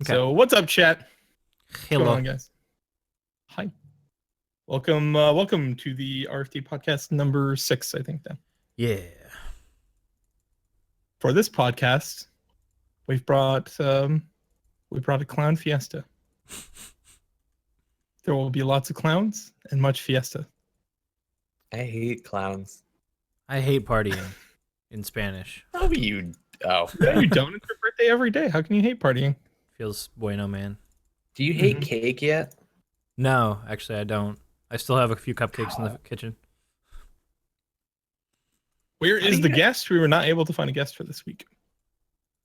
Okay. So what's up, chat? What's going Hello. on, guys? Hi. Welcome to the RFD podcast number 6, I think. Then Yeah. for this podcast, we brought a clown fiesta. There will be lots of clowns and much fiesta. I hate clowns. I hate partying in Spanish. Oh, you. Oh. No, you don't. It's your birthday every day. How can you hate partying? Feels bueno, man. Do you hate cake yet? No, actually, I don't. I still have a few cupcakes in the kitchen. Where is the guest? We were not able to find a guest for this week.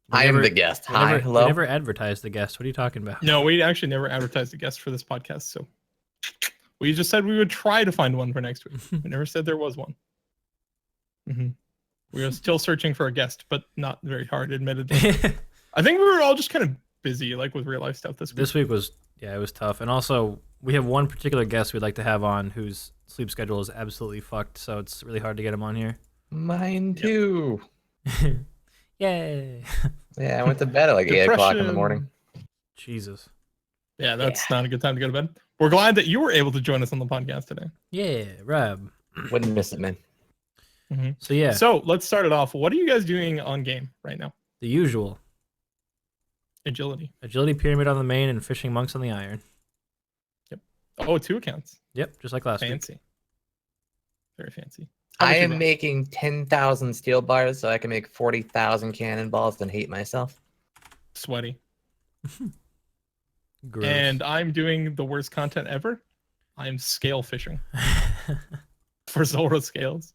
I am the guest. Hi, We hello. never advertised the guest. What are you talking about? No, we actually never advertised a guest for this podcast. So we just said we would try to find one for next week. We never said there was one. We are still searching for a guest, but not very hard, admittedly. I think we were all just kind of busy, like with real life stuff this week. This week was, it was tough. And also, we have one particular guest we'd like to have on whose sleep schedule is absolutely fucked, so it's really hard to get him on here. Mine too. Yay. Yeah, I went to bed at like 8 o'clock in the morning. Jesus. Yeah, that's not a good time to go to bed. We're glad that you were able to join us on the podcast today. Yeah, Rob. Wouldn't miss it, man. So yeah, So let's start it off. What are you guys doing on game right now? the usual. Agility. Agility pyramid on the main and fishing monks on the iron. Oh, 2 accounts. Yep, just like last week. Fancy. Very fancy. I am making 10,000 steel bars so I can make 40,000 cannonballs and hate myself. Sweaty. Gross. And I'm doing the worst content ever. I'm scale fishing for Zora scales.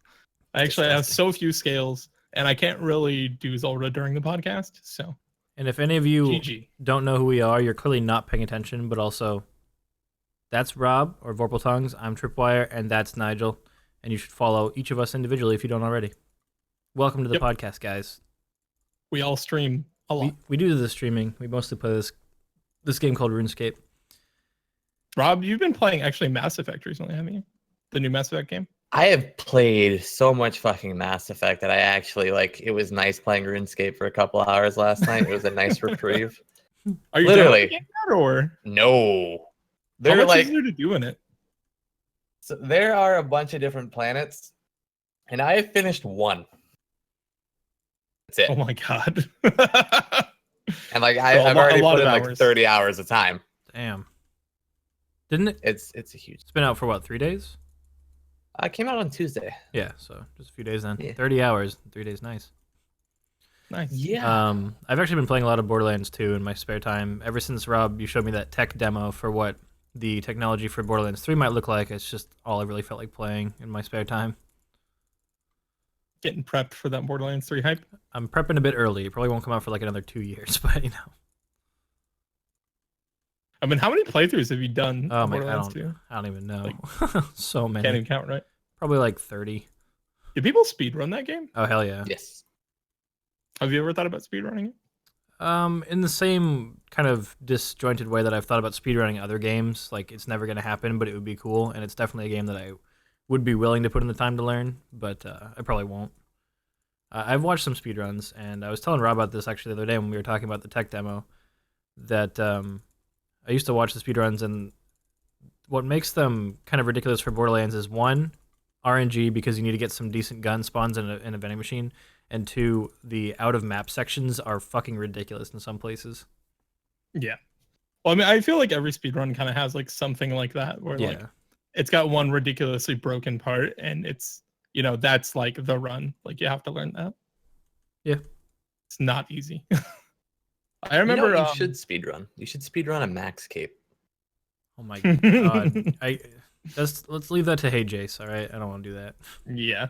I actually have so few scales, and I can't really do Zora during the podcast. So, And if any of you GG. don't know who we are, you're clearly not paying attention, but also that's Rob or Vorpal Tongues, I'm Tripwire, and that's Nigel. And you should follow each of us individually if you don't already. Welcome to the podcast, guys. We all stream a lot. We do the streaming. We mostly play this game called RuneScape. Rob, you've been playing actually Mass Effect recently, haven't you? The new Mass Effect game? I have played so much fucking Mass Effect that I actually, it was nice playing RuneScape for a couple hours last night. It was a nice reprieve. Are you Literally. done with the game yet, or No. how They're much is there to do in it? So there are a bunch of different planets, and I have finished one. That's it. Oh my god. And I've a already lot put of in hours. 30 hours of time. Damn. Didn't it? It's a huge. It's been out for what, 3 days? I came out on Tuesday. Yeah, so just a few days then. Yeah. 30 hours, 3 days, nice. Nice. Yeah. I've actually been playing a lot of Borderlands 2 in my spare time. Ever since, Rob, you showed me that tech demo for what the technology for Borderlands 3 might look like. It's just all I really felt like playing in my spare time. Getting prepped for that Borderlands 3 hype. I'm prepping a bit early. It probably won't come out for like another 2 years, but you know. I mean, how many playthroughs have you done? Oh of my, Borderlands 2? I don't even know. So many. Can't even count, right? Probably like 30. Do people speedrun that game? Oh hell yeah. Yes. Have you ever thought about speedrunning it? In the same kind of disjointed way that I've thought about speedrunning other games, like it's never going to happen, but it would be cool, and it's definitely a game that I would be willing to put in the time to learn, but I probably won't. I've watched some speedruns, and I was telling Rob about this actually the other day when we were talking about the tech demo, that I used to watch the speedruns, and what makes them kind of ridiculous for Borderlands is, one, RNG, because you need to get some decent gun spawns in a vending machine, and two, the out-of-map sections are fucking ridiculous in some places. Yeah. Well, I mean, I feel like every speedrun kind of has like something like that, where like it's got one ridiculously broken part, and it's, that's like the run. Like you have to learn that. Yeah. It's not easy. I remember You should speedrun. You should speedrun a Max Cape. Oh my god. Let's leave that to Hey Jace, all right? I don't want to do that. Yeah.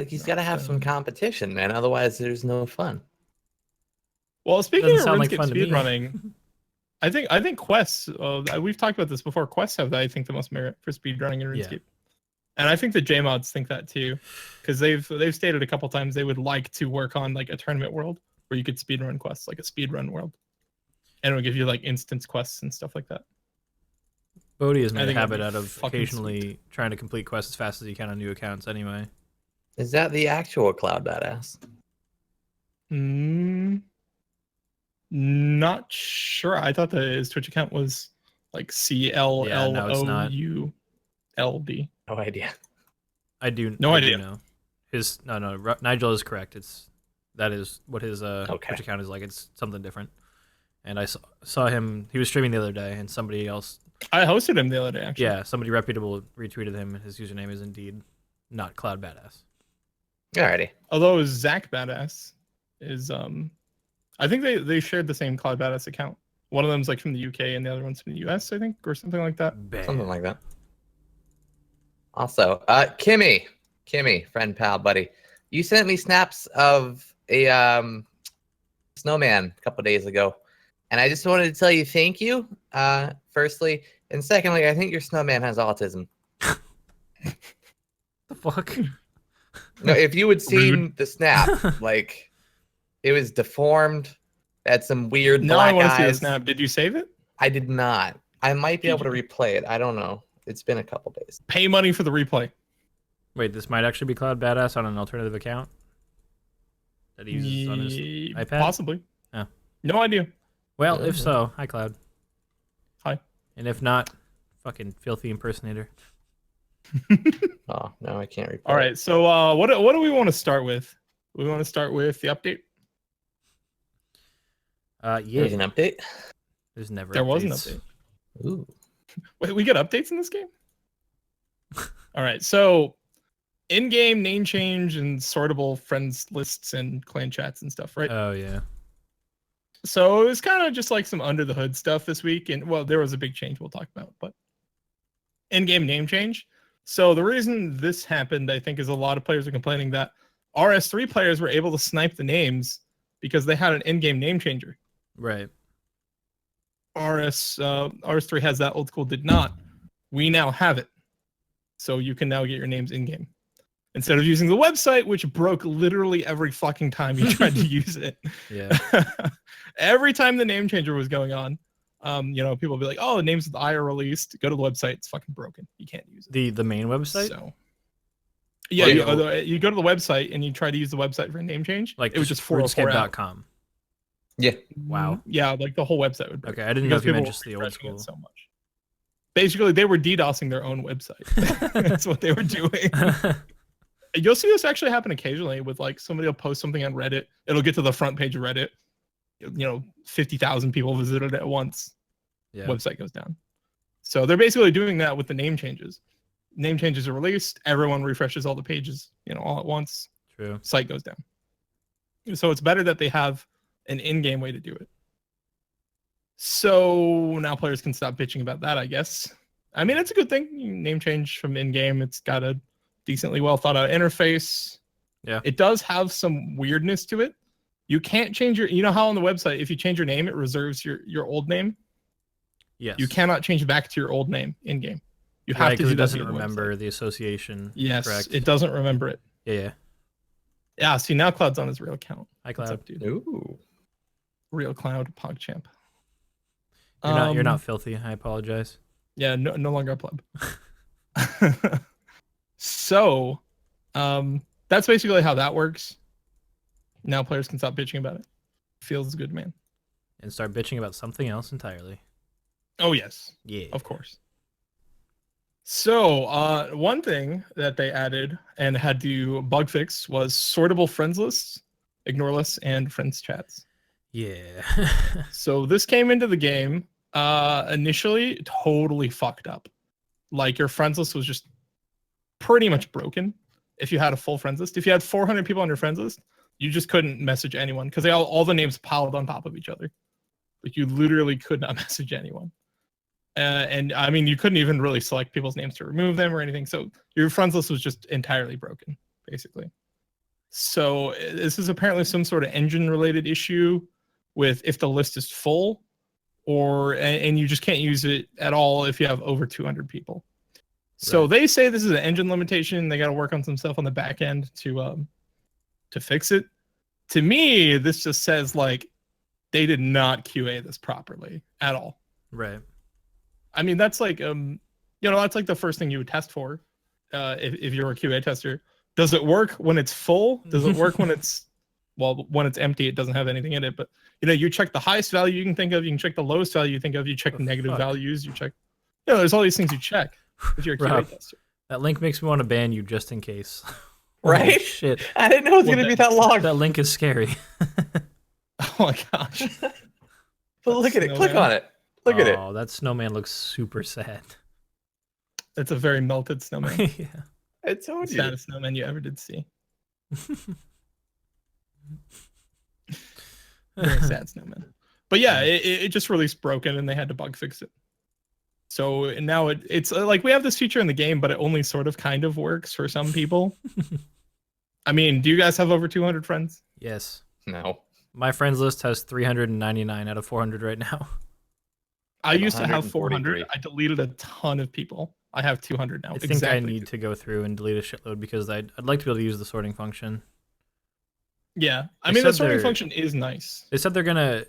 He's got to have some competition, man. Otherwise, there's no fun. Well, speaking of Doesn't sound like RuneScape fun to me. speedrunning, I think quests. We've talked about this before. Quests have, I think, the most merit for speedrunning in RuneScape, and I think the JMods think that too, because they've stated a couple times they would like to work on like a tournament world where you could speedrun quests, like a speedrun world, and it would give you like instance quests and stuff like that. Bodhi has I made a think that'd habit be out of fucking occasionally trying to complete quests as fast as you can on new accounts anyway. Is that the actual Cloud Badass? No, I'm not sure. I thought that his Twitch account was like CLLOULD. No idea. I do. No I idea. do know. His Nigel is correct. That is what his Okay. Twitch account is like. It's something different. And I saw him. He was streaming the other day, and somebody else. I hosted him the other day, actually. Yeah, somebody reputable retweeted him, and his username is indeed not Cloud Badass. Alrighty. Although Zach Badass is I think they shared the same Cloud Badass account. One of them's like from the UK and the other one's from the US, I think, or something like that. Bam. Something like that. Also, Kimmy, friend, pal, buddy, you sent me snaps of a snowman a couple days ago, and I just wanted to tell you thank you. Firstly, and secondly, I think your snowman has autism. The fuck? No, if you had seen the snap, like it was deformed, had some weird Now black I want to see the eyes. snap. Did you save it? I did not. I might be Did able to replay it. I don't know. It's been a couple days. Pay money for the replay. Wait, this might actually be Cloud Badass on an alternative account that he uses on his iPad? Possibly. Oh. No idea. Well, Yeah. if so, hi Cloud. Hi. And if not, fucking filthy impersonator. Oh no, I can't replay. All right. So what do we want to start with? We want to start with the update. Yeah. There's an update. There's never. There was an updates. update. Ooh. Wait, we get updates in this game? All right. So in-game name change and sortable friends lists and clan chats and stuff, right? Oh yeah. So it was kind of just like some under the hood stuff this week. And well, there was a big change we'll talk about, but in-game name change. So the reason this happened, I think, is a lot of players are complaining that RS3 players were able to snipe the names because they had an in-game name changer. Right. RS3 has that, old school did not. We now have it. So you can now get your names in-game. Instead of using the website, which broke literally every fucking time you tried to use it. Yeah. Every time the name changer was going on, people would be like, oh, the names of the I are released. Go to the website. It's fucking broken. You can't use it. The main website? So, yeah, you go to the website and you try to use the website for a name change. Like it was just 404 out. RuneScape.com. Yeah. Wow. Yeah, like the whole website would break. Okay, I didn't know Because if you meant people just the were old refreshing it school. so much. Basically, they were DDoSing their own website. That's what they were doing. You'll see this actually happen occasionally with like somebody will post something on Reddit. It'll get to the front page of Reddit. 50,000 people visited it at once. Yeah. Website goes down. So they're basically doing that with the name changes. Name changes are released. Everyone refreshes all the pages, all at once. True. Site goes down. So it's better that they have an in-game way to do it. So now players can stop bitching about that, I guess. I mean, it's a good thing. You name change from in-game. It's got a decently well thought out interface. Yeah. It does have some weirdness to it. You can't change your, how on the website, if you change your name, it reserves your old name. Yes. You cannot change back to your old name in-game. You have Right, to do it that doesn't via the remember website. the association. Yes, Correct. it doesn't remember it. Yeah. Yeah, see, now Cloud's on his real account. Hi, What's Cloud. up, dude? Ooh. Real Cloud, PogChamp. You're not filthy. I apologize. Yeah, no longer a pleb. So, that's basically how that works. Now players can stop bitching about it. Feels good, man. And start bitching about something else entirely. Oh yes, Yeah. of course. So, one thing that they added and had to bug fix was sortable friends lists, ignore lists, and friends chats. Yeah. So this came into the game initially totally fucked up. Like your friends list was just pretty much broken. If you had a full friends list, if you had 400 people on your friends list, you just couldn't message anyone because all the names piled on top of each other. Like you literally could not message anyone. And I mean, you couldn't even really select people's names to remove them or anything. So your friends list was just entirely broken, basically. So this is apparently some sort of engine related issue with if the list is full and you just can't use it at all if you have over 200 people. So Right. they say this is an engine limitation. They got to work on some stuff on the back end to fix it. To me, this just says like they did not QA this properly at all. Right. I mean, that's like that's like the first thing you would test for if you're a QA tester. Does it work when it's full? Does it work when it's well, when it's empty, it doesn't have anything in it. But you check the highest value you can think of, you can check the lowest value you think of, you check negative values, you check. There's all these things you check if you're a QA tester. That link makes me want to ban you just in case. Right? Shit. I didn't know it was going to be that long. That link is scary. Oh my gosh. But look at it. Click on it. Look at it. Oh, that snowman looks super sad. It's a very melted snowman. Yeah. I told you. Saddest snowman you ever did see. Very sad snowman. But yeah, it just released broken and they had to bug fix it. So now it's like we have this feature in the game, but it only sort of kind of works for some people. I mean, do you guys have over 200 friends? Yes. No. My friends list has 399 out of 400 right now. I used to have 143. 400. I deleted a ton of people. I have 200 now. I think I need to go through and delete a shitload because I'd like to be able to use the sorting function. Yeah. I They mean, the said sorting they're- function is nice. They said they're going to,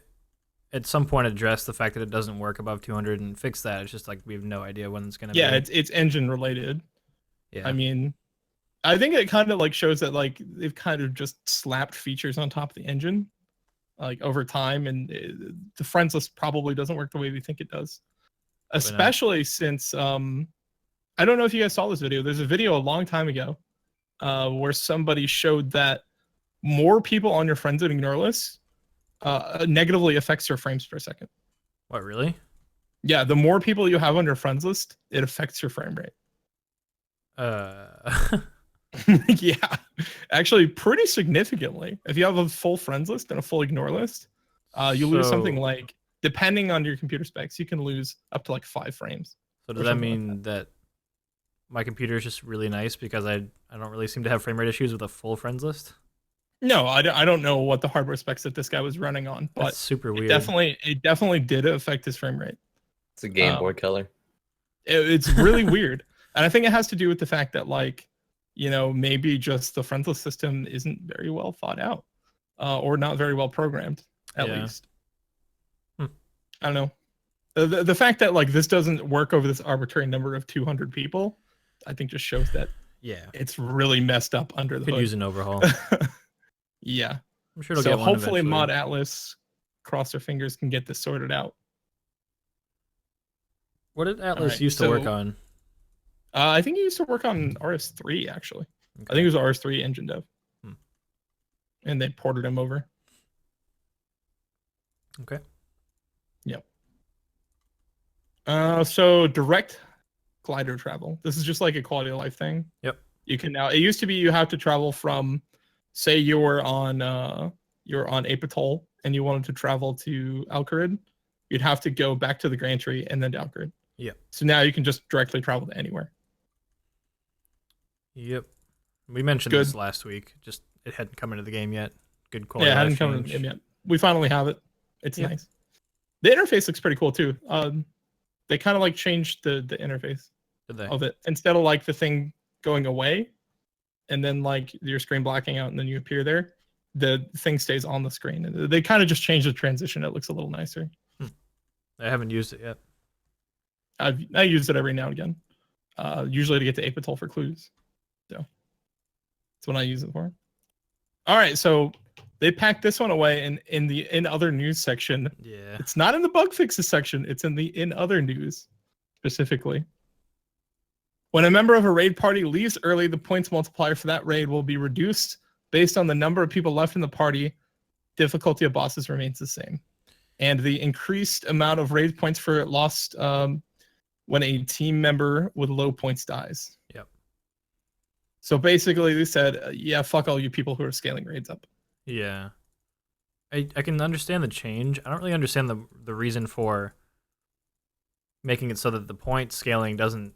at some point, address the fact that it doesn't work above 200 and fix that. It's just like we have no idea when it's going to be. Yeah, it's engine related. Yeah. I mean, I think it kind of like shows that like they've kind of just slapped features on top of the engine like over time, and the friends list probably doesn't work the way we think it does. Especially since I don't know if you guys saw this video. There's a video a long time ago where somebody showed that more people on your friends and ignore list negatively affects your frames per second. What, really? Yeah, the more people you have on your friends list, it affects your frame rate. Yeah, actually pretty significantly. If you have a full friends list and a full ignore list, you lose something So- like, depending on your computer specs, you can lose up to like 5 frames. So does or that something like mean that my computer is just really nice because I don't really seem to have frame rate issues with a full friends list? No, I don't know what the hardware specs that this guy was running on, but That's super weird. it definitely did affect his frame rate. It's a Game Boy color. It's really weird, and I think it has to do with the fact that like, maybe just the friends list system isn't very well thought out, or not very well programmed, at Yeah. least. I don't know. The fact that like this doesn't work over this arbitrary number of 200 people, I think just shows that Yeah. it's really messed up under the Could hood. use an overhaul. Yeah. I'm sure it'll So get one hopefully eventually. Mod Atlas, cross their fingers, can get this sorted out. What did Atlas Alright, used to work so- on? I think he used to work on RS3 actually. I Okay. think it was RS3 engine dev. Hmm. And they ported him over. Okay. Yep. So direct glider travel. This is just like a quality of life thing. Yep. You can now. It used to be you have to travel from, say you were on Apatol and you wanted to travel to Alcarid, you'd have to go back to the Grand Tree and then to Alcarid. Yep. So now you can just directly travel to anywhere. Yep. We mentioned Good. this last week. Just it hadn't come into the game yet. Good quality. Yeah, it of hadn't life come change. in yet. We finally have it. It's Yep. nice. The interface looks pretty cool too. They kind of like changed the interface Did they? of it. Instead of like the thing going away and then like your screen blacking out and then you appear there, the thing stays on the screen. They kind of just changed the transition. It looks a little nicer. I haven't used it yet. I use it every now and again, usually to get to Apatol for clues. So that's what I use it for. All right, so they packed this one away in the in other news section. Yeah. It's not in the bug fixes section. It's in the in other news specifically. When a member of a raid party leaves early, the points multiplier for that raid will be reduced based on the number of people left in the party. Difficulty of bosses remains the same. And the increased amount of raid points for lost when a team member with low points dies. Yep. So basically they said, yeah, fuck all you people who are scaling raids up. Yeah. I can understand the change. I don't really understand the reason for making it so that the point scaling doesn't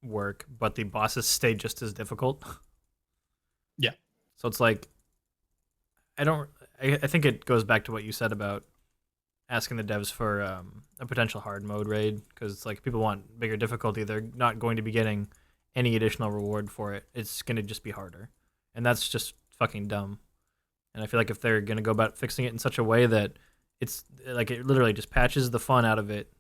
work, but the bosses stay just as difficult. Yeah. So it's like I think it goes back to what you said about asking the devs for a potential hard mode raid, because it's like people want bigger difficulty. They're not going to be getting any additional reward for it. It's going to just be harder. And that's just fucking dumb. And I feel like if they're going to go about fixing it in such a way that it's like it literally just patches the fun out of it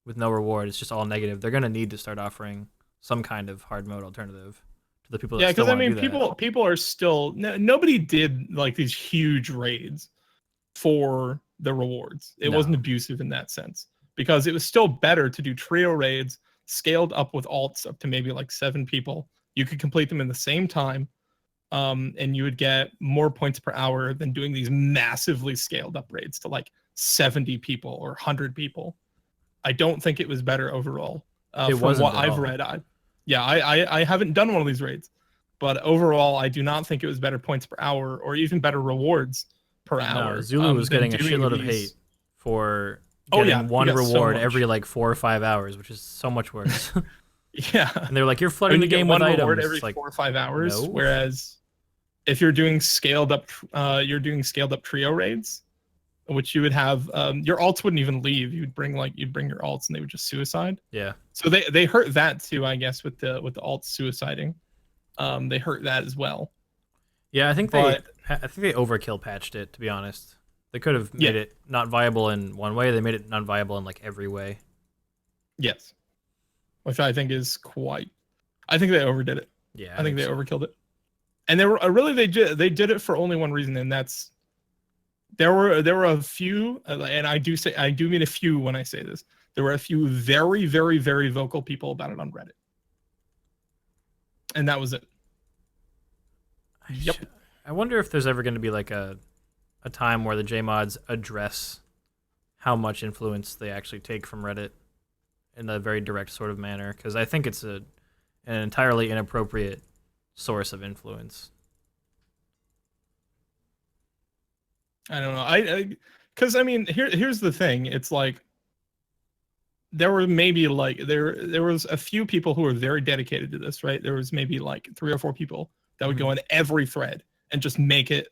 with no reward, it's just all negative, they're going to need to start offering some kind of hard mode alternative to the people that Yeah, still because I want to mean, do that. people are still nobody did like these huge raids for the rewards. It No. wasn't abusive in that sense because it was still better to do trio raids scaled up with alts up to maybe like 7 people. You could complete them in the same time, and you would get more points per hour than doing these massively scaled up raids to like 70 people or 100 people. I don't think it was better overall. It From wasn't what at I've all. read, I haven't done one of these raids, but overall, I do not think it was better points per hour or even better rewards per hour. No, Zulu was than getting a doing shitload of these- hate for Oh, getting yeah, he one got so reward much. every like 4 or 5 hours, which is so much worse. Yeah, And they were like, "You're I flooding mean, the you get game one with reward items." every It's like, 4 or 5 hours, no. whereas if you're doing scaled up trio raids, which you would have your alts wouldn't even leave. You'd bring your alts and they would just suicide. Yeah. So they hurt that too, I guess, with the alts suiciding. They hurt that as well. Yeah, I think But they overkill patched it, to be honest. They could have made it not viable in one way. They made it not viable in like every way. yes, which I think is quite. I think they overdid it. Yeah, I think they so. overkilled it. And they were really they did it for only one reason, and that's there were a few, and I do mean a few when I say this. There were a few very, very, very vocal people about it on Reddit, and that was it. Yep. I wonder if there's ever going to be like a time where the JMods address how much influence they actually take from Reddit in a very direct sort of manner, because I think it's an entirely inappropriate source of influence. I don't know. Because I mean, here's the thing. It's like there were maybe like there was a few people who were very dedicated to this, right? There was maybe like 3 or 4 people that would go in every thread and just make it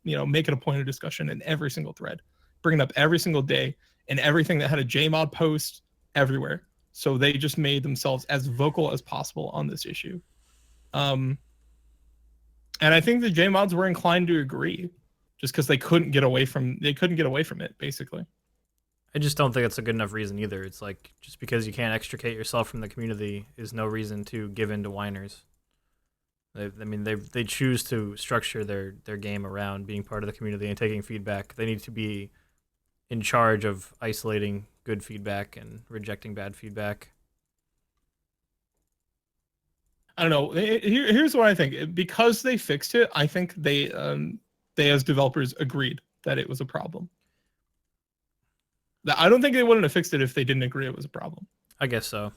make it a point of discussion in every single thread, bring it up every single day, and everything that had a JMod post everywhere. So they just made themselves as vocal as possible on this issue. And I think the JMods were inclined to agree, just because they couldn't get away from it, basically. I just don't think it's a good enough reason either. It's like, just because you can't extricate yourself from the community is no reason to give in to whiners. They choose to structure their game around being part of the community and taking feedback. They need to be in charge of isolating good feedback and rejecting bad feedback. I don't know. Here's what I think. Because they fixed it, I think they as developers agreed that it was a problem. I don't think they wouldn't have fixed it if they didn't agree it was a problem. I guess so.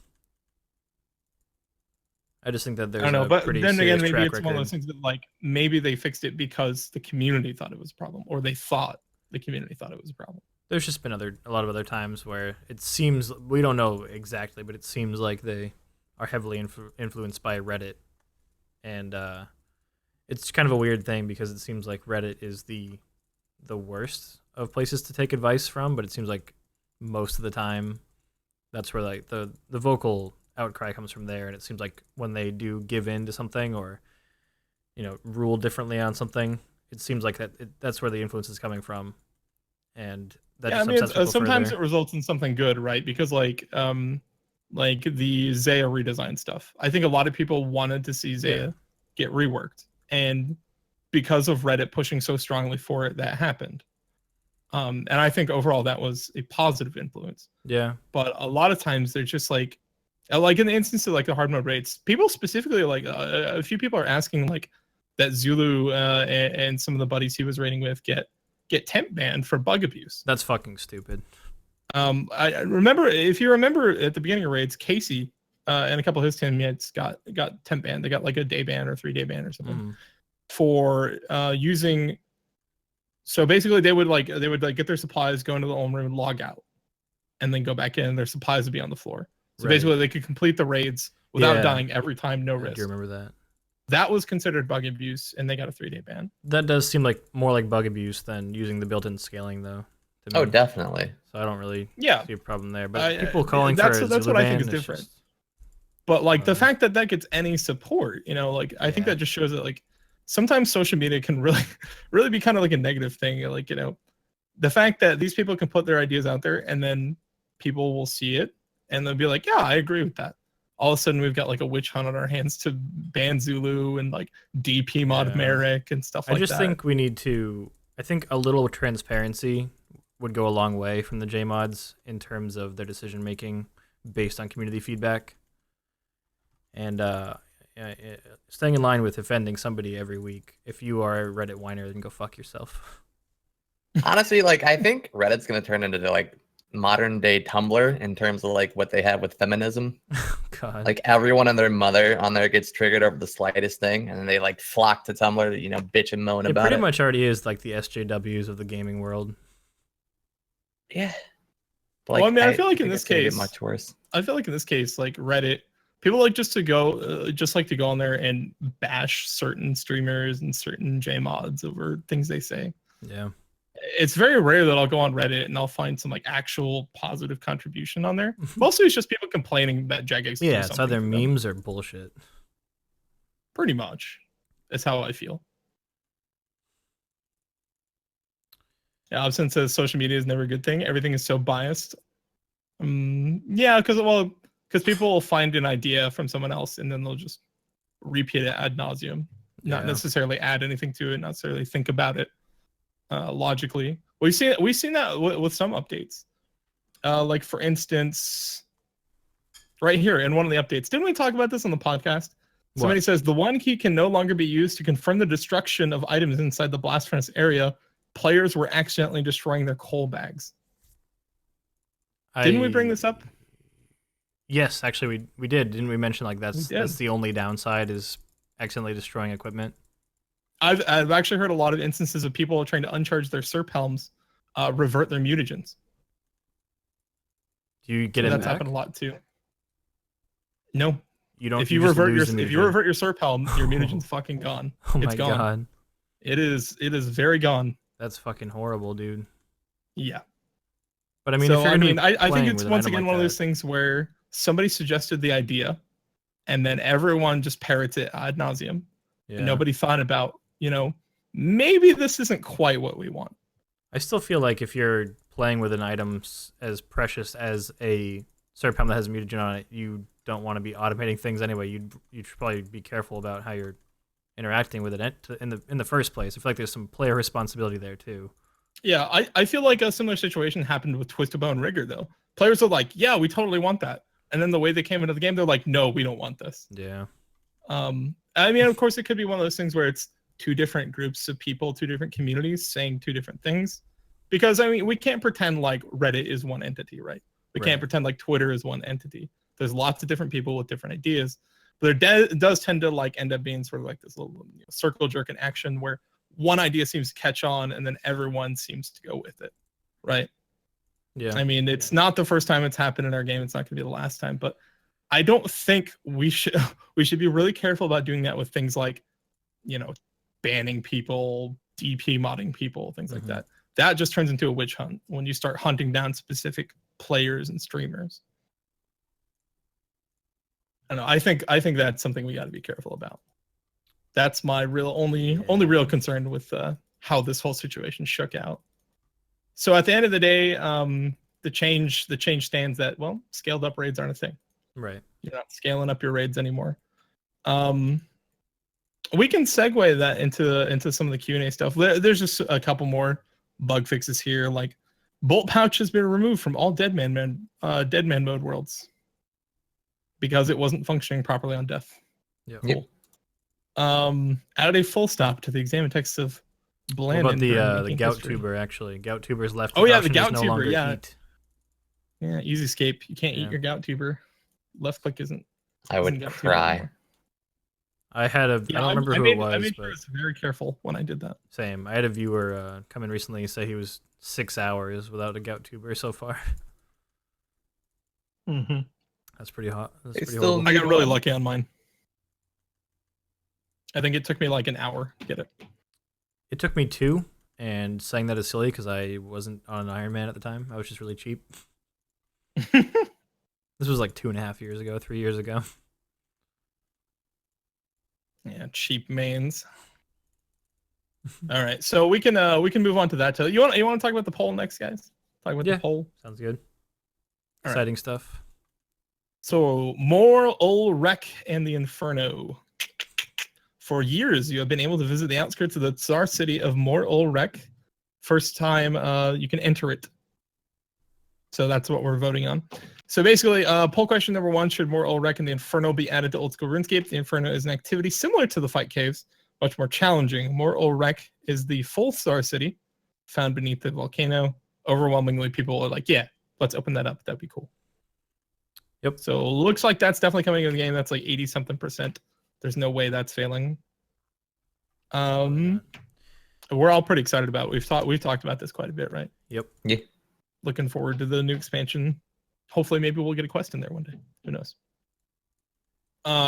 I just think that there's I don't know, but pretty then serious again, maybe track it's one of record. those things that like maybe they fixed it because the community thought it was a problem, or they thought the community thought it was a problem. There's just been a lot of other times where it seems, we don't know exactly, but it seems like they are heavily influenced by Reddit, and it's kind of a weird thing because it seems like Reddit is the worst of places to take advice from, but it seems like most of the time that's where like the vocal outcry comes from there, and it seems like when they do give in to something or rule differently on something, it seems like that's where the influence is coming from, and that just upsets people sometimes further. it results in something good, right? Because like the Zaya redesign stuff, I think a lot of people wanted to see Zaya get reworked, and because of Reddit pushing so strongly for it, that happened. And I think overall that was a positive influence. Yeah. But a lot of times they're just like in the instance of like the hard mode raids, people specifically like a few people are asking like that Zulu and some of the buddies he was raiding with get temp banned for bug abuse. That's fucking stupid. I remember, if you remember at the beginning of raids, Casey and a couple of his teammates got temp banned. They got like a day ban or 3-day ban or something for using. So basically, they would get their supplies, go into the home room, log out, and then go back in. Their supplies would be on the floor. So basically, they could complete the raids without dying every time, no risk. I do remember that. That was considered bug abuse, and they got a 3-day ban. That does seem like more like bug abuse than using the built-in scaling, though. Oh, definitely. So I don't really see a problem there. But people calling for a Zulu that's what I think ban is different. just, but like the fact that gets any support, like I think that just shows that like sometimes social media can really be kind of like a negative thing. Like the fact that these people can put their ideas out there and then people will see it and they'll be like, yeah, I agree with that. all of a sudden we've got like a witch hunt on our hands to ban Zulu and like DP mod Merrick and stuff like that. I just think we need to. I think a little transparency would go a long way from the JMods in terms of their decision making based on community feedback. And staying in line with offending somebody every week. If you are a Reddit whiner, then go fuck yourself. Honestly, like I think Reddit's gonna turn into like modern day Tumblr in terms of like what they have with feminism. God. Like everyone and their mother on there gets triggered over the slightest thing, and then they like flock to Tumblr to, you know, bitch and moan it about pretty it. much already is like the SJWs of the gaming world. Yeah. But, well, I mean, I feel like in this case, much worse. I feel like in this case, like Reddit, people like just to go on there and bash certain streamers and certain JMods over things they say. Yeah. It's very rare that I'll go on Reddit and I'll find some like actual positive contribution on there. Mostly it's just people complaining that Jagex. Yeah, it's either memes or bullshit. Pretty much. That's how I feel. Yeah, since says social media is never a good thing. Everything is so biased. Yeah, because people will find an idea from someone else and then they'll just repeat it ad nauseum. Not necessarily add anything to it, not necessarily think about it logically. We've seen that with some updates. Like for instance, right here in one of the updates, didn't we talk about this on the podcast? Somebody says the one key can no longer be used to confirm the destruction of items inside the blast furnace area. Players were accidentally destroying their coal bags. Didn't we bring this up? Yes, actually we did. Didn't we mention like that's the only downside is accidentally destroying equipment? I've actually heard a lot of instances of people trying to uncharge their SERP helms, revert their mutagens. Do you get it back? That's happened a lot too. No. You don't. If you revert your SERP helm, your mutagen's fucking gone. Oh my it's gone. God. It is very gone. That's fucking horrible, dude. Yeah. But I mean, so, I think it's once again one of those things where somebody suggested the idea and then everyone just parrots it ad nauseum. Yeah. And nobody thought about, you know, maybe this isn't quite what we want. I still feel like if you're playing with an item as precious as a SERP helm that has a mutagen on it, you don't want to be automating things anyway. You should probably be careful about how you're interacting with it in the first place. I feel like there's some player responsibility there too. Yeah, I feel like a similar situation happened with Twisted Bow and Rigger though. Players are like, yeah, we totally want that. And then the way they came into the game, they're like, no, we don't want this. Yeah. I mean, of course, it could be one of those things where it's two different groups of people, two different communities saying two different things. Because, I mean, we can't pretend like Reddit is one entity, right? We can't pretend like Twitter is one entity. There's lots of different people with different ideas. But it does tend to like end up being sort of like this little circle jerk in action where one idea seems to catch on and then everyone seems to go with it, right? Yeah. I mean, it's not the first time it's happened in our game. It's not going to be the last time, but I don't think we should be really careful about doing that with things like, you know, banning people, DP modding people, things like that. That just turns into a witch hunt when you start hunting down specific players and streamers. I don't know. I think that's something we got to be careful about. That's my only real concern with how this whole situation shook out. So at the end of the day, the change stands that, well, scaled up raids aren't a thing. Right. You're not scaling up your raids anymore. We can segue that into some of the Q&A stuff. There's just a couple more bug fixes here, like bolt pouch has been removed from all dead man mode worlds because it wasn't functioning properly on death. Yeah. Cool. Added a full stop to the examine text of Bland. What about the gout tuber? Actually, gout tuber's left. Oh yeah, the gout no tuber. Yeah. Eat. Yeah, easy escape. You can't eat your gout tuber. Left click isn't. I would cry. I had I don't remember who it was. I made sure I was very careful when I did that. Same. I had a viewer come in recently and say he was 6 hours without a gout tuber so far. That's pretty hot. That's pretty horrible. I got really lucky on mine. I think it took me like an hour to get it. It took me 2, and saying that is silly because I wasn't on an Iron Man at the time. I was just really cheap. This was like 2.5 years ago, 3 years ago. Yeah, cheap mains. All right, so we can move on to that. You want to talk about the poll next, guys? Talk about the poll. Sounds good. All Exciting stuff. So, more Ol Rek and the Inferno. For years, you have been able to visit the outskirts of the Tsar city of Mor Ol Rek. First time you can enter it. So that's what we're voting on. So basically, poll question number 1, should Mor Ol Rek and the Inferno be added to Old School RuneScape? The Inferno is an activity similar to the Fight Caves, much more challenging. Mor Ol Rek is the full Star City found beneath the volcano. Overwhelmingly, people are like, yeah, let's open that up. That'd be cool. Yep. So looks like that's definitely coming in the game. That's like 80-something %. There's no way that's failing. We're all pretty excited about it. We've talked about this quite a bit, right? Yep. Yeah. Looking forward to the new expansion. Hopefully, maybe we'll get a quest in there one day. Who knows?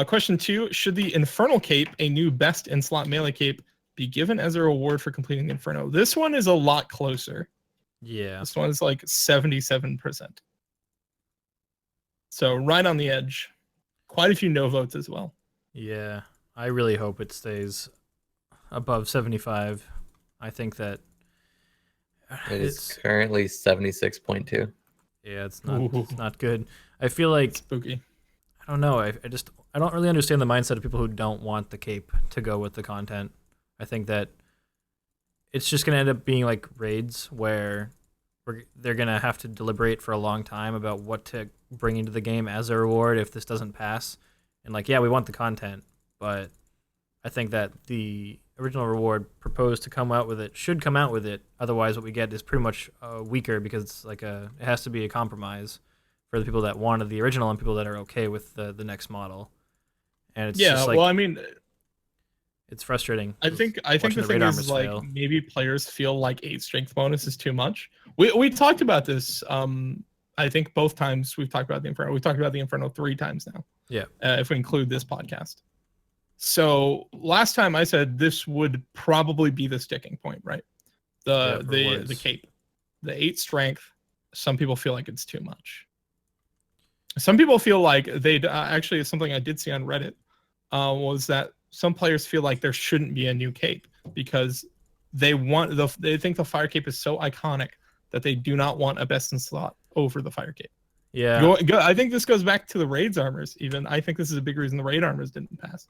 Question 2: should the Infernal Cape, a new best in slot melee cape, be given as a reward for completing the Inferno? This one is a lot closer. Yeah. This one is like 77%. So right on the edge. Quite a few no votes as well. Yeah. I really hope it stays above 75. I think that It's currently 76.2. Yeah, it's not good. I feel like Spooky. I don't know. I don't really understand the mindset of people who don't want the cape to go with the content. I think that it's just gonna end up being like raids where they're gonna have to deliberate for a long time about what to bring into the game as a reward if this doesn't pass. And like, yeah, we want the content, but I think that the original reward proposed to come out with it should come out with it. Otherwise, what we get is pretty much weaker because it's like it has to be a compromise for the people that wanted the original and people that are okay with the next model. And it's just like, well, I mean, it's frustrating. I think the thing is like maybe players feel like 8 strength bonus is too much. We talked about this. I think both times we've talked about the Inferno. We've talked about the Inferno 3 times now. Yeah. If we include this podcast. So last time I said this would probably be the sticking point, right? The cape, the 8 strength. Some people feel like it's too much. Some people feel like they'd actually something I did see on Reddit was that some players feel like there shouldn't be a new cape because they think the fire cape is so iconic that they do not want a best in slot over the fire cape. Yeah, I think this goes back to the raids armors. Even I think this is a big reason the raid armors didn't pass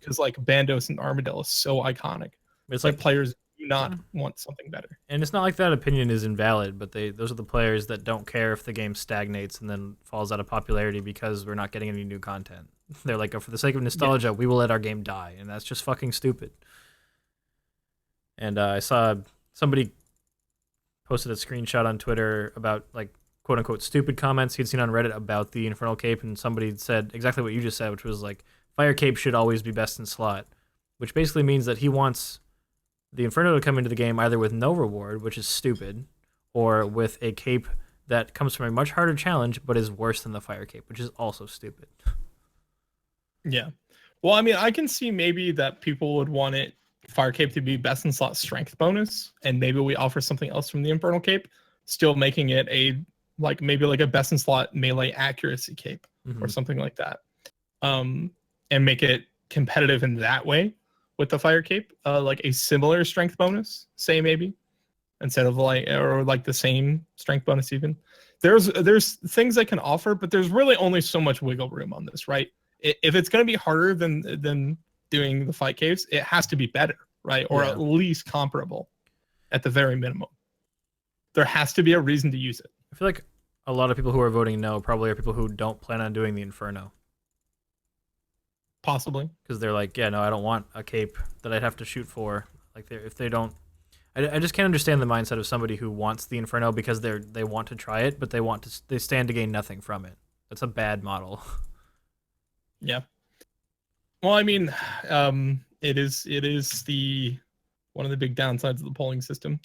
because like Bandos and Armadillo is so iconic. It's like players do not want something better. And it's not like that opinion is invalid, but those are the players that don't care if the game stagnates and then falls out of popularity because we're not getting any new content. They're like, oh, for the sake of nostalgia, we will let our game die, and that's just fucking stupid. And I saw somebody posted a screenshot on Twitter about like quote unquote stupid comments he'd seen on Reddit about the Infernal Cape, and somebody said exactly what you just said, which was like Fire Cape should always be best in slot, which basically means that he wants the Inferno to come into the game either with no reward, which is stupid, or with a cape that comes from a much harder challenge but is worse than the Fire Cape, which is also stupid. Yeah. Well, I mean, I can see maybe that people would want Fire Cape to be best in slot strength bonus, and maybe we offer something else from the Infernal Cape, still making it maybe a best in slot melee accuracy cape or something like that, and make it competitive in that way with the Fire Cape, like a similar strength bonus, say maybe, instead of the same strength bonus even. There's things they can offer, but there's really only so much wiggle room on this, right? If it's going to be harder than doing the fight caves, it has to be better, right? Or at least comparable at the very minimum. There has to be a reason to use it. I feel like a lot of people who are voting no probably are people who don't plan on doing the Inferno. Possibly. Because they're like, yeah, no, I don't want a cape that I'd have to shoot for. Like, if they don't... I just can't understand the mindset of somebody who wants the Inferno because they want to try it, but they stand to gain nothing from it. That's a bad model. Yeah. Well, I mean, it is one of the big downsides of the polling system.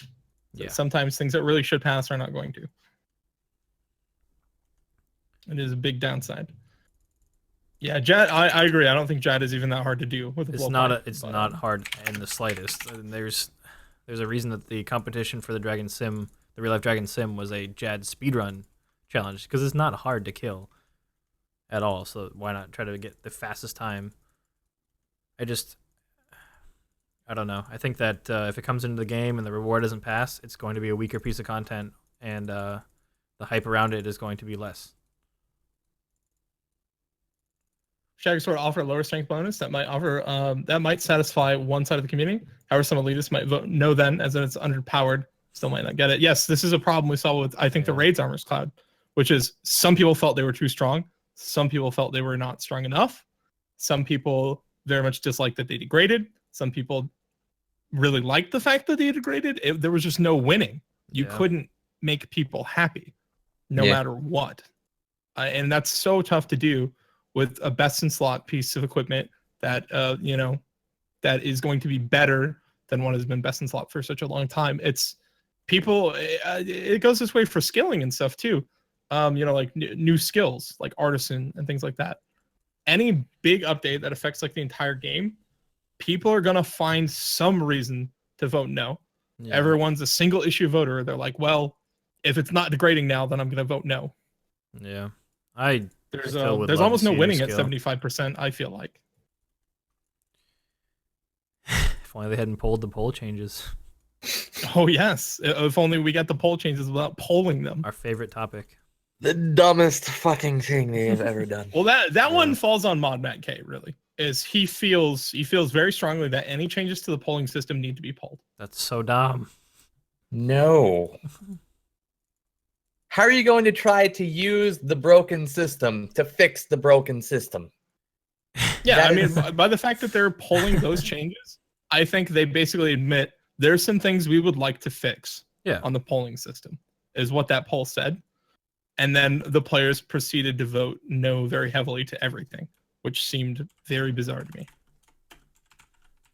Yeah. Sometimes things that really should pass are not going to. It is a big downside. Yeah, Jad, I agree. I don't think Jad is even that hard to do with a It's not hard in the slightest. And there's a reason that the competition for the real life Dragon Sim was a Jad speedrun challenge, because it's not hard to kill at all. So why not try to get the fastest time? I don't know. I think that if it comes into the game and the reward doesn't pass, it's going to be a weaker piece of content, and the hype around it is going to be less. Shaggy Sword offer a lower strength bonus that might satisfy one side of the community. However, some elitists might vote no then, as in it's underpowered, still might not get it. Yes, this is a problem we saw with, I think, the Raids Armors Cloud, which is some people felt they were too strong. Some people felt they were not strong enough. Some people very much disliked that they degraded. Some people really liked the fact that they degraded. There was just no winning. You couldn't make people happy no matter what. And that's so tough to do with a best in slot piece of equipment that that is going to be better than what has been best in slot for such a long time. It's people. It goes this way for skilling and stuff too. Like new skills like artisan and things like that. Any big update that affects like the entire game, people are gonna find some reason to vote no. Yeah. Everyone's a single issue voter. They're like, well, if it's not degrading now, then I'm gonna vote no. Yeah, there's almost no winning at 75%. I feel like. If only they hadn't pulled the poll changes. Oh yes, if only we got the poll changes without polling them. Our favorite topic. The dumbest fucking thing they have ever done. Well, that one falls on Mod Matt K. Really, is he feels very strongly that any changes to the polling system need to be polled. That's so dumb. No. How are you going to try to use the broken system to fix the broken system? Yeah, I mean, by the fact that they're polling those changes, I think they basically admit there's some things we would like to fix on the polling system, is what that poll said. And then the players proceeded to vote no very heavily to everything, which seemed very bizarre to me.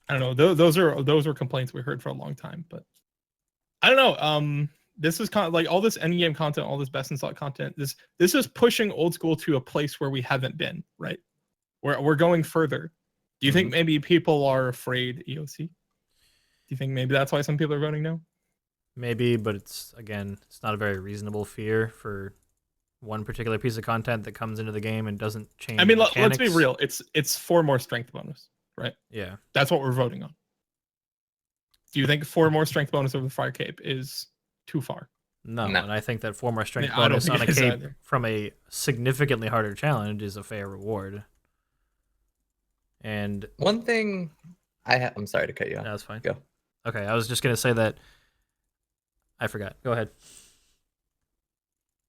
I don't know. Those were complaints we heard for a long time, but I don't know. This is kind of like all this endgame content, all this best in slot content. This is pushing old school to a place where we haven't been, right? We're going further. Do you think maybe people are afraid EOC? Do you think maybe that's why some people are voting no? Maybe, but it's not a very reasonable fear for one particular piece of content that comes into the game and doesn't change. I mean, let's be real. It's 4 more strength bonus, right? Yeah. That's what we're voting on. Do you think 4 more strength bonus over the fire cape is too far? No. And I think that 4 more strength bonus on a cape from a significantly harder challenge is a fair reward. And one thing I'm sorry to cut you off. No, that's fine. Go. Okay, I was just gonna say that I forgot. Go ahead.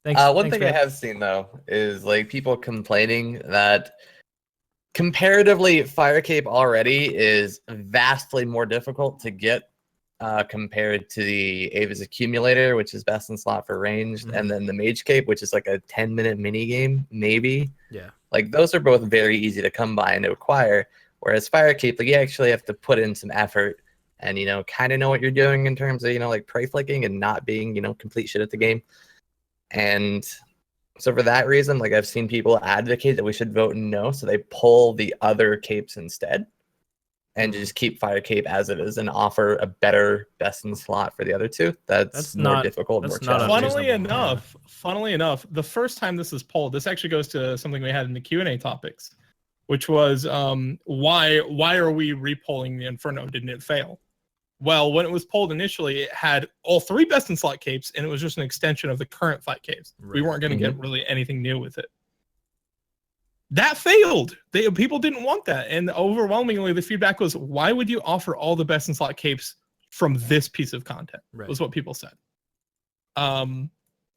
Thanks. One thing I have seen though is like people complaining that comparatively Fire Cape already is vastly more difficult to get compared to the Ava's Accumulator, which is best in slot for ranged, and then the Mage Cape, which is like a 10-minute mini game, maybe. Yeah. Like those are both very easy to come by and to acquire. Whereas Fire Cape, like you actually have to put in some effort and kind of know what you're doing in terms of like prey flicking and not being complete shit at the game. And so for that reason, like I've seen people advocate that we should vote no, so they pull the other capes instead and just keep Fire Cape as it is and offer a better best in slot for the other two. That's more difficult, more challenging. Funnily enough, the first time this is polled, this actually goes to something we had in the Q&A topics, which was why are we repolling the Inferno? Didn't it fail? Well, when it was polled initially, it had all 3 best in slot capes, and it was just an extension of the current 5 capes. Right. We weren't going to get really anything new with it. That failed. People didn't want that, and overwhelmingly the feedback was, "Why would you offer all the best in slot capes from this piece of content?" Right. Was what people said. And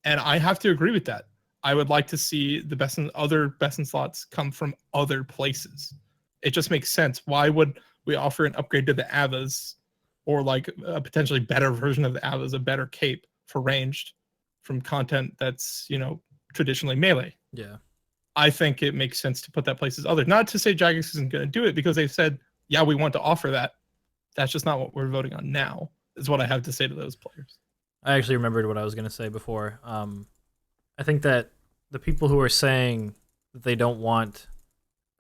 I have to agree with that. I would like to see the other best in slots come from other places. It just makes sense. Why would we offer an upgrade to the Avas, or like a potentially better version of the Avas, a better cape for ranged from content that's traditionally melee? Yeah. I think it makes sense to put that places other. Not to say Jagex isn't going to do it, because they've said, yeah, we want to offer that. That's just not what we're voting on now, is what I have to say to those players. I actually remembered what I was going to say before. I think that the people who are saying that they don't want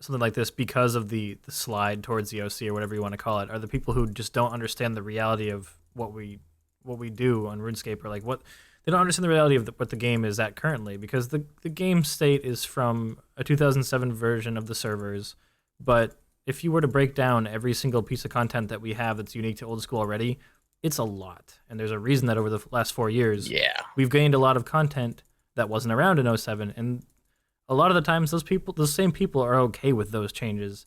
something like this because of the slide towards the OC or whatever you want to call it are the people who just don't understand the reality of what we do on RuneScape, or like what they don't understand the reality of what the game is at currently, because the game state is from a 2007 version of the servers. But if you were to break down every single piece of content that we have that's unique to old school already, it's a lot. And there's a reason that over the last 4 years, we've gained a lot of content that wasn't around in 07. And a lot of the times those same people are okay with those changes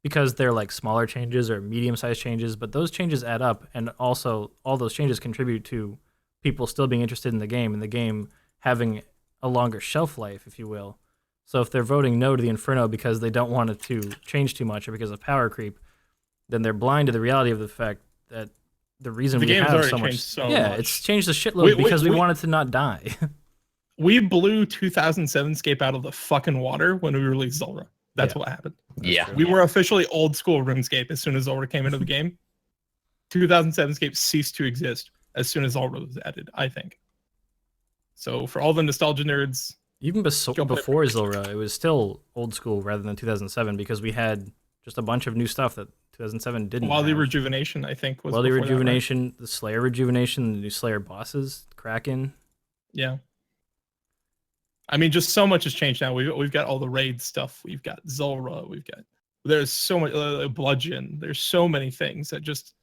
because they're like smaller changes or medium-sized changes, but those changes add up, and also all those changes contribute to people still being interested in the game and the game having a longer shelf life, if you will. So if they're voting no to the Inferno because they don't want it to change too much or because of power creep, then they're blind to the reality of the fact that the reason The we game's have already so much, changed so yeah, much. it's changed a shitload because we want it to not die. We blew 2007 Scape out of the fucking water when we released Zulrah. That's what happened. Yeah. true. We were officially old school RuneScape as soon as Zulrah came into the game. 2007 Scape ceased to exist as soon as Zulrah was added, I think. So for all the nostalgia nerds, Even before Zulrah, it was still old school rather than 2007 because we had just a bunch of new stuff that 2007 didn't. Wildly have. Rejuvenation, I think, was Wildly before that, right? Rejuvenation, the Slayer Rejuvenation, the new Slayer bosses, Kraken. Yeah. I mean, just so much has changed now. We've got all the raid stuff. We've got Zulrah. There's so much Bludgeon. There's so many things that just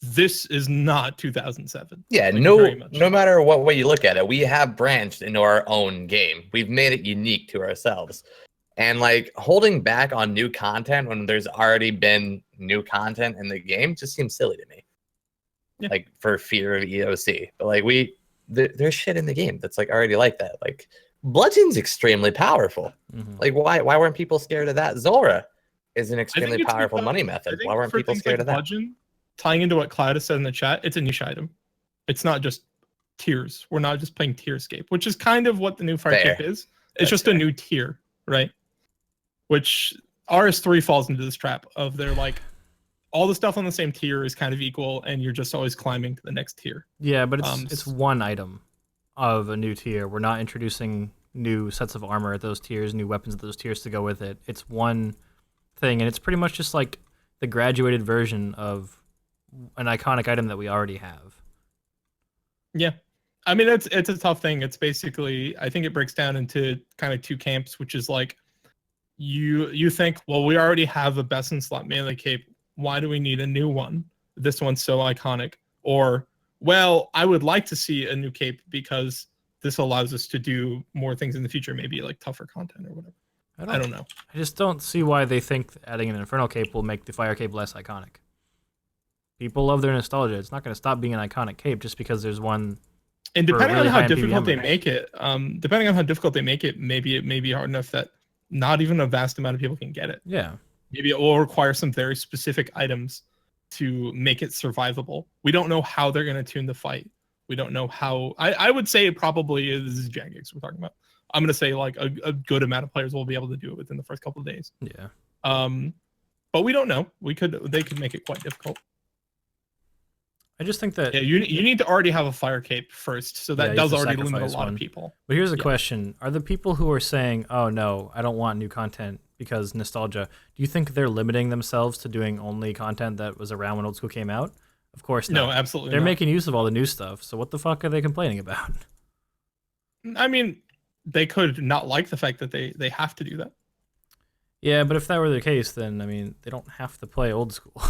this is not 2007. Yeah, Like, no very much no not. matter what way you look at it, we have branched into our own game. We've made it unique to ourselves. And like holding back on new content when there's already been new content in the game just seems silly to me. Yeah. Like for fear of EOC. But like there's shit in the game that's like already like that. Like Bludgeon's extremely powerful. Mhm. Like why weren't people scared of that? Zulrah is an extremely it's powerful because- money I method. think Why weren't for people things scared like of that? Bludgeon, tying into what Cloud has said in the chat, it's a niche item. It's not just tiers. We're not just playing tierscape, which is kind of what the new Firecape Fair. is. It's That's just fair. a new tier, right? Which RS3 falls into this trap of they're like all the stuff on the same tier is kind of equal, and you're just always climbing to the next tier. Yeah, but it's Um, it's one item of a new tier. We're not introducing new sets of armor at those tiers, new weapons at those tiers to go with it. It's one thing, and it's pretty much just like the graduated version of an iconic item that we already have. Yeah. I mean, it's a tough thing. It's basically, I think it breaks down into kind of two camps, which is like you think, well, we already have a best in slot melee cape. Why do we need a new one? This one's so iconic. Or, well, I would like to see a new cape because this allows us to do more things in the future, maybe like tougher content or whatever. I don't know. I just don't see why they think adding an Infernal Cape will make the Fire Cape less iconic. People love their nostalgia. It's not going to stop being an iconic cape just because there's one. And For depending really on how high difficult they PVMers. make it, maybe it may be hard enough that not even a vast amount of people can get it. Yeah. Maybe it will require some very specific items to make it survivable. We don't know how they're going to tune the fight. We don't know how. I would say it probably is Jagex we're talking about. I'm going to say like a good amount of players will be able to do it within the first couple of days. Yeah. But we don't know. They could make it quite difficult. I just think that. Yeah, you need to already have a fire cape first, so that Yeah, you does have to already limit a sacrifice lot one. of people. But here's a Yeah. question: are the people who are saying, "Oh no, I don't want new content because nostalgia," do you think they're limiting themselves to doing only content that was around when old school came out? Of course not. No, absolutely. They're not. making use of all the new stuff. So what the fuck are they complaining about? I mean, they could not like the fact that they have to do that. Yeah, but if that were the case, then I mean, they don't have to play old school.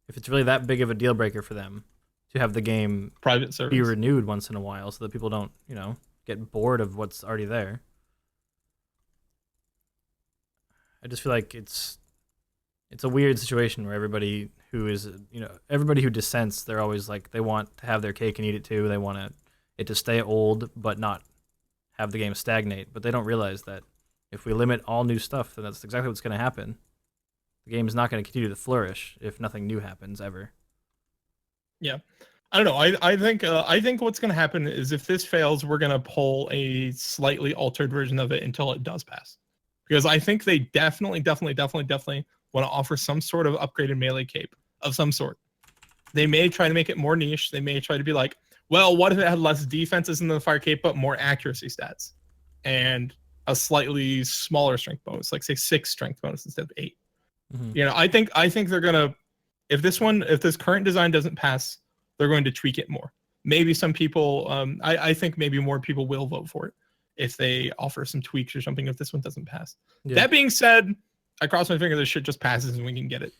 If it's really that big of a deal breaker for them to have the game Private servers. be renewed once in a while so that people don't, get bored of what's already there. I just feel like it's a weird situation where everybody who is, everybody who dissents, they're always like they want to have their cake and eat it too. They want it to stay old but not have the game stagnate, but they don't realize that if we limit all new stuff, then that's exactly what's going to happen. The game is not going to continue to flourish if nothing new happens ever. Yeah, I don't know. I think what's going to happen is if this fails, we're going to pull a slightly altered version of it until it does pass, because I think they definitely want to offer some sort of upgraded melee cape of some sort. They may try to make it more niche. They may try to be like, well, what if it had less defenses in the fire cape but more accuracy stats and a slightly smaller strength bonus, like say 6 strength bonus instead of 8. Mm-hmm. I think they're gonna, if this current design doesn't pass, they're going to tweak it more. Maybe some people, I think maybe more people will vote for it if they offer some tweaks or something if this one doesn't pass. Yeah. That being said, I cross my finger this shit just passes and we can get it.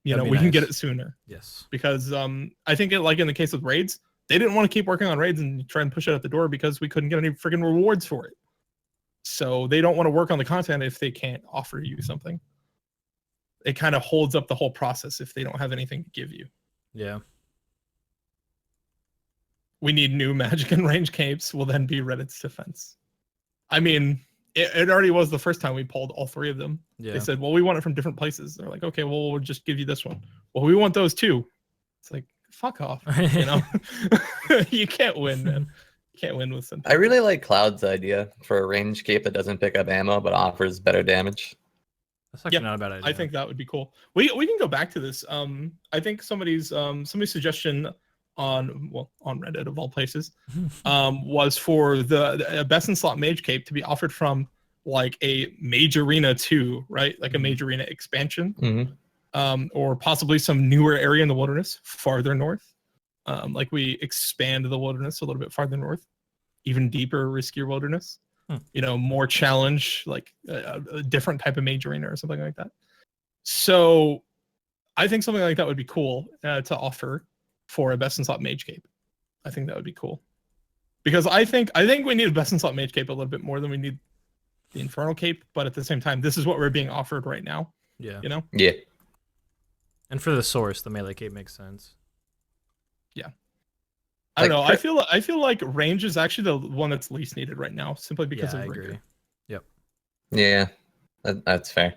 That'd be We can get nice. it sooner, Yes. because I think like in the case with raids, they didn't want to keep working on raids and try and push it out the door because we couldn't get any freaking rewards for it. So they don't want to work on the content if they can't offer you something. It kind of holds up the whole process if they don't have anything to give you. Yeah. We need new magic and range capes will then be Reddit's defense. I mean, it already was the first time we pulled all 3 of them. Yeah. They said, well, we want it from different places. They're like, okay, well, we'll just give you this one. Well, we want those too. It's like, fuck off. You know, you can't win, man. You can't win with something. I really like Cloud's idea for a range cape that doesn't pick up ammo but offers better damage. That's actually not a bad idea. I think that would be cool. We can go back to this. I think somebody's suggestion on Reddit of all places was for the best in slot mage cape to be offered from like a Mage Arena 2, right? Like a Mage Arena expansion, or possibly some newer area in the wilderness farther north. Like we expand the wilderness a little bit farther north, even deeper, riskier wilderness. You know, more challenge, like a different type of Mage Arena or something like that. So I think something like that would be cool to offer for a best in slot mage cape. I think that would be cool. Because I think we need a best in slot mage cape a little bit more than we need the Infernal cape, but at the same time, this is what we're being offered right now. Yeah. You know? Yeah. And for the source, the melee cape makes sense. Yeah. I don't know. I feel like range is actually the one that's least needed right now, simply because of rigor. Agree. Yep. Yeah, that's fair.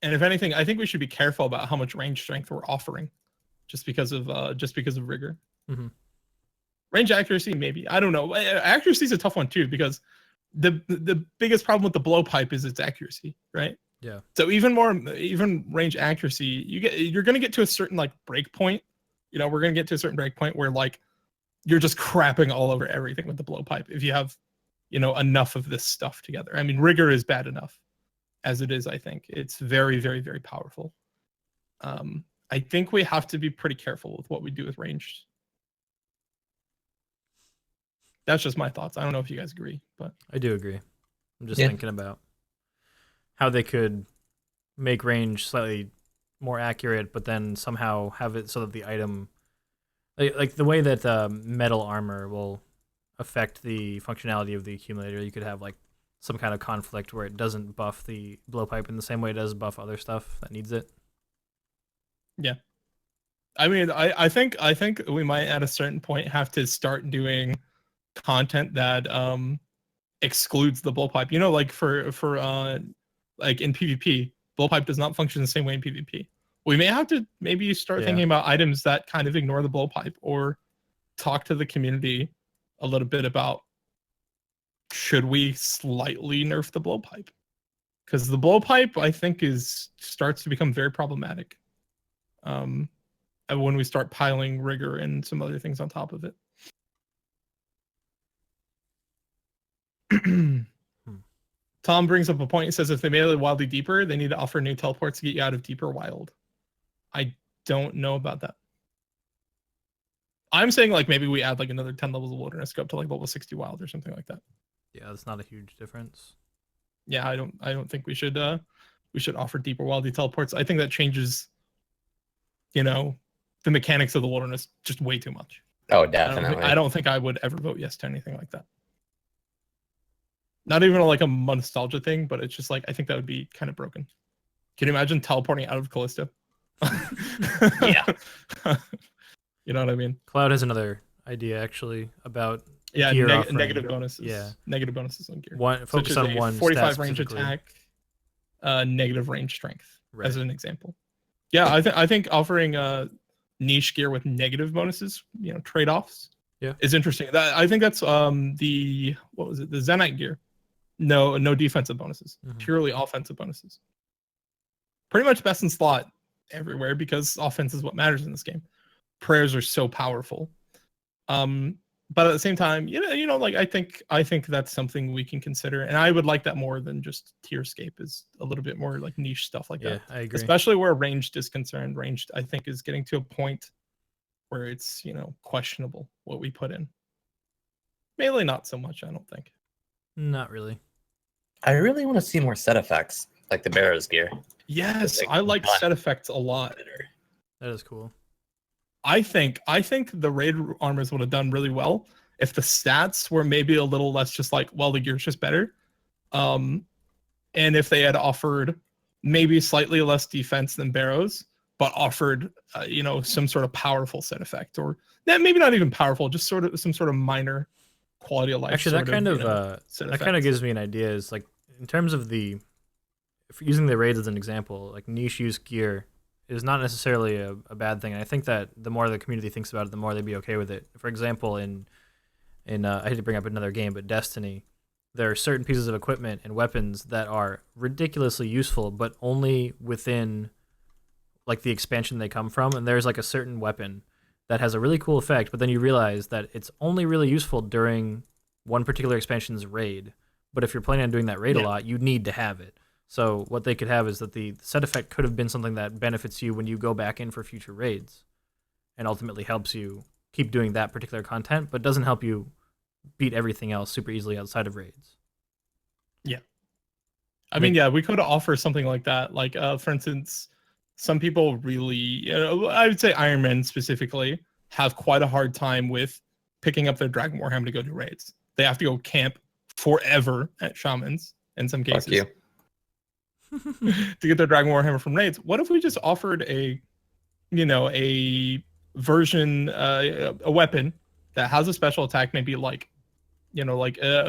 And if anything, I think we should be careful about how much range strength we're offering, just because of rigor. Mm-hmm. Range accuracy, maybe. I don't know. Accuracy is a tough one too, because the biggest problem with the blowpipe is its accuracy, right? Yeah. So even range accuracy, you're gonna get to a certain like break point. You know, we're gonna get to a certain break point where like you're just crapping all over everything with the blowpipe if you have, you know, enough of this stuff together. I mean, rigor is bad enough as it is. I think it's very, very, very powerful. I think we have to be pretty careful with what we do with ranged. That's just my thoughts. I don't know if you guys agree, but I do agree. I'm just thinking about how they could make range slightly more accurate, but then somehow have it so that the item, like the way that metal armor will affect the functionality of the accumulator, you could have like some kind of conflict where it doesn't buff the blowpipe in the same way it does buff other stuff that needs it. Yeah. I mean, I think we might at a certain point have to start doing content that excludes the blowpipe. You know, like for like in PvP, blowpipe does not function the same way in PvP. We may have to maybe start thinking about items that kind of ignore the blowpipe, or talk to the community a little bit about, should we slightly nerf the blowpipe? Because the blowpipe, I think, starts to become very problematic. When we start piling rigor and some other things on top of it. Tom brings up a point. He says if they made it wildly deeper, they need to offer new teleports to get you out of deeper wild. I don't know about that. I'm saying like maybe we add like another 10 levels of wilderness, go up to like level 60 wild or something like that. Yeah, that's not a huge difference. Yeah, I don't think we should offer deeper wildy teleports. I think that changes, you know, the mechanics of the wilderness just way too much. Oh, definitely. I don't think I would ever vote yes to anything like that. Not even like a nostalgia thing, but it's just like, I think that would be kind of broken. Can you imagine teleporting out of Callisto? Yeah. You know what I mean? Cloud has another idea actually about gear offering. negative bonuses. Yeah, negative bonuses on gear. Focus on one 45 range attack, negative range strength, as an example. Yeah, I think offering niche gear with negative bonuses, you know, trade-offs, is interesting. I think that's the Zenite gear. No defensive bonuses, purely offensive bonuses. Pretty much best in slot everywhere, because offense is what matters in this game. Prayers are so powerful. But at the same time, you know, like I think that's something we can consider, and I would like that more than just Tierscape. Is a little bit more like niche stuff like that. I agree. Especially where ranged is concerned. Ranged, I think, is getting to a point where it's, you know, questionable what we put in. Melee, not so much, I don't think. Not really. I really want to see more set effects, like the Barrow's gear. Yes, I like set effects a lot. That is cool. I think the raid armors would have done really well if the stats were maybe a little less just like, well, the gear's just better. And if they had offered maybe slightly less defense than Barrows, but offered, some sort of powerful set effect, or maybe not even powerful, just sort of some sort of minor quality of life. Actually, that kind of gives me an idea. Is like in terms of if using the raids as an example, like niche use gear is not necessarily a bad thing. And I think that the more the community thinks about it, the more they'd be okay with it. For example, in I hate to bring up another game, but Destiny, there are certain pieces of equipment and weapons that are ridiculously useful, but only within like the expansion they come from. And there's like a certain weapon that has a really cool effect, but then you realize that it's only really useful during one particular expansion's raid. But if you're planning on doing that raid a lot, you need to have it. So what they could have is that the set effect could have been something that benefits you when you go back in for future raids and ultimately helps you keep doing that particular content, but doesn't help you beat everything else super easily outside of raids. Yeah. I mean, we could offer something like that. Like, for instance, some people really, I would say Iron Man specifically, have quite a hard time with picking up their Dragon Warhammer to go do raids. They have to go camp forever at Shamans in some cases. Fuck you. To get their Dragon Warhammer from raids. What if we just offered a version, a weapon that has a special attack, maybe like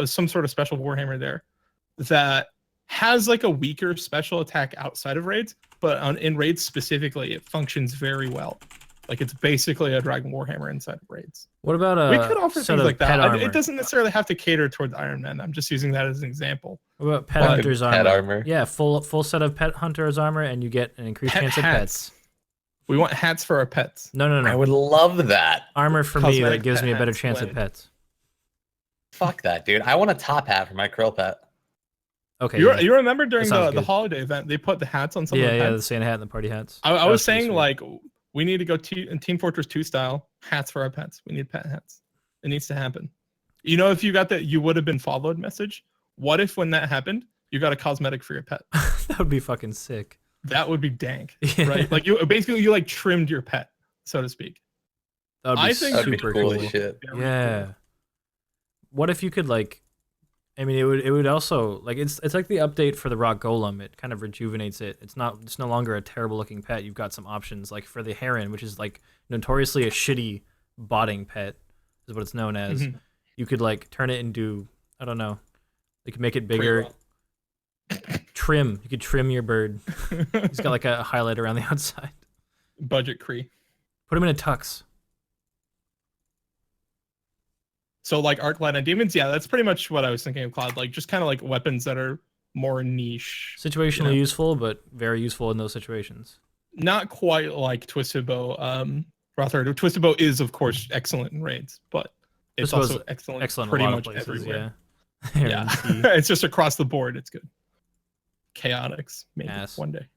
some sort of special Warhammer there that has like a weaker special attack outside of raids, but in raids specifically, it functions very well. Like it's basically a Dragon Warhammer inside of raids. What about we could offer things like that. Armor? It doesn't necessarily have to cater towards Iron Man. I'm just using that as an example. What about Pet Hunter's pet armor? Yeah, full set of Pet Hunter's armor, and you get an increased chance of pets. We want hats for our pets. No. I would love that. Armor for me that gives me a better chance at pets. Fuck that, dude. I want a top hat for my krill pet. Okay. You remember during the holiday event, they put the hats on some of the pets? Yeah, the Santa hat and the party hats. I was saying, like, we need to go in Team Fortress 2 style, hats for our pets. We need pet hats. It needs to happen. If you got that you would have been followed message, what if when that happened, you got a cosmetic for your pet? That would be fucking sick. That would be dank, right? Like you like trimmed your pet, so to speak. That would be super cool cool. as shit. Yeah. Cool. What if you could it would also it's like the update for the rock golem. It kind of rejuvenates it. It's no longer a terrible looking pet. You've got some options like for the heron, which is like notoriously a shitty botting pet, is what it's known as. Mm-hmm. You could turn it into, I don't know, you could make it bigger. You could trim your bird. He's got a highlight around the outside. Budget Cree. Put him in a tux. So Arclight and Demons, that's pretty much what I was thinking of, Cloud. Just kind of weapons that are more niche. Situationally useful, but very useful in those situations. Not quite like Twisted Bow. Rothard. Twisted Bow is, of course, excellent in raids, but it's also excellent pretty much places, everywhere. Yeah. It's just across the board. It's good. Chaotix, maybe one day.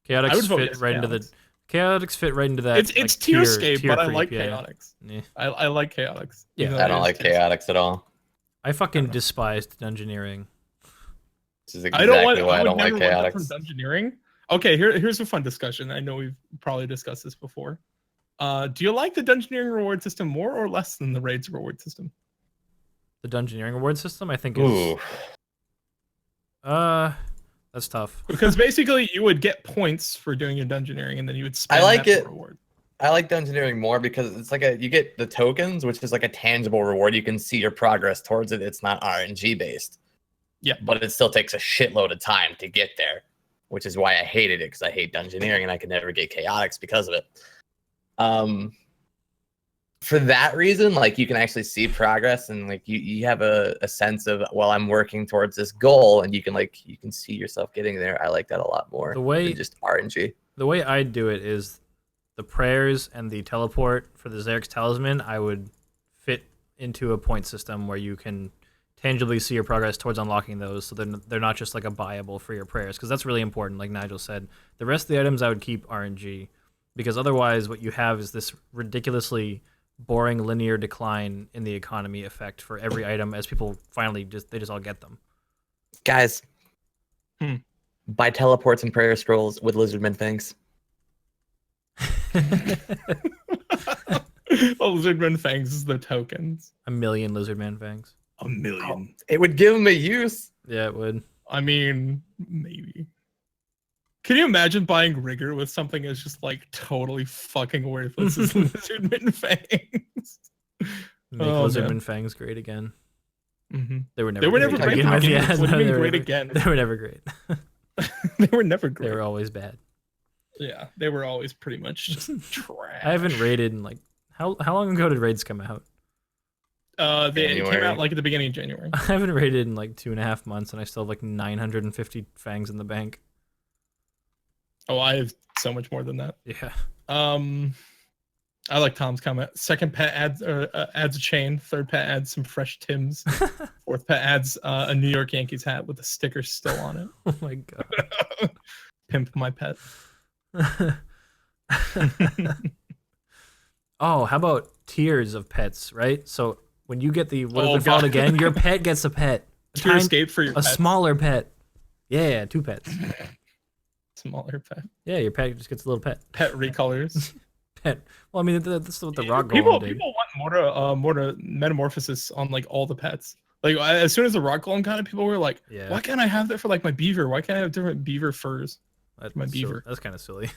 Chaotix fit right into the... Chaotix fit right into that. It's tierscape, but I like Chaotix. Yeah. I like Chaotix. Yeah, I don't like Chaotix at all. I fucking despised Dungeoneering. This is exactly why I don't like Chaotix. From Dungeoneering. Okay, here's a fun discussion. I know we've probably discussed this before. Do you like the Dungeoneering reward system more or less than the raids reward system? The Dungeoneering reward system, I think, is... That's tough. Because basically you would get points for doing your Dungeoneering and then you would spend reward. I like Dungeoneering more because it's you get the tokens, which is a tangible reward. You can see your progress towards it. It's not RNG based. Yeah. But it still takes a shitload of time to get there, which is why I hated it, because I hate Dungeoneering and I could never get Chaotix because of it. For that reason, you can actually see progress and you have a sense of, well, I'm working towards this goal, and you can see yourself getting there. I like that a lot more than just RNG. The way I do it is the prayers and the teleport for the Xerix Talisman, I would fit into a point system where you can tangibly see your progress towards unlocking those, so they're not just a buyable for your prayers, because that's really important, like Nigel said. The rest of the items I would keep RNG, because otherwise what you have is this ridiculously boring linear decline in the economy effect for every item as people finally just all get them. Guys, buy teleports and prayer scrolls with lizardman fangs. Lizardman fangs is the tokens. 1,000,000 lizardman fangs. A million. It would give him a use. Yeah, it would. I mean, maybe. Can you imagine buying Rigor with something that's just like totally fucking worthless as Lizardman fangs? Make lizardman fangs great again. Mm-hmm. They were never. They were never great. Again. Yeah, What do you mean they were great never- again? They were never great. They were never great. They were always bad. Yeah, they were always pretty much just trash. I haven't raided in like how long ago did raids come out? They came January. out like at the beginning of January. I haven't raided in like 2.5 months, and I still have like 950 fangs in the bank. Oh, I have so much more than that. Yeah. I like Tom's comment. Second pet adds a chain. Third pet adds some fresh Tims. Fourth pet adds a New York Yankees hat with the sticker still on it. Oh my god. Pimp my pet. Oh, how about tiers of pets, right? So when you get the what Oh, is it called God. again? Your pet gets a pet. Tier escape for your A pets. smaller pet. Yeah, 2 pets. Smaller pet. Yeah, your pet just gets a little pet. Pet recolors. Pet. Well, I mean, that's what the rock people golem did. people want more to metamorphosis on like all the pets. Like as soon as the rock golem got it, people were like, Yeah. "Why can't I have that for like my beaver? Why can't I have different beaver furs?" That's my beaver. That's kind of silly.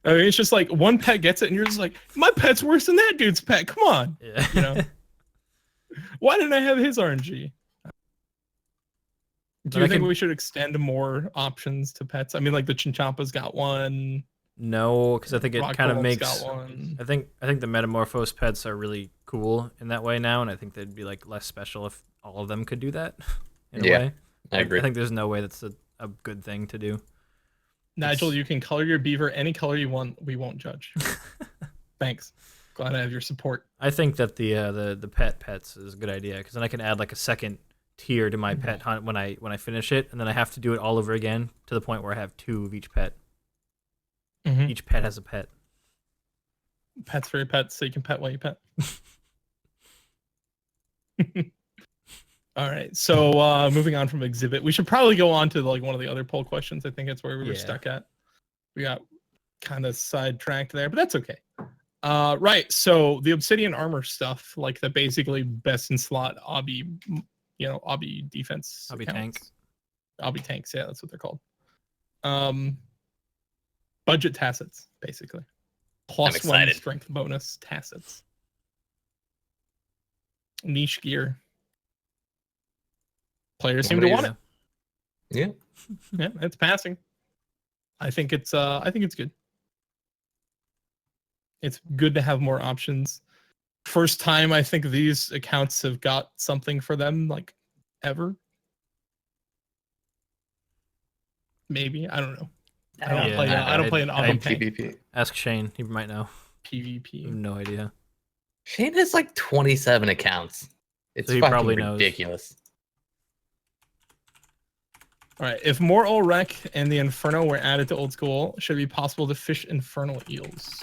I mean, it's just like one pet gets it, and you're just like, "My pet's worse than that dude's pet. Come on." Yeah. You know? Why didn't I have his RNG? Do But I you think can- we should extend more options to pets? I mean, like the Chinchampa's got one. No, because I think it Rock kind of Golem's makes. got one. I think the metamorphose pets are really cool in that way now, and I think they'd be like less special if all of them could do that. In a Yeah, way. I agree. I think there's no way that's a good thing to do. Nigel, you can color your beaver any color you want. We won't judge. Thanks. Glad I have your support. I think that the pets is a good idea because then I can add like a second tier to my pet hunt when I finish it, and then I have to do it all over again to the point where I have 2 of each pet. Mhm. Each pet has a pet. Pets for your pets, so you can pet while you pet. All right. So moving on from exhibit, we should probably go on to like one of the other poll questions. I think that's where we were Yeah. stuck at. We got kind of sidetracked there, but that's okay. Right. So the obsidian armor stuff, like the basically best in slot obby, obby defense. Obby accounts. Obby tanks. Yeah, that's what they're called. Budget tacits, basically. +1 excited. strength bonus tacits. Niche gear. Players seem to want it. Yeah. Yeah, it's passing. I think it's good. It's good to have more options. First time I think these accounts have got something for them like ever. Maybe, I don't know. I don't Yeah, play. I don't play an I- auto tank PvP. Ask Shane. He might know. I have PvP. no idea. Shane has like 27 accounts. It's So he fucking probably knows. ridiculous. All right. If more Olrec and the Inferno were added to Old School, should it be possible to fish infernal eels?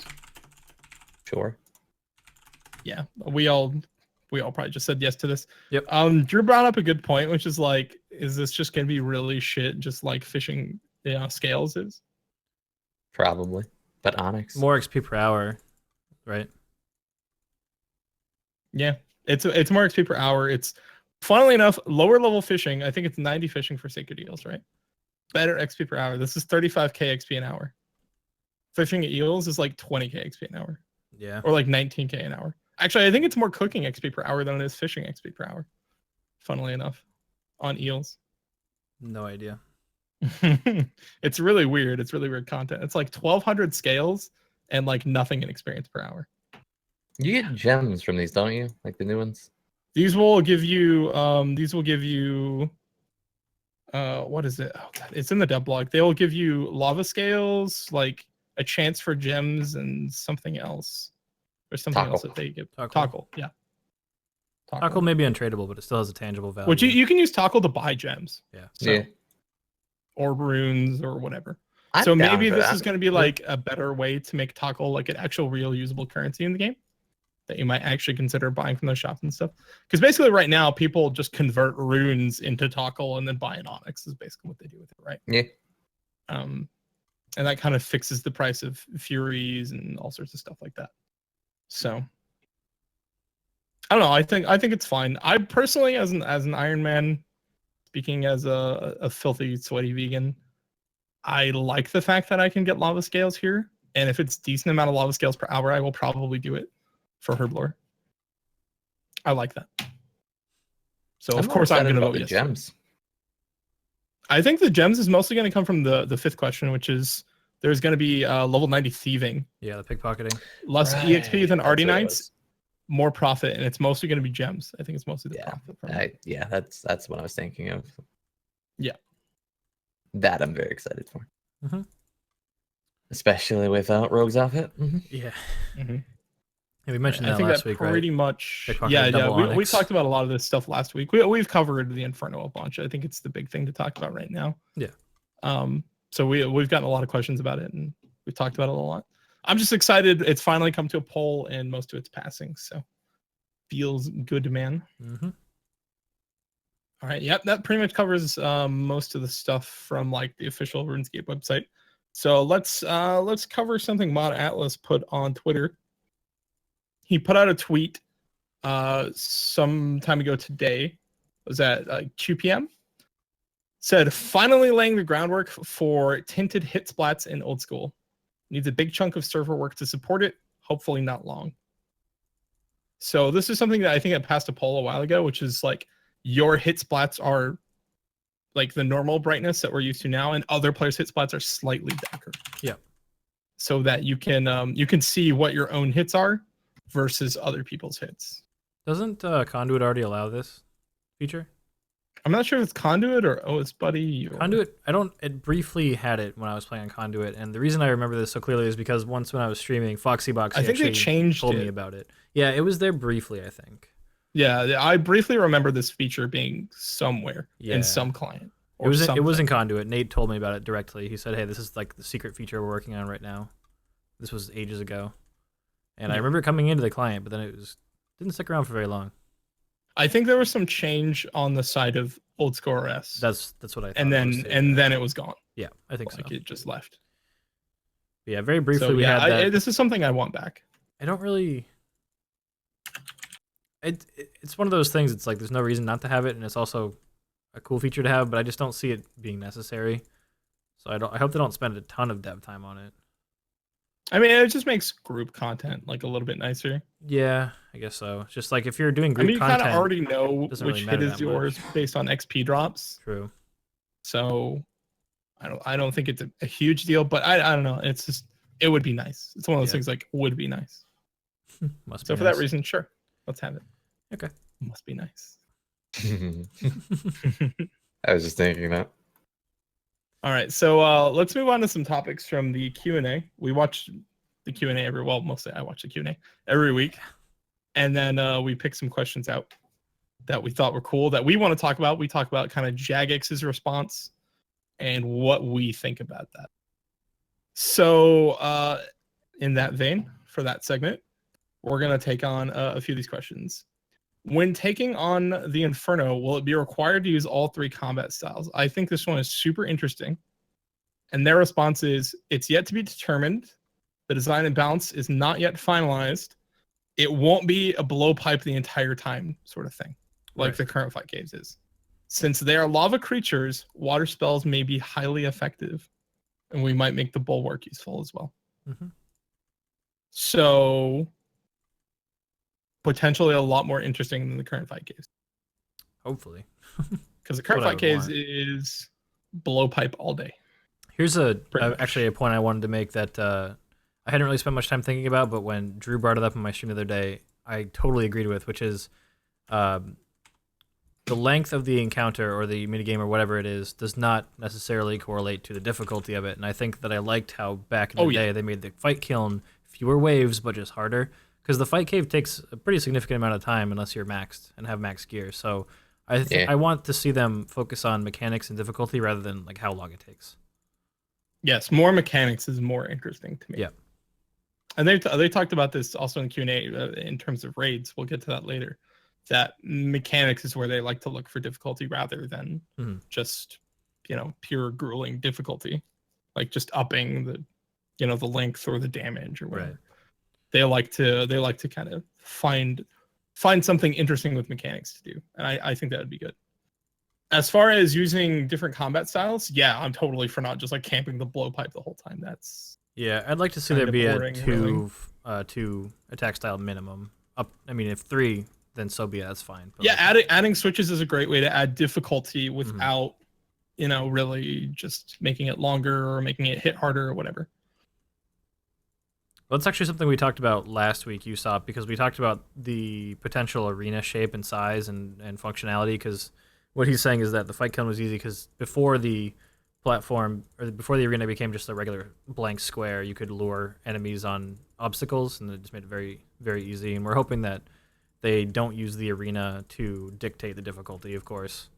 Sure. Yeah, we all probably just said yes to this. Yep. Drew brought up a good point, which is like, is this just gonna be really shit, just like fishing, scales is? Probably. But Onyx. More XP per hour, right? Yeah, it's more XP per hour. It's funnily enough lower level fishing. I think it's 90 fishing for sacred eels, right? Better XP per hour. This is 35k XP an hour. Fishing eels is like 20k XP an hour, Yeah. or like 19k an hour. Actually, I think it's more cooking XP per hour than it is fishing XP per hour. Funnily enough, on eels. No idea. It's really weird. It's really weird content. It's like 1,200 scales and like nothing in experience per hour. You get gems from these, don't you? Like the new ones? These will give you what is it? Oh God, it's in the dev blog. They will give you lava scales, like a chance for gems and something else. There's something Tackle. else that they give. Tackle. Tackle, yeah. Tackle may be untradeable, but it still has a tangible value. Which you can use tackle to buy gems. Yeah. So, Yeah. or runes or whatever. I'm So down maybe for this that. is going to be like a better way to make tackle like an actual real usable currency in the game that you might actually consider buying from those shops and stuff. Because basically right now people just convert runes into tackle and then buy an onyx is basically what they do with it, right? Yeah. And that kind of fixes the price of furies and all sorts of stuff like that. So I don't know. I think it's fine. I personally, as an Iron Man, speaking as a filthy, sweaty vegan, I like the fact that I can get lava scales here. And if it's decent amount of lava scales per hour, I will probably do it for Herblore. I like that. So of course I'm going to vote yes. Gems. I think the gems is mostly going to come from the fifth question, which is there's going to be level 90 thieving. Yeah, the pickpocketing. Less EXP than Arty Knights, more profit, and it's mostly going to be gems. I think it's mostly the profit. That's what I was thinking of. Yeah. That I'm very excited for. Mm-hmm. Especially without Rogue's outfit. Mm-hmm. Yeah. Mm-hmm. Yeah, we mentioned that last week, pretty much. Yeah. We talked about a lot of this stuff last week. We've covered the Inferno a bunch. I think it's the big thing to talk about right now. Yeah. So we've gotten a lot of questions about it, and we've talked about it a lot. I'm just excited. It's finally come to a poll, and most of it's passing. So feels good, man. Mm-hmm. All right. Yep. That pretty much covers most of the stuff from like the official RuneScape website. So let's cover something Mod Atlas put on Twitter. He put out a tweet some time ago today. It was at 2 p.m. Said, finally laying the groundwork for tinted hit splats in old school. Needs a big chunk of server work to support it. Hopefully not long. So this is something that I think I passed a poll a while ago, which is like your hit splats are like the normal brightness that we're used to now, and other players' hit splats are slightly darker. Yeah. So that you can see what your own hits are versus other people's hits. Doesn't Conduit already allow this feature? I'm not sure if it's Conduit or OS Buddy. Or... Conduit, it briefly had it when I was playing on Conduit, and the reason I remember this so clearly is because once when I was streaming, Foxybox I think they changed told me about it. Yeah, it was there briefly, I think. Yeah, I briefly remember this feature being somewhere in some client. It was in Conduit. Nate told me about it directly. He said, "Hey, this is like the secret feature we're working on right now." This was ages ago, and I remember it coming into the client, but then it didn't stick around for very long. I think there was some change on the side of Old School OS. That's what I thought. And then it was gone. Yeah, I think like so. It just left. Yeah, very briefly we had that. This is something I want back. I don't really. It's one of those things. It's like there's no reason not to have it, and it's also a cool feature to have, but I just don't see it being necessary. So I hope they don't spend a ton of dev time on it. I mean, it just makes group content like a little bit nicer. Yeah, I guess so. It's just like if you're doing group content, you kind of already know which really hit is yours based on XP drops. True. So I don't think it's a huge deal, but I don't know. It's just it would be nice. It's one of those things like would be nice. Must so be for that reason, sure, let's have it. Okay. Must be nice. I was just thinking that. All right, so let's move on to some topics from the Q&A. We watch the Q&A mostly I watch the Q&A every week. And then we pick some questions out that we thought were cool that we want to talk about. We talk about kind of Jagex's response and what we think about that. So in that vein, for that segment, we're going to take on a few of these questions. When taking on the Inferno, will it be required to use all three combat styles? I think this one is super interesting. And their response is, it's yet to be determined. The design and balance is not yet finalized. It won't be a blowpipe the entire time sort of thing, like the current fight caves is. Since they are lava creatures, water spells may be highly effective, and we might make the bulwark useful as well. Mm-hmm. So potentially a lot more interesting than the current fight caves. Hopefully. Because the current fight caves is blowpipe all day. Here's actually a point I wanted to make that I hadn't really spent much time thinking about, but when Drew brought it up in my stream the other day, I totally agreed with, which is the length of the encounter or the minigame or whatever it is does not necessarily correlate to the difficulty of it. And I think that I liked how back in the day they made the fight kiln fewer waves, but just harder. Because the fight cave takes a pretty significant amount of time unless you're maxed and have max gear. So I want to see them focus on mechanics and difficulty rather than like how long it takes. Yes, more mechanics is more interesting to me. Yeah. And they talked about this also in Q&A in terms of raids. We'll get to that later. That mechanics is where they like to look for difficulty rather than just, pure grueling difficulty. Like just upping the length or the damage or whatever. they like to kind of find something interesting with mechanics to do, and I think that would be good. As far as using different combat styles, yeah, I'm totally for not just like camping the blowpipe the whole time. That's I'd like to see there kinda be boring, a two attack style minimum. I mean, if 3, then so be it. That's fine. But yeah. like, Adding switches is a great way to add difficulty Mm-hmm. without really just making it longer or making it hit harder or whatever. well, that's actually something we talked about last week, Usopp, because we talked about the potential arena shape and size and functionality. Because what he's saying is that the fight cone was easy because before the platform or before the arena became just a regular blank square, you could lure enemies on obstacles, and it just made it very, very easy. And we're hoping that they don't use the arena to dictate the difficulty, of course.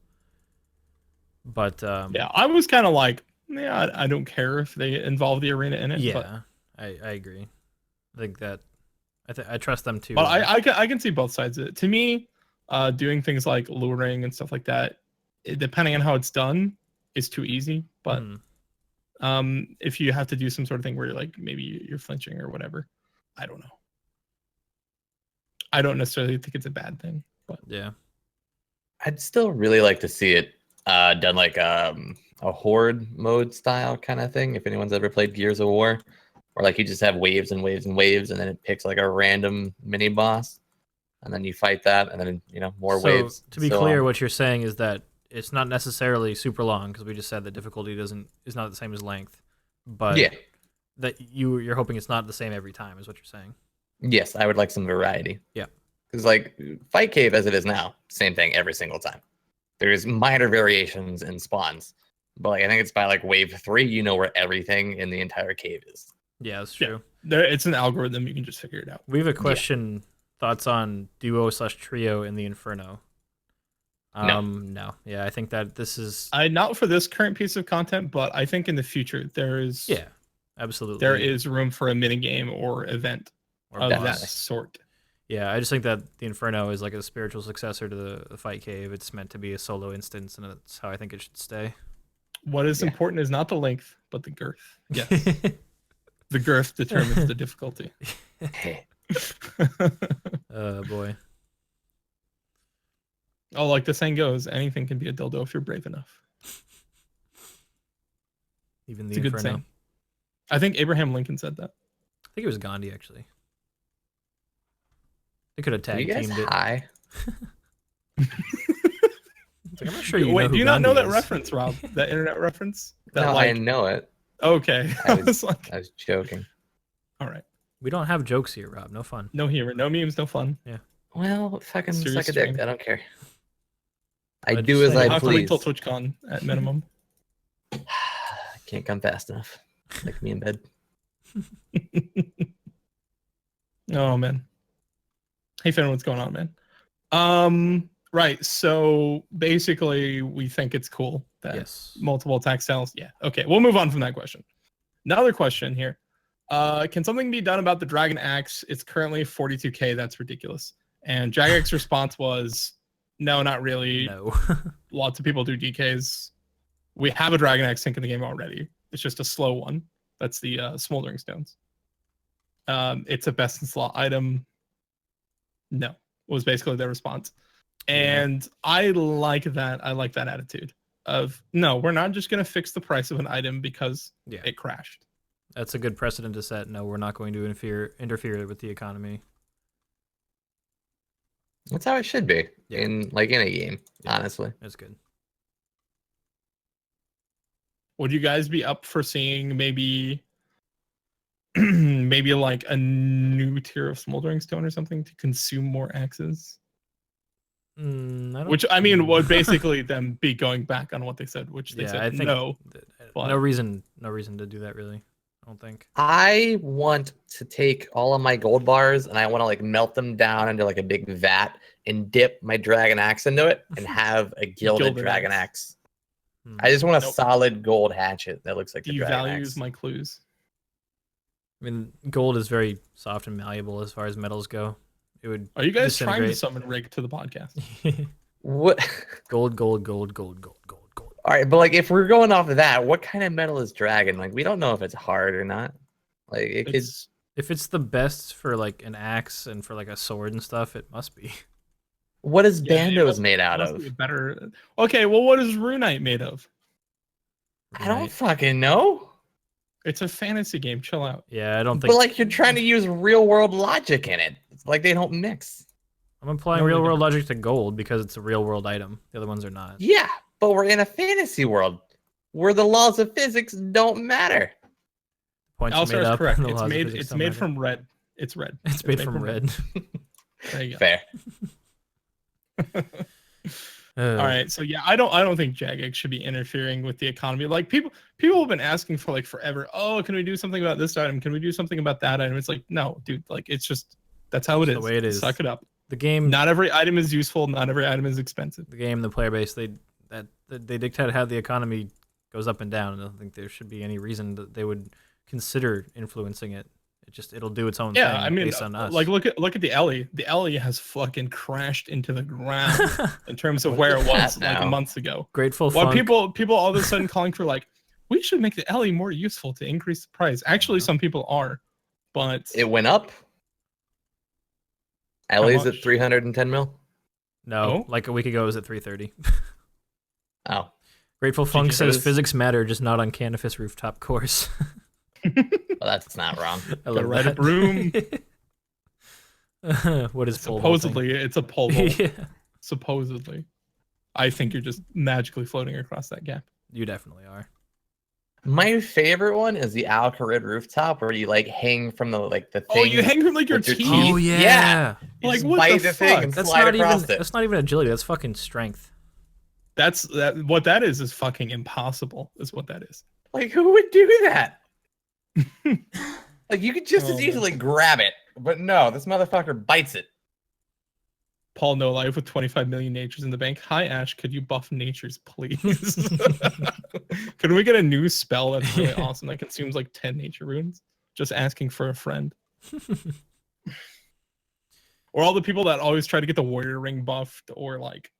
But Yeah, I was kind of like, yeah, I don't care if they involve the arena in it. yeah, but, I agree. I think that I trust them to. but I can see both sides of it. To me, doing things like luring and stuff like that, depending on how it's done, is too easy. But if you have to do some sort of thing where you're like maybe you're flinching or whatever, I don't know. I don't necessarily think it's a bad thing, but yeah. I'd still really like to see it done like a horde mode style kind of thing. If anyone's ever played Gears of War, or like you just have waves and waves and waves, and then it picks like a random mini boss, and then you fight that, and then more waves. To be clear, what you're saying is that it's not necessarily super long, because we just said that difficulty is not the same as length, but yeah, that you're hoping it's not the same every time, is what you're saying. yes, I would like some variety. Yeah, because like Fight Cave as it is now, same thing every single time. There's minor variations in spawns, but like I think it's by like wave 3, you know where everything in the entire cave is. Yeah, that's true. it's an algorithm. You can just figure it out. We have a question. Thoughts on duo/trio in the Inferno? No. Yeah, I think that this is. Not for this current piece of content, but I think in the future there is. Yeah, absolutely. There is room for a minigame or event of that sort. Yeah, I just think that the Inferno is like a spiritual successor to the Fight Cave. It's meant to be a solo instance, and that's how I think it should stay. What is important is not the length, but the girth. Yes. The girth determines the difficulty. Oh, boy. Oh, like the saying goes, anything can be a dildo if you're brave enough. Even the it's a good Inferno. saying. I think Abraham Lincoln said that. I think it was Gandhi, actually. They could have tag you guys teamed it. high? It's like, I'm not sure you Wait, know who do you not know Gandhi that is. reference, Rob? That internet reference? That, No, I know it. Okay. I I was like, I was joking. all right. We don't have jokes here, Rob. No fun. No humor, no memes, no fun. Well, fucking Serious suck a dick. stream. I don't care. I But do just as saying, I'll I have to wait please. till TwitchCon at minimum. Can't come fast enough. Like me in bed. Oh man. Hey Finn, what's going on, man? Right. So basically we think it's cool that Yes. multiple attack styles. Yeah. Okay. We'll move on from that question. Another question here. Can something be done about the Dragon Axe? It's currently 42k. That's ridiculous. And Jagex response was, no, not really. No. Lots of people do DKs. We have a Dragon Axe sync in the game already. It's just a slow one. That's the Smoldering Stones. It's a best in slot item. No, was basically their response. And I like that. I like that attitude of, no, we're not just going to fix the price of an item because it crashed. That's a good precedent to set. No, we're not going to interfere with the economy. That's how it should be Yeah. in a game, honestly. That's good. Would you guys be up for seeing maybe like a new tier of Smoldering Stone or something to consume more axes? Which I mean would basically them be going back on what they said, which they said I think no. No reason to do that, really. I don't think. I want to take all of my gold bars and I want to like melt them down into like a big vat and dip my dragon axe into it and have a gilded dragon axe. I just want a solid gold hatchet that looks like the dragon axe. My clues. I mean, gold is very soft and malleable as far as metals go. It would. Are you guys trying to disintegrate. summon Rig to the podcast? What? Gold. All right, but like if we're going off of that, what kind of metal is dragon? Like we don't know if it's hard or not. Like it It's If it's the best for like an axe and for like a sword and stuff, it must be. What is Yeah, Bandos made out must of? be better. Okay, well, what is Runite made of? I don't Right. fucking know. It's a fantasy game. Chill out. Yeah, I don't But think. like you're trying to use real world logic in it. It's like they don't mix. I'm applying No, they real world don't. logic to gold because it's a real world item. The other ones are not. Yeah, but we're in a fantasy world where the laws of physics don't matter. Points are made Alstar is up. correct. and the It's laws of made. physics It's don't made matter. from red. It's red. It's made from red. There you go. Fair. All right, so yeah, I don't think Jagex should be interfering with the economy. Like people have been asking for like forever. Oh, can we do something about this item? Can we do something about that item? It's like, no, dude. Like it's just that's how it It's is. the way it is. Suck it up. The game, Not every item is useful. Not every item is expensive. the player base, they dictate how the economy goes up and down. And I don't think there should be any reason that they would consider influencing it. It'll do its own thing Yeah, I mean, based on us. like look at the Ellie. The Ellie has fucking crashed into the ground in terms of where it was that like now? months ago. Grateful Well, Funk. people all of a sudden calling for like, we should make the Ellie more useful to increase the price. Actually, some people are, but It went up. Ellie's at much? 310 mil. No, Oh? like a week ago it was at 330. Oh, Grateful Funk GG says Bros. physics matter, just not on Canifis rooftop course. well, that's not wrong. I Gotta love ride a that. broom. What is pole vaulting? Supposedly, it's a pole vault. Yeah, Supposedly, I think you're just magically floating across that gap. you definitely are. My favorite one is the Alcarid rooftop where you like hang from the thing. Oh, you hang from like your with your teeth. teeth. Oh yeah. Yeah. You Like, just what bite the thing fuck? and That's slide not even across it. that's not even agility. That's fucking strength. That's what that is fucking impossible. Is what that is. Like who would do that? Like you could just Oh, as man. easily grab it, but no, this motherfucker bites it. Paul No Life with 25 million natures in the bank. Hi Ash, could you buff natures, please? Could we get a new spell that's really awesome that consumes like 10 nature runes? Just asking for a friend. Or all the people that always try to get the warrior ring buffed, or like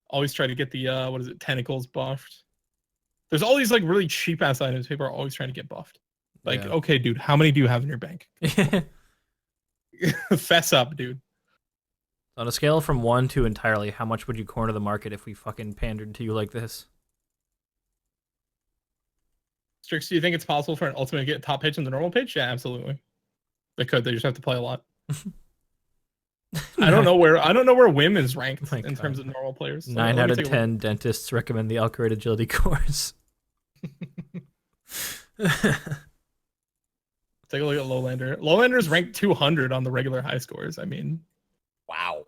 always try to get the tentacles buffed. There's all these like really cheap ass items people are always trying to get buffed. Like, Yeah. okay, dude, how many do you have in your bank? Fess up, dude. On a scale from 1 to entirely, how much would you corner the market if we fucking pandered to you like this? Strix, do you think it's possible for an ultimate to get top pitch in the normal pitch? Yeah, absolutely. They could. They just have to play a lot. I don't know where Wim is ranked My in God. terms of normal players. 9 let out me of take a 10 dentists recommend the Alcarid agility course. Take a look at Lowlander. Lowlander's ranked 200 on the regular high scores. I mean, Wow.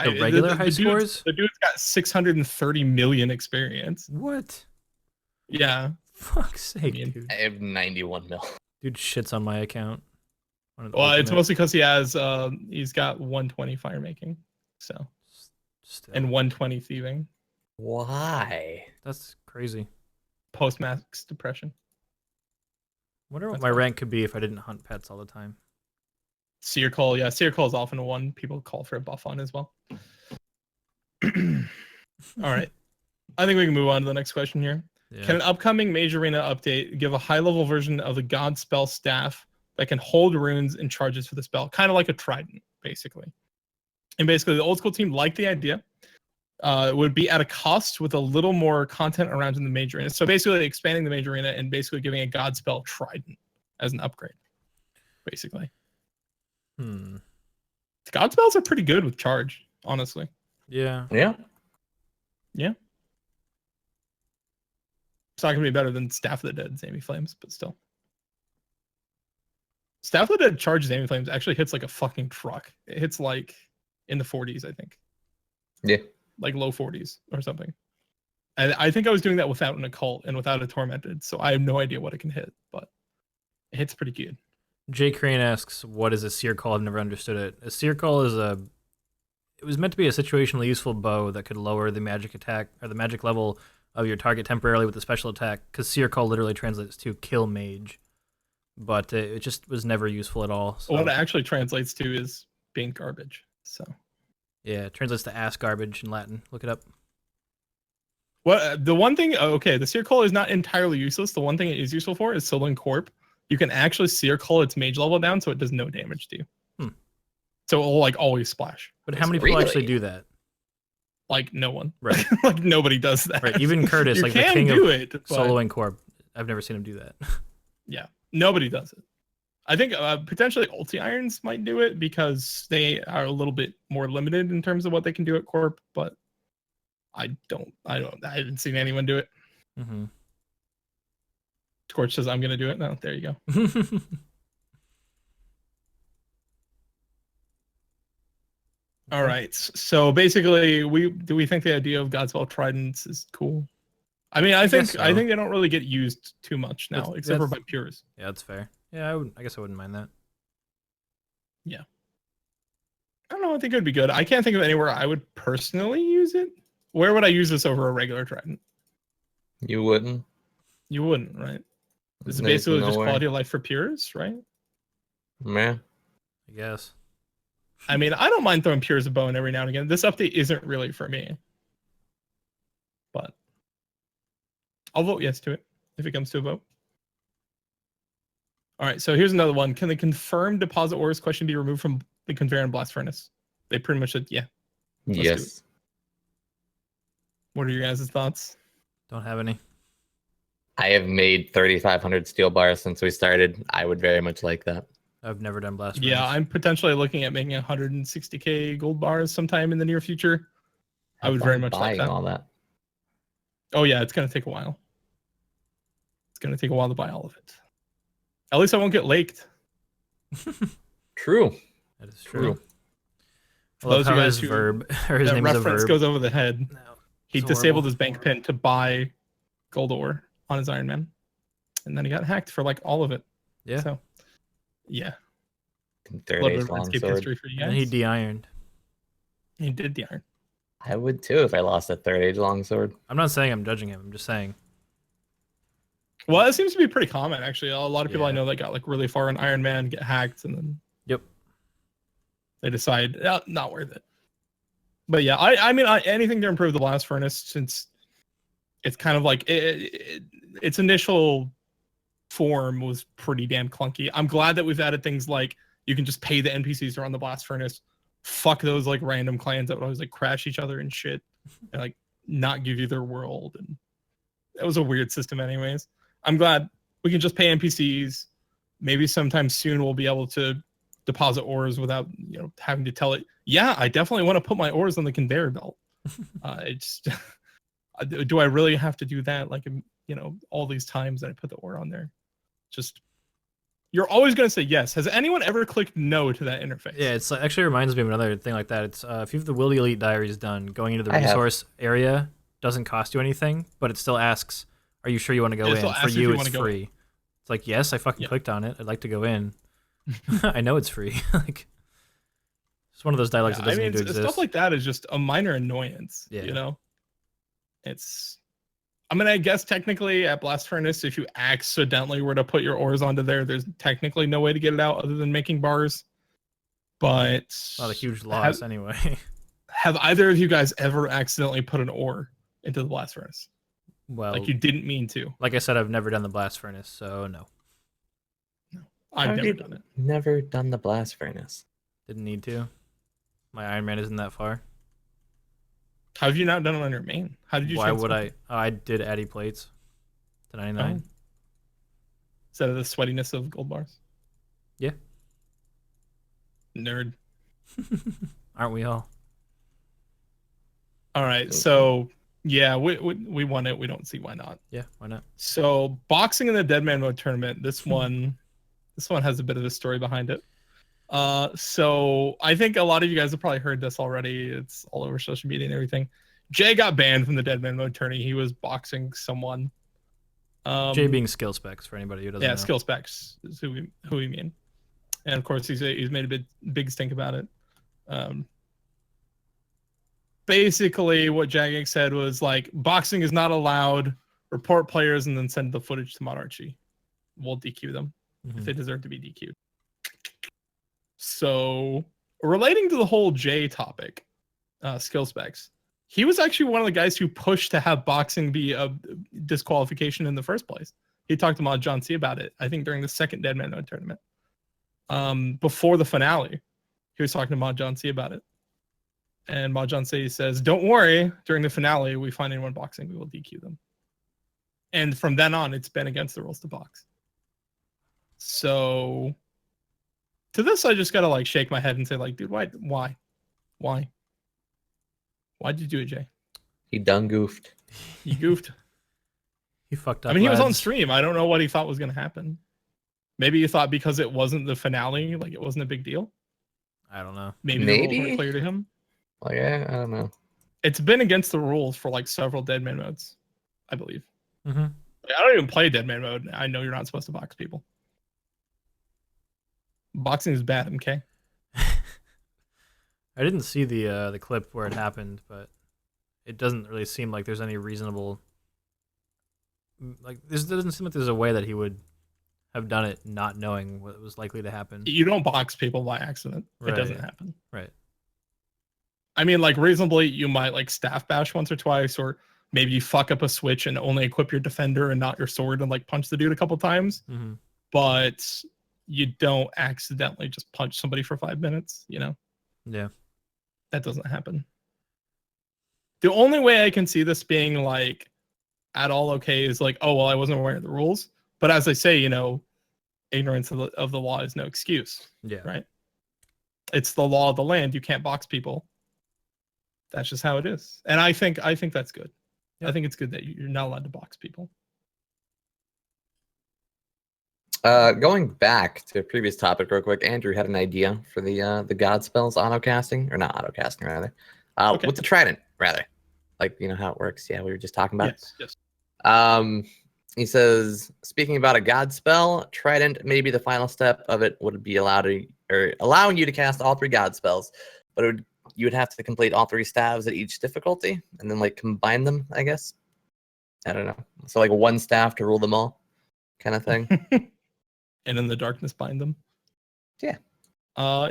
The regular high scores? The dude's got 630 million experience. What? Yeah. Fuck's sake, mean, dude. I have 91 mil. Dude shits on my account. On an Well, it's ultimate. mostly because he's got 120 fire making, so Still. and 120 thieving. Why? That's crazy. Post max depression. Wonder what That's my fine. rank could be if I didn't hunt pets all the time. Seer Call, yeah, Seer Call is often a one people call for a buff on as well. All right, I think we can move on to the next question here. Yeah. Can an upcoming Mage Arena update give a high-level version of the God Spell Staff that can hold runes and charges for the spell, kind of like a Trident, basically? And basically, the old school team liked the idea. It would be at a cost with a little more content around in the Mage Arena. So basically, expanding the Mage Arena and basically giving a God Spell Trident as an upgrade, basically. God spells are pretty good with charge, honestly. Yeah. Yeah. It's not gonna be better than Staff of the Dead, Zamy Flames, but still. Staff of the Dead charge Zamy Flames actually hits like a fucking truck. It hits like in the 40s, I think. Yeah. Like low 40s or something. And I think I was doing that without an occult and without a tormented, so I have no idea what it can hit, but it hits pretty good. Jay Crane asks, "What is a seer call?" I've never understood it. A seer call is it was meant to be a situationally useful bow that could lower the magic attack or the magic level of your target temporarily with a special attack. Because seer call literally translates to kill mage, but it just was never useful at all. So What it actually translates to is being garbage. So yeah, it translates to ass garbage in Latin. Look it up. what the one thing? Okay, the seer call is not entirely useless. The one thing it is useful for is Solan Corp, you can actually seer cull its mage level down so it does no damage to you. So it'll like always splash. But how many people Really? actually do that? Like no one. Right. Like nobody does that. Right. Even Curtis, You like the can king do of it, but soloing Corp, I've never seen him do that. yeah, nobody does it. I think potentially Ulti Irons might do it because they are a little bit more limited in terms of what they can do at Corp, but I haven't seen anyone do it. Mm-hmm. Scorch says I'm gonna do it now. There you go. All right. So basically, we think the idea of Godspell Tridents is cool. I mean, I think so. they don't really get used too much now, except for by pures. Yeah, that's fair. Yeah, I guess I wouldn't mind that. Yeah. I don't know. I think it would be good. I can't think of anywhere I would personally use it. Where would I use this over a regular Trident? You wouldn't. You wouldn't, right? This is There's basically just nowhere. quality of life for pures, right? Yeah. I guess. I mean, I don't mind throwing pures a bone every now and again. This update isn't really for me. But I'll vote yes to it if it comes to a vote. All right, so here's another one. Can the confirmed deposit ores question be removed from the conveyor and blast furnace? They pretty much said, yeah. Let's do Yes. it. What are your guys' thoughts? Don't have any. I have made 3,500 steel bars since we started. I would very much like that. I've never done blast. Yeah, furnace. I'm potentially looking at making 160k gold bars sometime in the near future. I would very much like buying that. all that. Oh yeah, it's gonna take a while. It's gonna take a while to buy all of it. At least I won't get laked. True. That is true. For I love those of how you guys his who verb or his that name is a reference verb. goes over the head. No, He it's disabled horrible. his bank pin to buy gold ore on his Iron Man, and then he got hacked for like all of it. Yeah. So, yeah, Third a little bit age of long landscape sword. history for you And guys. he de-ironed. He did the iron. I would too if I lost a third age long sword. I'm not saying I'm judging him. I'm just saying. Well, it seems to be pretty common actually. A lot of people I Yeah. know that got like really far in Iron Man get hacked, and then Yep. they decide not worth it. But yeah, I mean anything to improve the blast furnace, since it's kind of like its initial form was pretty damn clunky. I'm glad that we've added things like you can just pay the NPCs to run the blast furnace. Fuck those like random clans that would always like crash each other and shit, and like not give you their world. And it was a weird system anyways. I'm glad we can just pay NPCs. Maybe sometime soon we'll be able to deposit ores without having to tell it, yeah, I definitely want to put my ores on the conveyor belt. It's do I really have to do that like all these times that I put the ore on there? Just you're always going to say yes. Has anyone ever clicked no to that interface? Yeah, it's actually reminds me of another thing like that. It's if you have the Willy Elite Diaries done, going into the I have. resource area doesn't cost you anything, but it still asks, "Are you sure you want to go It in?" still For asks if you, you it's wanna go free. It's like, yes, I fucking Yeah. clicked on it. I'd like to go in. I know it's free. Like, it's one of those dialogues that doesn't need to exist. Stuff like that is just a minor annoyance. Yeah. It's. I mean, I guess technically at Blast Furnace, if you accidentally were to put your ores onto there, there's technically no way to get it out other than making bars. But Not a huge loss anyway. have either of you guys ever accidentally put an ore into the Blast Furnace? Well, Like you didn't mean to. like I said, I've never done the blast furnace, so no, I've How never did- done it. Never done the blast furnace. didn't need to. My Iron Man isn't that far. How have you not done it on your main? How did you? Why would transfer I? it? Oh, I did Addy plates to 99. Oh. Instead of the sweatiness of gold bars? Yeah. Nerd. Aren't we all? All right, so yeah, we won it. We don't see why not. Yeah, why not? So boxing in the Dead Man Mode tournament. This one has a bit of a story behind it. So I think a lot of you guys have probably heard this already. It's all over social media and everything. Jay got banned from the Dead Man Mode tourney. He was boxing someone. Jay being skill specs for anybody who doesn't know. skill specs is who we mean. And of course he's made a big stink about it. Basically what Jagex said was like, boxing is not allowed, report players and then send the footage to Monarchy. We'll DQ them if they deserve to be DQ'd. So relating to the whole J topic, skill specs, he was actually one of the guys who pushed to have boxing be a disqualification in the first place. He talked to Mod John C about it, I think during the second Dead Man Mode tournament. Before the finale, he was talking to Mod John C about it. And Mod John C says, don't worry, during the finale, we find anyone boxing, we will DQ them. And from then on, it's been against the rules to box. So to this, I just gotta like shake my head and say, like, dude, why? Why'd you do it, Jay? He done goofed. He goofed. He fucked up. I mean, he was on lads. stream. I don't know what he thought was gonna happen. Maybe you thought because it wasn't the finale, like it wasn't a big deal. I don't know. Maybe the rules weren't clear to him. Well, yeah, I don't know. It's been against the rules for like several Dead Man modes, I believe. Mm-hmm. Like, I don't even play Dead Man mode. I know you're not supposed to box people. Boxing is bad, okay? I didn't see the clip where it happened, but it doesn't really seem like there's any reasonable. Like, this doesn't seem like there's a way that he would have done it not knowing what was likely to happen. You don't box people by accident. Right. It doesn't happen. Right. I mean, like, reasonably, you might like staff bash once or twice, or maybe you fuck up a switch and only equip your defender and not your sword and like punch the dude a couple times. Mm-hmm. But you don't accidentally just punch somebody for 5 minutes, you know? Yeah. That doesn't happen. The only way I can see this being like at all okay is like, oh, well, I wasn't aware of the rules. But as I say, you know, ignorance of the law is no excuse. Yeah. Right. It's the law of the land. You can't box people. That's just how it is. And I think that's good. Yep. I think it's good that you're not allowed to box people. Going back to a previous topic real quick, Andrew had an idea for the god spells auto-casting, or not auto-casting, rather. Okay. With the trident, rather. Like, you know how it works. Yeah, we were just talking about Yes. it. He says, speaking about a god spell, trident, maybe the final step of it would be allowing you to cast all 3 god spells, but you would have to complete all 3 staves at each difficulty, and then like combine them, I guess. I don't know. So like 1 staff to rule them all, kind of thing. And in the darkness bind them. Yeah.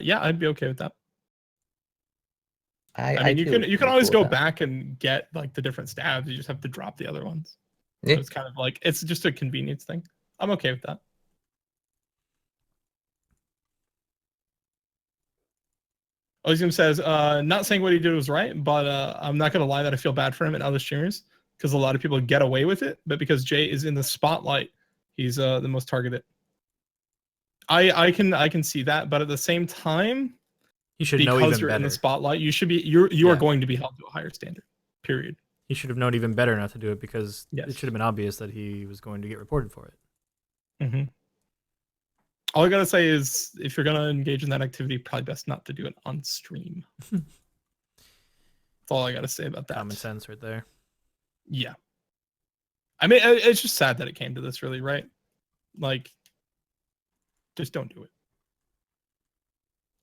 Yeah, I'd be okay with that. I mean, you can always cool go with that. back and get like the different stabs. You just have to drop the other ones. Yeah. So it's kind of like, it's just a convenience thing. I'm okay with that. Ozim says, not saying what he did was right, but I'm not going to lie that I feel bad for him and other streamers because a lot of people get away with it. But because Jay is in the spotlight, he's the most targeted. I can see that, but at the same time, He should know even because you're in better. the spotlight, you should be you Yeah. are going to be held to a higher standard. Period. He should have known even better not to do it because Yes. it should have been obvious that he was going to get reported for it. Mm-hmm. All I gotta say is, if you're gonna engage in that activity, probably best not to do it on stream. That's all I gotta say about that. Common sense right there. Yeah. I mean, it's just sad that it came to this, really, right? Like, just don't do it.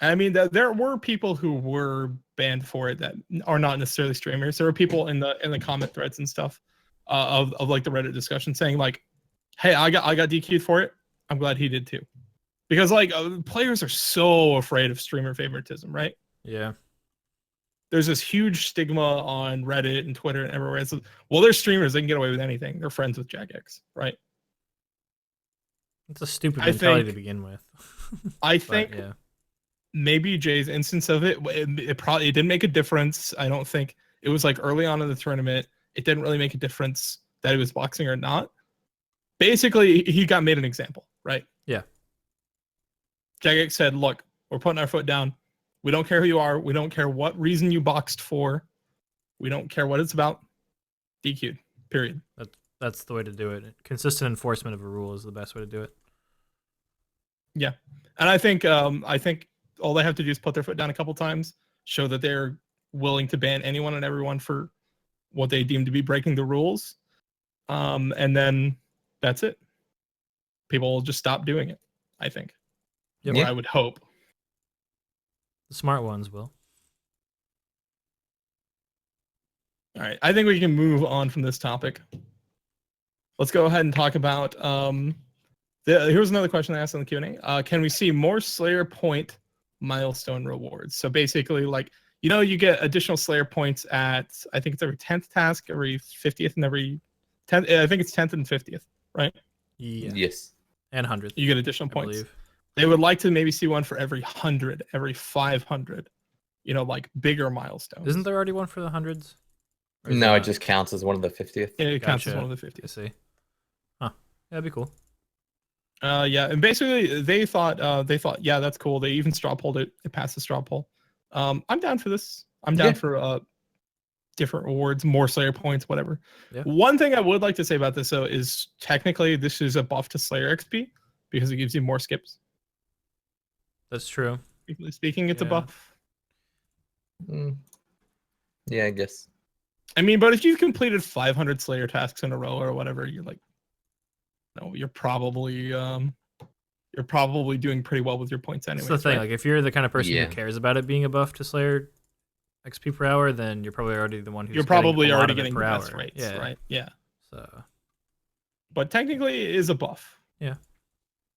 I mean, there were people who were banned for it that are not necessarily streamers. There were people in the comment threads and stuff of like the Reddit discussion saying like, "Hey, I got DQ'd for it. I'm glad he did too," because like players are so afraid of streamer favoritism, right? Yeah. There's this huge stigma on Reddit and Twitter and everywhere. It's, well, they're streamers; they can get away with anything. They're friends with Jagex, right? It's a stupid I mentality think- to begin with. I But, think yeah. maybe Jay's instance of it probably didn't make a difference. I don't think it was like early on in the tournament. It didn't really make a difference that he was boxing or not. Basically, he got made an example, right? Yeah. Jagex said, "Look, we're putting our foot down. We don't care who you are. We don't care what reason you boxed for. We don't care what it's about. DQ'd. Period." That's the way to do it. Consistent enforcement of a rule is the best way to do it. Yeah, and I think all they have to do is put their foot down a couple times, show that they're willing to ban anyone and everyone for what they deem to be breaking the rules, and then that's it. People will just stop doing it, I think. Yep. Or Yeah. I would hope. The smart ones will. All right, I think we can move on from this topic. Let's go ahead and talk about. Here's another question I asked in the Q&A. Can we see more Slayer point milestone rewards? So basically, like, you know, you get additional Slayer points at, I think it's every 10th task, every 50th, and every 10th. I think it's 10th and 50th, right? Yeah. Yes. And hundreds. You get additional I points. believe. They would like to maybe see one for every 100, every 500. You know, like bigger milestones. Isn't there already one for the hundreds? No, it just counts as one of the 50th. It counts as Gotcha. one of the 50. I see. Huh. That'd be cool. Yeah, and basically they thought, yeah, that's cool. They even straw polled it. It passed the straw poll. I'm down for this. I'm down for different rewards, more Slayer points, whatever. Yeah. One thing I would like to say about this though is technically this is a buff to Slayer XP because it gives you more skips. That's true. Technically speaking, it's a Yeah. buff. Yeah, I guess. I mean, but if you've completed 500 Slayer tasks in a row or whatever, you're like, no, you're probably doing pretty well with your points anyway. That's the thing. Right? Like, if you're the kind of person Yeah. who cares about it being a buff to Slayer XP per hour, then you're probably already the one who's You're probably getting a lot already of it getting per the hour. best rates, Yeah. right? Yeah. So But technically, it is a buff.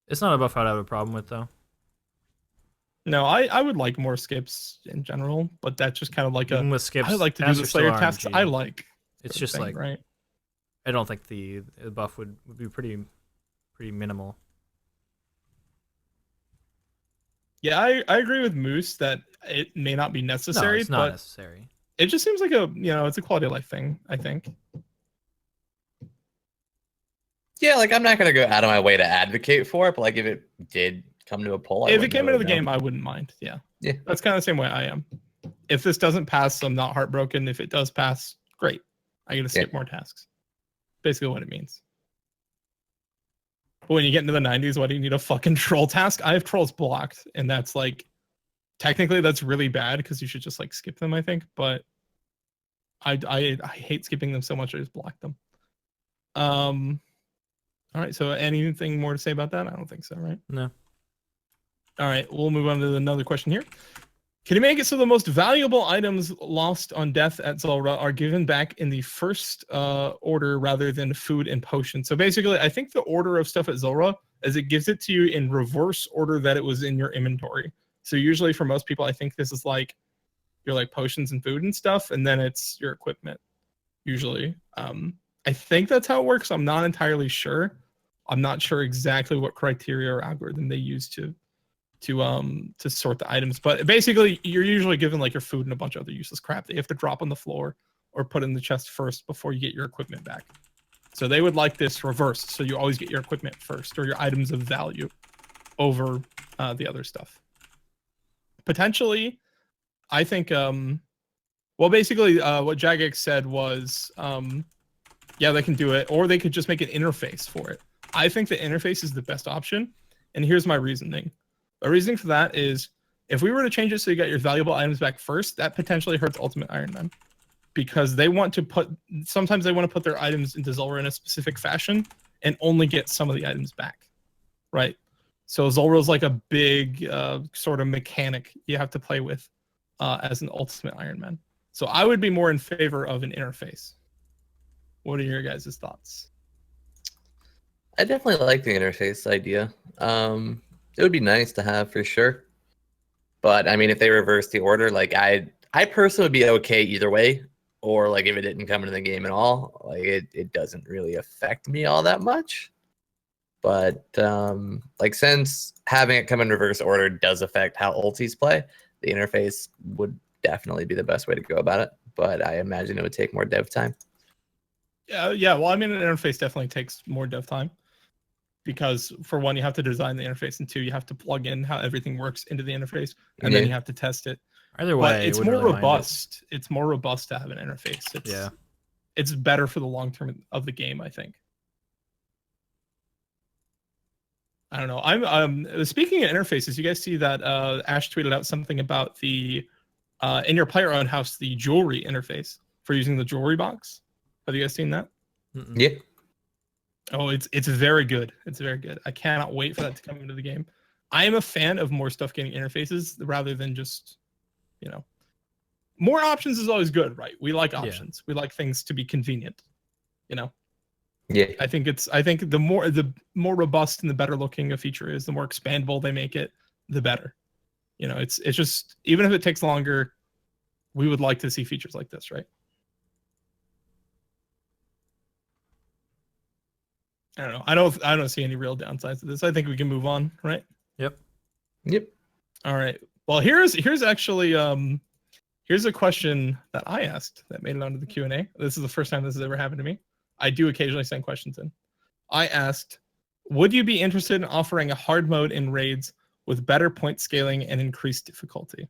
it's not a buff I'd have a problem with, though. No, I would like more skips in general, but that's just kind of like Even with skips, I like to do tasks the are still Slayer tasks RNG. I like. It's sort of just thing, like right. I don't think the buff would be pretty minimal. Yeah, I agree with Moose that it may not be No, necessary, it's not but necessary. it just seems like it's a quality of life thing, I think. Yeah, like I'm not gonna go out of my way to advocate for it, but like if it did come to a poll, I If it wouldn't came really into the know. game, I wouldn't mind. Yeah. Yeah. That's kind of the same way I am. If this doesn't pass, I'm not heartbroken. If it does pass, great. I get to skip more tasks. Basically what it means. But when you get into the 90s, why do you need a fucking troll task? I have trolls blocked, and that's like technically that's really bad because you should just like skip them, I think. But I hate skipping them so much I just block them. All right, so anything more to say about that? I don't think so, right? No. All right, we'll move on to another question here. Can you make it so the most valuable items lost on death at Zulrah are given back in the first order rather than food and potions? So basically, I think the order of stuff at Zulrah is it gives it to you in reverse order that it was in your inventory. So usually for most people, I think this is like your like potions and food and stuff, and then it's your equipment, usually. I think that's how it works. I'm not entirely sure. I'm not sure exactly what criteria or algorithm they use to sort the items, but basically you're usually given like your food and a bunch of other useless crap that you have to drop on the floor or put in the chest first before you get your equipment back. So they would like this reversed, so you always get your equipment first or your items of value over the other stuff. Potentially, I think well basically what Jagex said was yeah, they can do it, or they could just make an interface for it. I think the interface is the best option, and here's my reasoning. The reasoning for that is if we were to change it so you got your valuable items back first, that potentially hurts Ultimate Iron Man because they want to sometimes they want to put their items into Zulrah in a specific fashion and only get some of the items back, right? So Zulrah's like a big sort of mechanic you have to play with as an Ultimate Iron Man. So I would be more in favor of an interface. What are your guys' thoughts? I definitely like the interface idea. It would be nice to have for sure. But I mean, if they reverse the order, like I personally would be okay either way. Or like if it didn't come into the game at all, like it doesn't really affect me all that much. But like since having it come in reverse order does affect how ultis play, the interface would definitely be the best way to go about it. But I imagine it would take more dev time. Yeah. Well, I mean, an interface definitely takes more dev time. Because for one, you have to design the interface, and two, you have to plug in how everything works into the interface, and then you have to test it. Either way, but it's more robust. It's more robust to have an interface. It's better for the long term of the game, I think. I don't know. I'm speaking of interfaces. You guys see that Ash tweeted out something about the in your player owned house, the jewelry interface for using the jewelry box. Have you guys seen that? Mm-mm. Yeah. Oh, it's very good. It's very good. I cannot wait for that to come into the game. I am a fan of more stuff getting interfaces rather than just, more options is always good, right? We like options. We like things to be convenient, Yeah. I think the more robust and the better looking a feature is, the more expandable they make it, the better. It's just, even if it takes longer, we would like to see features like this, right? I don't know. I don't see any real downsides to this. I think we can move on, right? Yep. All right. Well, here's actually here's a question that I asked that made it onto the Q&A. This is the first time this has ever happened to me. I do occasionally send questions in. I asked, would you be interested in offering a hard mode in raids with better point scaling and increased difficulty?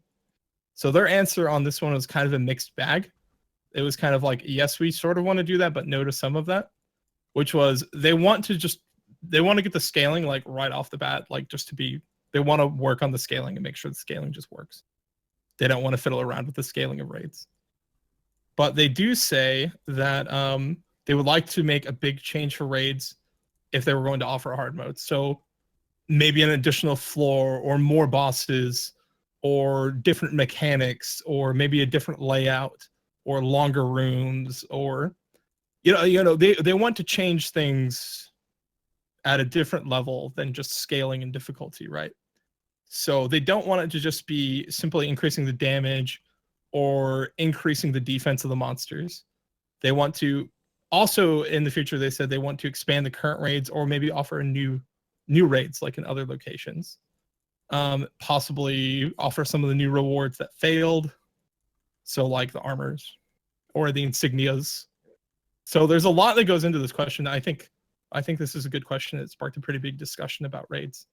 So their answer on this one was kind of a mixed bag. It was kind of like, yes, we sort of want to do that, but no to some of that, which was they want to get the scaling like right off the bat, like they want to work on the scaling and make sure the scaling just works. They don't want to fiddle around with the scaling of raids. But they do say that they would like to make a big change for raids if they were going to offer a hard mode. So maybe an additional floor or more bosses or different mechanics or maybe a different layout or longer rooms or they want to change things at a different level than just scaling and difficulty, right? So they don't want it to just be simply increasing the damage or increasing the defense of the monsters. They want to also, in the future, they said they want to expand the current raids or maybe offer new raids like in other locations. Possibly offer some of the new rewards that failed. So like the armors or the insignias. So there's a lot that goes into this question. I think this is a good question. It sparked a pretty big discussion about raids.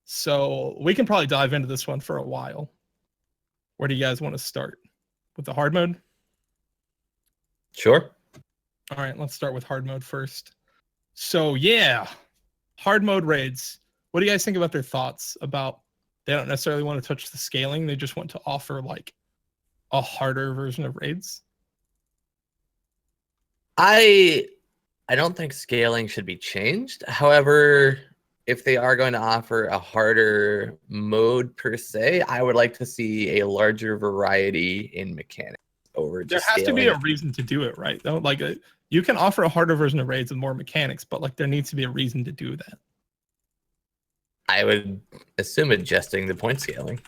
So we can probably dive into this one for a while. Where do you guys want to start? With the hard mode? Sure. All right, let's start with hard mode first. So yeah, hard mode raids. What do you guys think about their thoughts about they don't necessarily want to touch the scaling, they just want to offer like a harder version of raids? I don't think scaling should be changed. However, if they are going to offer a harder mode per se, I would like to see a larger variety in mechanics over just there has scaling. To be a reason to do it, right? Though, like you can offer a harder version of raids with more mechanics, but like there needs to be a reason to do that. I would assume adjusting the point scaling.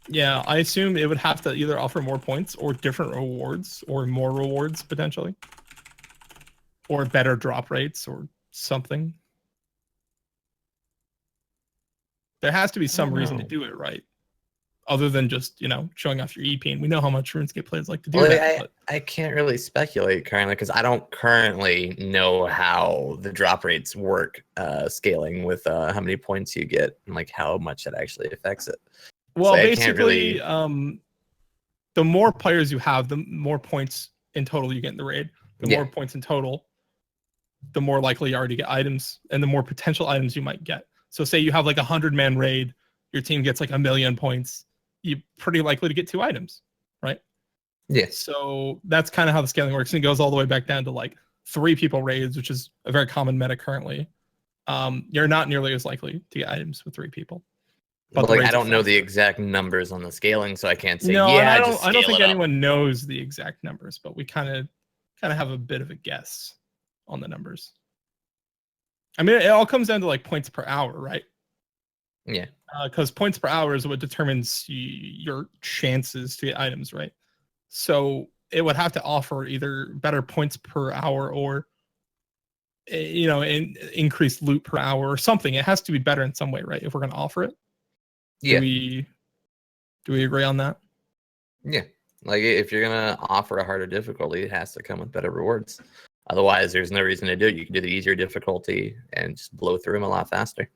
Yeah, I assume it would have to either offer more points or different rewards or more rewards potentially. Or better drop rates or something. There has to be some reason to do it, right? Other than just, showing off your EP. And we know how much RuneScape players like to do that. I can't really speculate currently because I don't currently know how the drop rates work scaling with how many points you get and like how much that actually affects it. Well, so basically, the more players you have, the more points in total you get in the raid. The more points in total, the more likely you are to get items and the more potential items you might get. So say you have like 100-man raid, your team gets like 1,000,000 points, you're pretty likely to get 2 items, right? Yes. So that's kind of how the scaling works. And it goes all the way back down to like 3 people raids, which is a very common meta currently. You're not nearly as likely to get items with 3 people. But like I don't know the exact numbers on the scaling, so I can't say. No, I don't think anyone knows the exact numbers, but we kind of have a bit of a guess on the numbers. I mean, it all comes down to like points per hour, right? Yeah. Because points per hour is what determines your chances to get items, right? So it would have to offer either better points per hour or, increased loot per hour or something. It has to be better in some way, right? If we're going to offer it. Yeah. Do we agree on that? Yeah. Like if you're going to offer a harder difficulty, it has to come with better rewards. Otherwise, there's no reason to do it. You can do the easier difficulty and just blow through them a lot faster.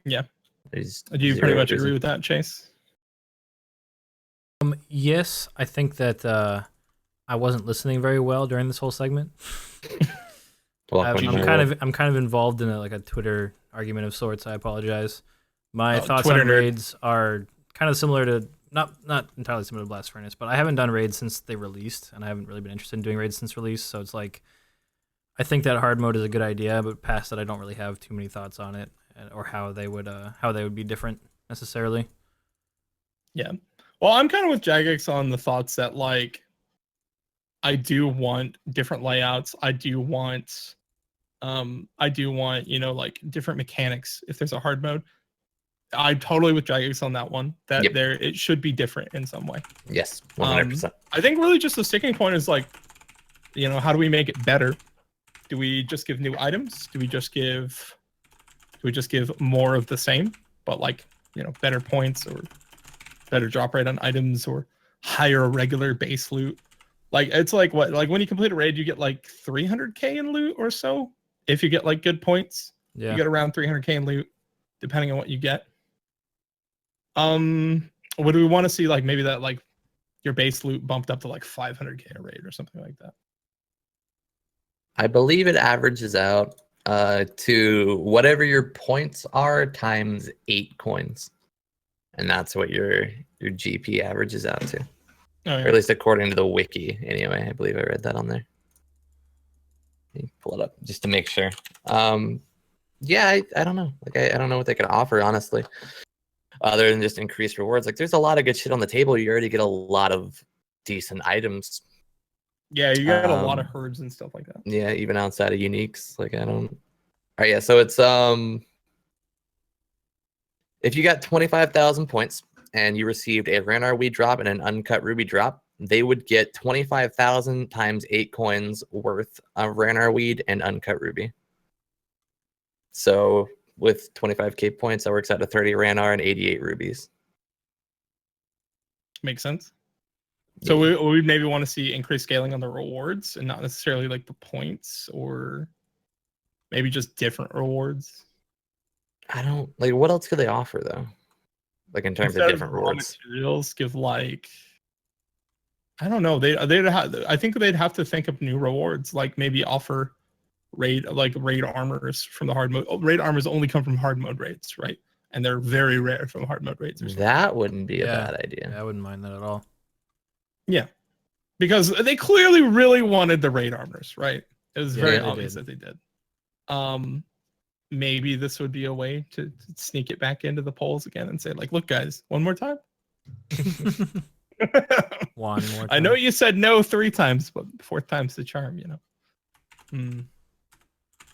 Yeah. Do you pretty much agree with that, Chase? Yes, I think that I wasn't listening very well during this whole segment. I'm kind of involved in a Twitter argument of sorts. I apologize. My thoughts Twitter on nerd. raids are kind of similar to not entirely similar to Blast Furnace, but I haven't done raids since they released, and I haven't really been interested in doing raids since release. So it's like I think that hard mode is a good idea, but past that, I don't really have too many thoughts on it or how they would be different necessarily. Yeah. Well, I'm kind of with Jagex on the thoughts that like I do want different layouts. I do want like different mechanics if there's a hard mode. I'm totally with Jagex on that one. That it should be different in some way. Yes, 100%. I think really just the sticking point is like, how do we make it better? Do we just give new items? Do we just give more of the same, but like, you know, better points or better drop rate on items or higher regular base loot? Like, it's like what, like when you complete a raid, you get like 300k in loot or so. If you get like good points, Yeah. you get around 300k in loot, depending on what you get. What do we want to see? Like maybe that like your base loot bumped up to like 500k a raid or something like that. I believe it averages out to whatever your points are times 8 coins, and that's what your GP averages out to, Oh, yeah. or at least according to the wiki. Anyway, I believe I read that on there. Let me pull it up just to make sure. Yeah, I don't know. Like I don't know what they can offer, honestly, other than just increased rewards. Like there's a lot of good shit on the table. You already get a lot of decent items. Yeah, you got a lot of herbs and stuff like that. Yeah, even outside of uniques. Like I don't. All right, yeah. So it's if you got 25,000 points and you received a Ranar weed drop and an uncut ruby drop, they would get 25,000 times 8 coins worth of Ranar weed and uncut ruby. So with 25k points, that works out to 30 Ranar and 88 rubies. Makes sense. So Yeah. we maybe want to see increased scaling on the rewards and not necessarily like the points, or maybe just different rewards. I don't like, what else could they offer though? Like in terms Instead of different raw rewards. materials, give like, I don't know. They'd have. I think they'd have to think of new rewards, like maybe offer raid armors from the hard mode. Raid armors only come from hard mode raids, right? And they're very rare from hard mode raids. Or something. That wouldn't be a Yeah. bad idea. Yeah, I wouldn't mind that at all. Yeah, because they clearly really wanted the raid armors, right? It was Yeah, very they obvious did. that they did. Maybe this would be a way to sneak it back into the polls again and say, like, look, guys, one more time. One more time. I know you said no 3 times, but 4th time's the charm, you know.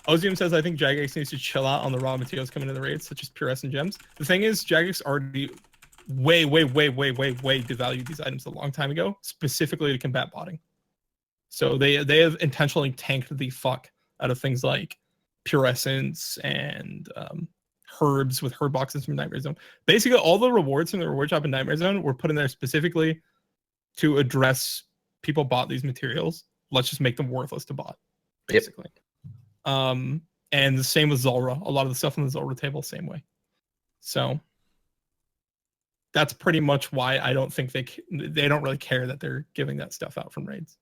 Ozium says, I think Jagex needs to chill out on the raw materials coming to the raids, such as Puress and Gems. The thing is, Jagex already way devalued these items a long time ago, specifically to combat botting. So they have intentionally tanked the fuck out of things like Pure Essence and herbs with herb boxes from Nightmare Zone. Basically, all the rewards from the reward shop in Nightmare Zone were put in there specifically to address people bought these materials. Let's just make them worthless to bot, basically. Yep. And the same with Zulrah. A lot of the stuff on the Zulrah table, same way. So that's pretty much why I don't think they don't really care that they're giving that stuff out from raids,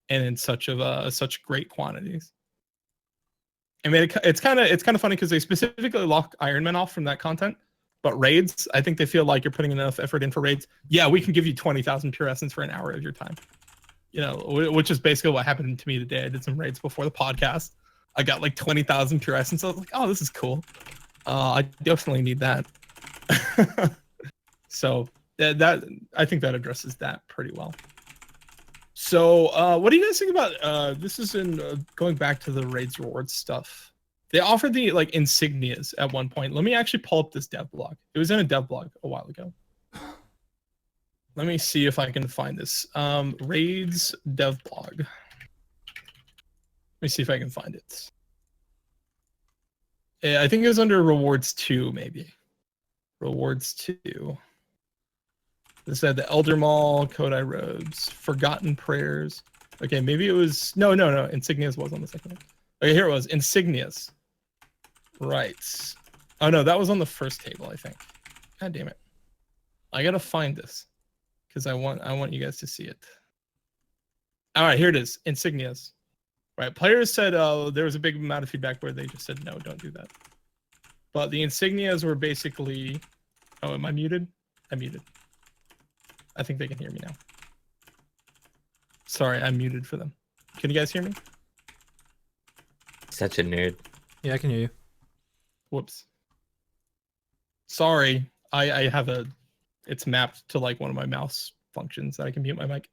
and in such great quantities. I mean, it's kind of funny because they specifically lock Iron Man off from that content, but raids, I think they feel like you're putting enough effort in for raids. Yeah, we can give you 20,000 Pure Essence for an hour of your time. You know, which is basically what happened to me today. I did some raids before the podcast. I got like 20,000 Pure Essence. I was like, oh, this is cool. I definitely need that. So that I think that addresses that pretty well. So what do you guys think about this is in going back to the raids rewards stuff. They offered the like insignias at one point. Let me actually pull up this dev blog. It was in a dev blog a while ago. Let me see if I can find this. Raids dev blog. Let me see if I can find it. Yeah, I think it was under rewards 2, maybe. Rewards 2. This had the Elder Maul, Kodai robes, Forgotten Prayers. Okay, maybe it was no. Insignias was on the second one. Okay, here it was. Insignias. Right. Oh no, that was on the first table, I think. God damn it. I gotta find this because I want you guys to see it. All right, here it is. Insignias. Right. Players said there was a big amount of feedback where they just said no, don't do that. But the insignias were basically. Oh, am I muted? I'm muted. I think they can hear me now. Sorry, I'm muted for them. Can you guys hear me? Such a nerd. Yeah, I can hear you. Whoops. Sorry, I have it's mapped to like one of my mouse functions that I can mute my mic.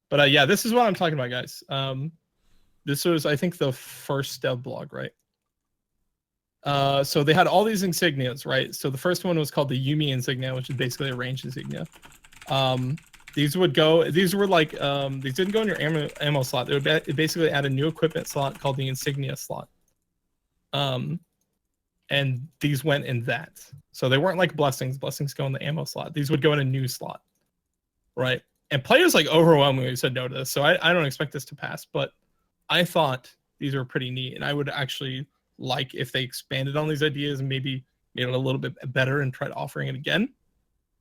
But yeah, this is what I'm talking about, guys. This was, I think, the first dev blog, right? So they had all these insignias, right? So the first one was called the Yumi insignia, which is basically a ranged insignia. These would go. These were like these didn't go in your ammo slot. They would basically add a new equipment slot called the insignia slot. And these went in that. So they weren't like blessings. Blessings go in the ammo slot. These would go in a new slot, right? And players like overwhelmingly said no to this. So I don't expect this to pass, but I thought these were pretty neat, and I would actually like if they expanded on these ideas and maybe made it a little bit better and tried offering it again.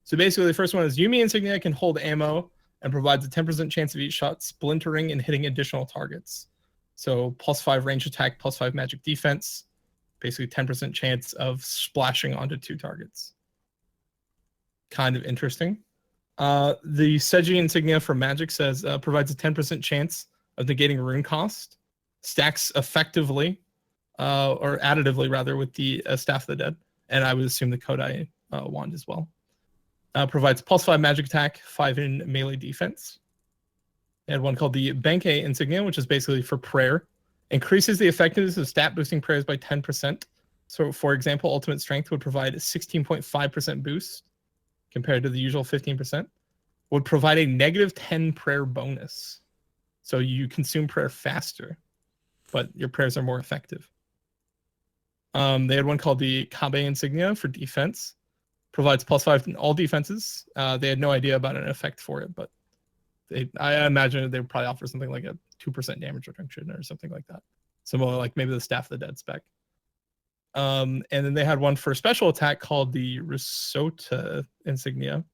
So basically, the first one is Yumi Insignia can hold ammo and provides a 10% chance of each shot splintering and hitting additional targets. So +5 range attack, +5 magic defense, basically 10% chance of splashing onto 2 targets. Kind of interesting. The Seiji Insignia for magic says provides a 10% chance of negating rune cost, stacks effectively, or additively rather, with the Staff of the Dead, and I would assume the Kodai wand as well. Provides +5 magic attack, 5 in melee defense. They had one called the Benkei Insignia, which is basically for prayer. Increases the effectiveness of stat boosting prayers by 10%. So, for example, Ultimate Strength would provide a 16.5% boost compared to the usual 15%. Would provide a -10 prayer bonus. So you consume prayer faster, but your prayers are more effective. They had one called the Kabe Insignia for defense. Provides +5 in all defenses. They had no idea about an effect for it, but I imagine they would probably offer something like a 2% damage reduction or something like that. Similar, like maybe the Staff of the Dead spec. And then they had one for special attack called the Risota Insignia.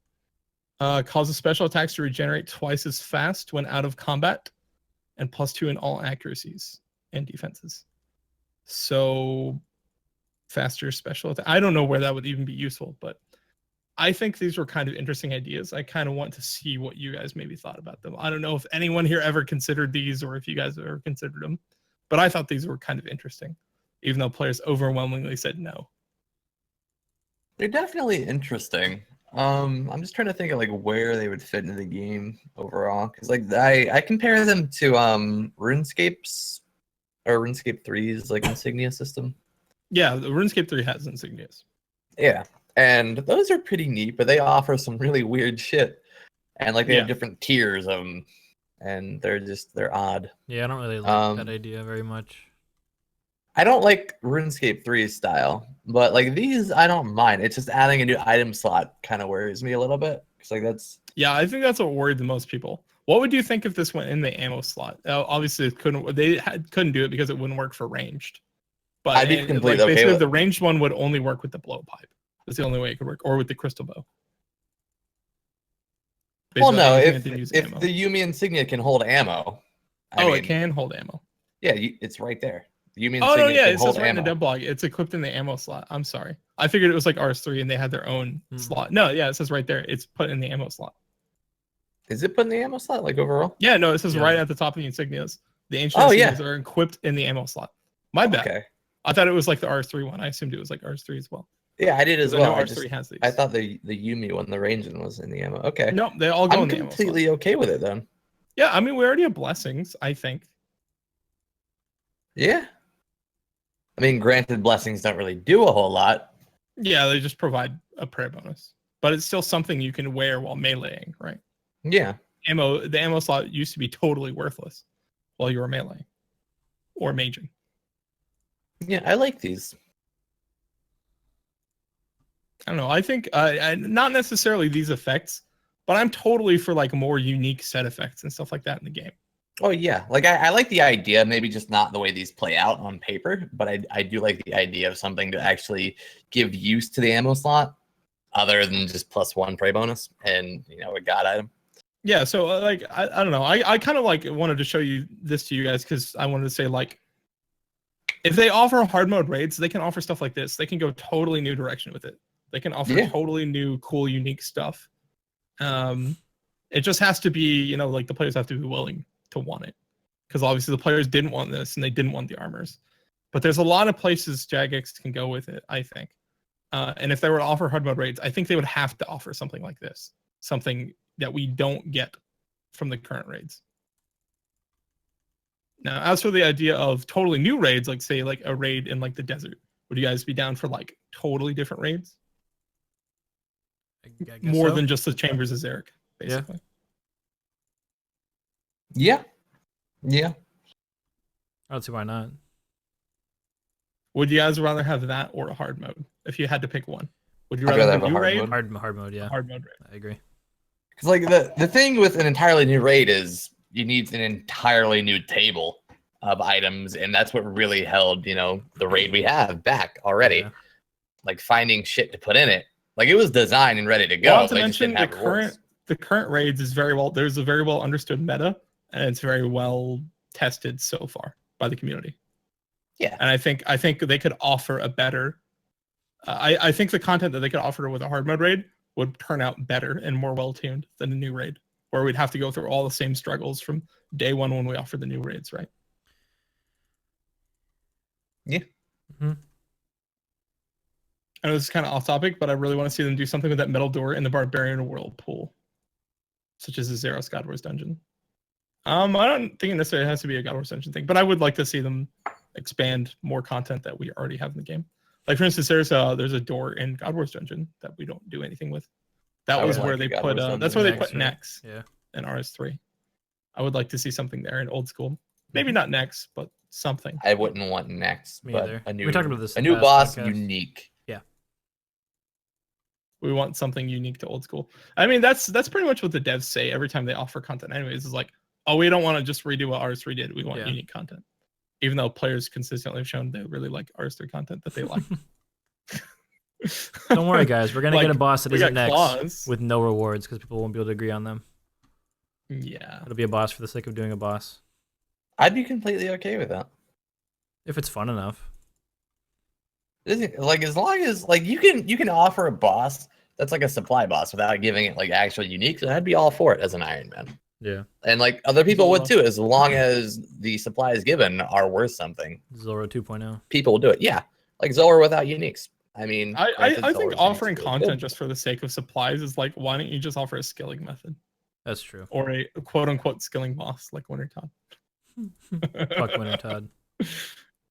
Causes special attacks to regenerate twice as fast when out of combat, and +2 in all accuracies and defenses. So faster special attack. I don't know where that would even be useful, but I think these were kind of interesting ideas. I kind of want to see what you guys maybe thought about them. I don't know if anyone here ever considered these or if you guys ever considered them, but I thought these were kind of interesting, even though players overwhelmingly said no. They're definitely interesting. I'm just trying to think of like where they would fit into the game overall, because like I compare them to RuneScape's or RuneScape 3's like insignia system. Yeah, the RuneScape 3 has insignias. Yeah, and those are pretty neat, but they offer some really weird shit, and like they have different tiers of them, and they're odd. Yeah, I don't really like that idea very much. I don't like RuneScape 3's style, but like these, I don't mind. It's just adding a new item slot kind of worries me a little bit. It's like that's. Yeah, I think that's what worried the most people. What would you think if this went in the ammo slot? Obviously, couldn't do it because it wouldn't work for ranged. But I'd be completely like, basically, okay with the ranged one would only work with the blowpipe. That's the only way it could work, or with the crystal bow. Basically, well, no, if the Yumi Insignia can hold ammo. I mean, it can hold ammo. Yeah, it's right there. Yumi Insignia oh no, yeah, can it hold says right in ammo. the dev blog. It's equipped in the ammo slot. I'm sorry, I figured it was like RS3 and they had their own slot. No, yeah, it says right there. It's put in the ammo slot. Is it put in the ammo slot, like overall? Yeah, no, it says right at the top of the insignias. The ancient insignias are equipped in the ammo slot. My bad. Okay. I thought it was like the RS3 one. I assumed it was like RS3 as well. Yeah, I did as well. RS3 has these. I thought the Yumi one, the ranged one, was in the ammo. Okay. No, they all go in the ammo slot. I'm completely okay with it then. Yeah, I mean, we already have blessings, I think. Yeah. I mean, granted, blessings don't really do a whole lot. Yeah, they just provide a prayer bonus. But it's still something you can wear while meleeing, right? Yeah. The ammo slot used to be totally worthless while you were meleeing or maging. Yeah, I like these. I don't know. I think not necessarily these effects, but I'm totally for like more unique set effects and stuff like that in the game. Oh yeah, like I like the idea, maybe just not the way these play out on paper, but I do like the idea of something to actually give use to the ammo slot, other than just +1 prey bonus and a god item. Yeah, so like I don't know. I kind of like wanted to show you this to you guys because I wanted to say like, if they offer hard mode raids, they can offer stuff like this. They can go totally new direction with it. They can offer totally new, cool, unique stuff. It just has to be, like the players have to be willing to want it, because obviously the players didn't want this and they didn't want the armors. But there's a lot of places Jagex can go with it, I think. And if they were to offer hard mode raids, I think they would have to offer something like this, something that we don't get from the current raids. Now, as for the idea of totally new raids, like say like a raid in like the desert, would you guys be down for like totally different raids? I guess More so. than just the Chambers of Zarek, basically. Yeah. Yeah. I don't see why not. Would you guys rather have that or a hard mode? If you had to pick one, would you I'd rather rather have have a a new hard raid? mode. Hard mode, yeah. Hard mode raid. I agree. Because like the thing with an entirely new raid is you need an entirely new table of items, and that's what really held, the raid we have back already. Yeah. Like finding shit to put in it. Like it was designed and ready to go. Well, not to They just mention didn't have rewards. the current raids is there's a very well understood meta, and it's very well tested so far by the community. Yeah. And I think they could offer a better. I think the content that they could offer with a hard mode raid would turn out better and more well tuned than a new raid, where we'd have to go through all the same struggles from day one when we offer the new raids, right? Yeah. Mm-hmm. I know this is kind of off topic, but I really want to see them do something with that metal door in the Barbarian Whirlpool, such as the Zeros God Wars dungeon. I don't think it necessarily has to be a God Wars dungeon thing, but I would like to see them expand more content that we already have in the game. Like for instance, there's a door in God Wars dungeon that we don't do anything with. That was where they put that's where they put Nex in RS3. I would like to see something there in old school. Maybe not Nex, but something. I wouldn't want Nex, Me but either. a new We talked about this a in new past boss, podcasts. unique. We want something unique to old school. I mean, that's pretty much what the devs say every time they offer content. Anyways, is like, oh, we don't want to just redo what RS3 did. We want unique content. Even though players consistently have shown they really like RS3 content that they like. Don't worry, guys. We're gonna get a boss that isn't Nex claws. with no rewards because people won't be able to agree on them. Yeah, It'll be a boss for the sake of doing a boss. I'd be completely okay with that. If it's fun enough. Like as long as like you can offer a boss that's like a supply boss without giving it like actual unique, so I'd be all for it as an Iron Man. Yeah. And like other people would too, as long as the supplies given are worth something. Zoro 2.0. People will do it. Yeah. Like Zor without uniques. I mean, I think offering content just for the sake of supplies is like, why don't you just offer a skilling method? That's true. Or a quote unquote skilling boss like Winter Todd. Fuck Winter Todd.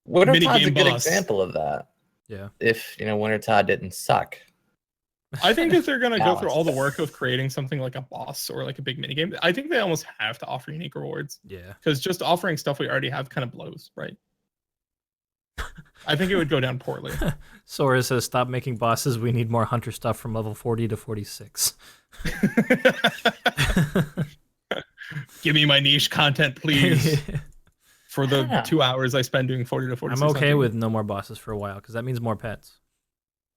Winter Todd's a good example of that. Yeah. If Winter Todd didn't suck. I think if they're gonna go through all the work of creating something like a boss or like a big minigame, I think they almost have to offer unique rewards. Yeah. Because just offering stuff we already have kind of blows, right? I think it would go down poorly. Sora says, "Stop making bosses. We need more hunter stuff from level 40 to 46." Give me my niche content, please. For the 2 hours I spend doing 40 to 46. I'm okay with no more bosses for a while because that means more pets.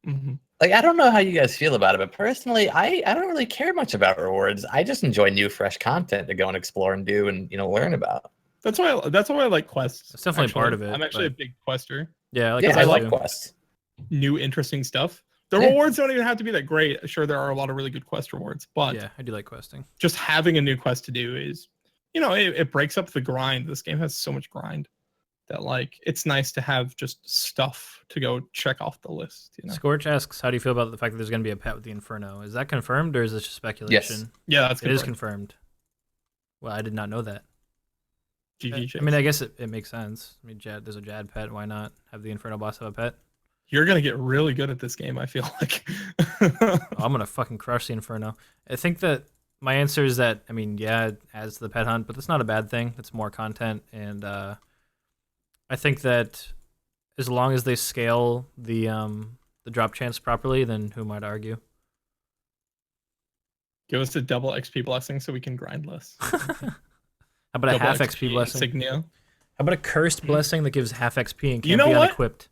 Mm-hmm. Like, I don't know how you guys feel about it, but personally, I don't really care much about rewards. I just enjoy new, fresh content to go and explore and do and learn about. That's why I like quests. It's definitely part of it. I'm actually a big quester. Yeah, I like quests. New, interesting stuff. The rewards don't even have to be that great. Sure, there are a lot of really good quest rewards, but yeah, I do like questing. Just having a new quest to do is, it breaks up the grind. This game has so much grind that like it's nice to have just stuff to go check off the list. Scorch asks, how do you feel about the fact that there's going to be a pet with the Inferno? Is that confirmed or is this just speculation? Yes. Yeah, that's confirmed. It is confirmed. Well, I did not know that. GG. I mean, I guess it makes sense. I mean, there's a Jad pet. Why not have the Inferno boss have a pet? You're gonna get really good at this game, I feel like. I'm gonna fucking crush the Inferno. I think that my answer is that, I mean, yeah, it adds to the pet hunt, but that's not a bad thing. It's more content, and I think that as long as they scale the drop chance properly, then who might argue? Give us a double XP blessing so we can grind less. How about a half XP blessing? Insignia. How about a cursed blessing that gives half XP and can't be unequipped?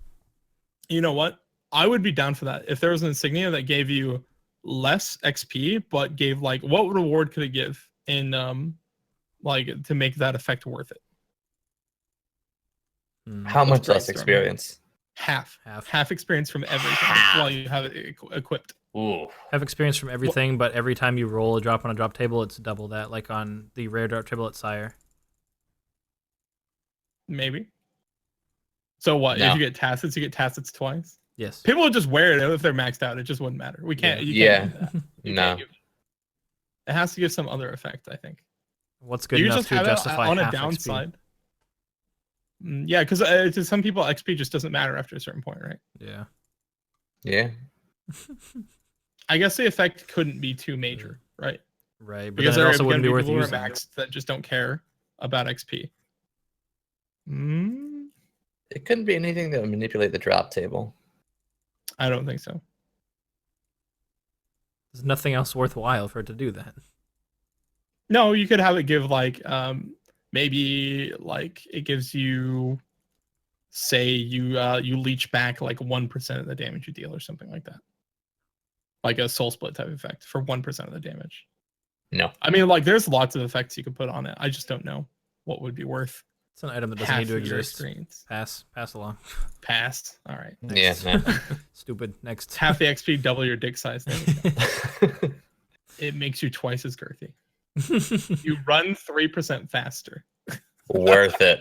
You know what? I would be down for that. If there was an insignia that gave you less XP, but gave like, what reward could it give in like to make that effect worth it? How much less experience? Half experience from everything while you have it equipped. Ooh. Have experience from everything, but every time you roll a drop on a drop table, it's double that, like on the rare drop table at Sire. Maybe. So what? No. If you get tacits, you get tacits twice? Yes. People would just wear it if they're maxed out. It just wouldn't matter. We can't. Yeah. You can't do that. You No. can't give it has to give some other effect, I think. What's good You enough just to have justify it on a half downside. XP? Yeah, because to some people, XP just doesn't matter after a certain point, right? Yeah. Yeah. I guess the effect couldn't be too major, right? Right, but Because then it there also are wouldn't be gonna worth people who are using. maxed that just don't care about XP? It couldn't be anything that would manipulate the drop table. I don't think so. There's nothing else worthwhile for it to do that. No, you could have it give like maybe like it gives you, say you leech back like 1% of the damage you deal or something like that. Like a soul split type effect for 1% of the damage. No. I mean, like there's lots of effects you could put on it. I just don't know what would be worth. It's an item that doesn't half need to of your exist. experience. Pass along. Passed. All right. Next. Yeah. No. Stupid. Next. Half the XP, double your dick size. Thing. It makes you twice as girthy. You run 3% faster. Worth it.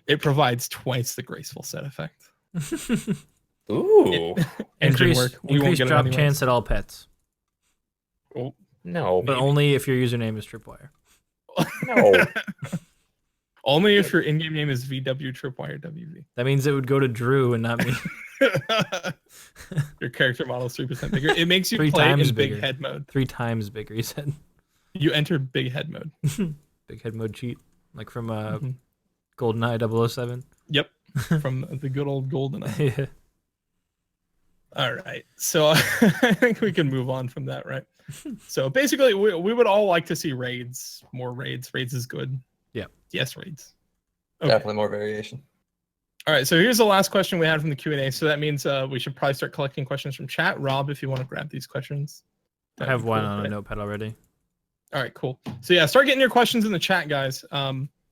It provides twice the graceful set effect. Ooh. Engine Increase, work. We won't increase get it drop anyways. chance at all pets, Oh, No. but only if your username is Tripwire. No. only if your in-game name is VW Tripwire WV. That means it would go to Drew and not me. Your character model is 3% bigger. It makes you 3 play in times big bigger. head mode. 3 times bigger, he said. You enter big head mode. Big head mode cheat, like from Mhm. GoldenEye 007. Yep. From the good old GoldenEye. Yeah. All right. So I think we can move on from that, right? So basically, we would all like to see raids, more raids. Raids is good. Yeah. Yes, raids. Okay. Definitely more variation. All right. So here's the last question we had from the Q&A. So that means we should probably start collecting questions from chat. Rob, if you want to grab these questions. I that'd have be one cool, on a right? notepad already. All right, cool. So yeah, start getting your questions in the chat, guys.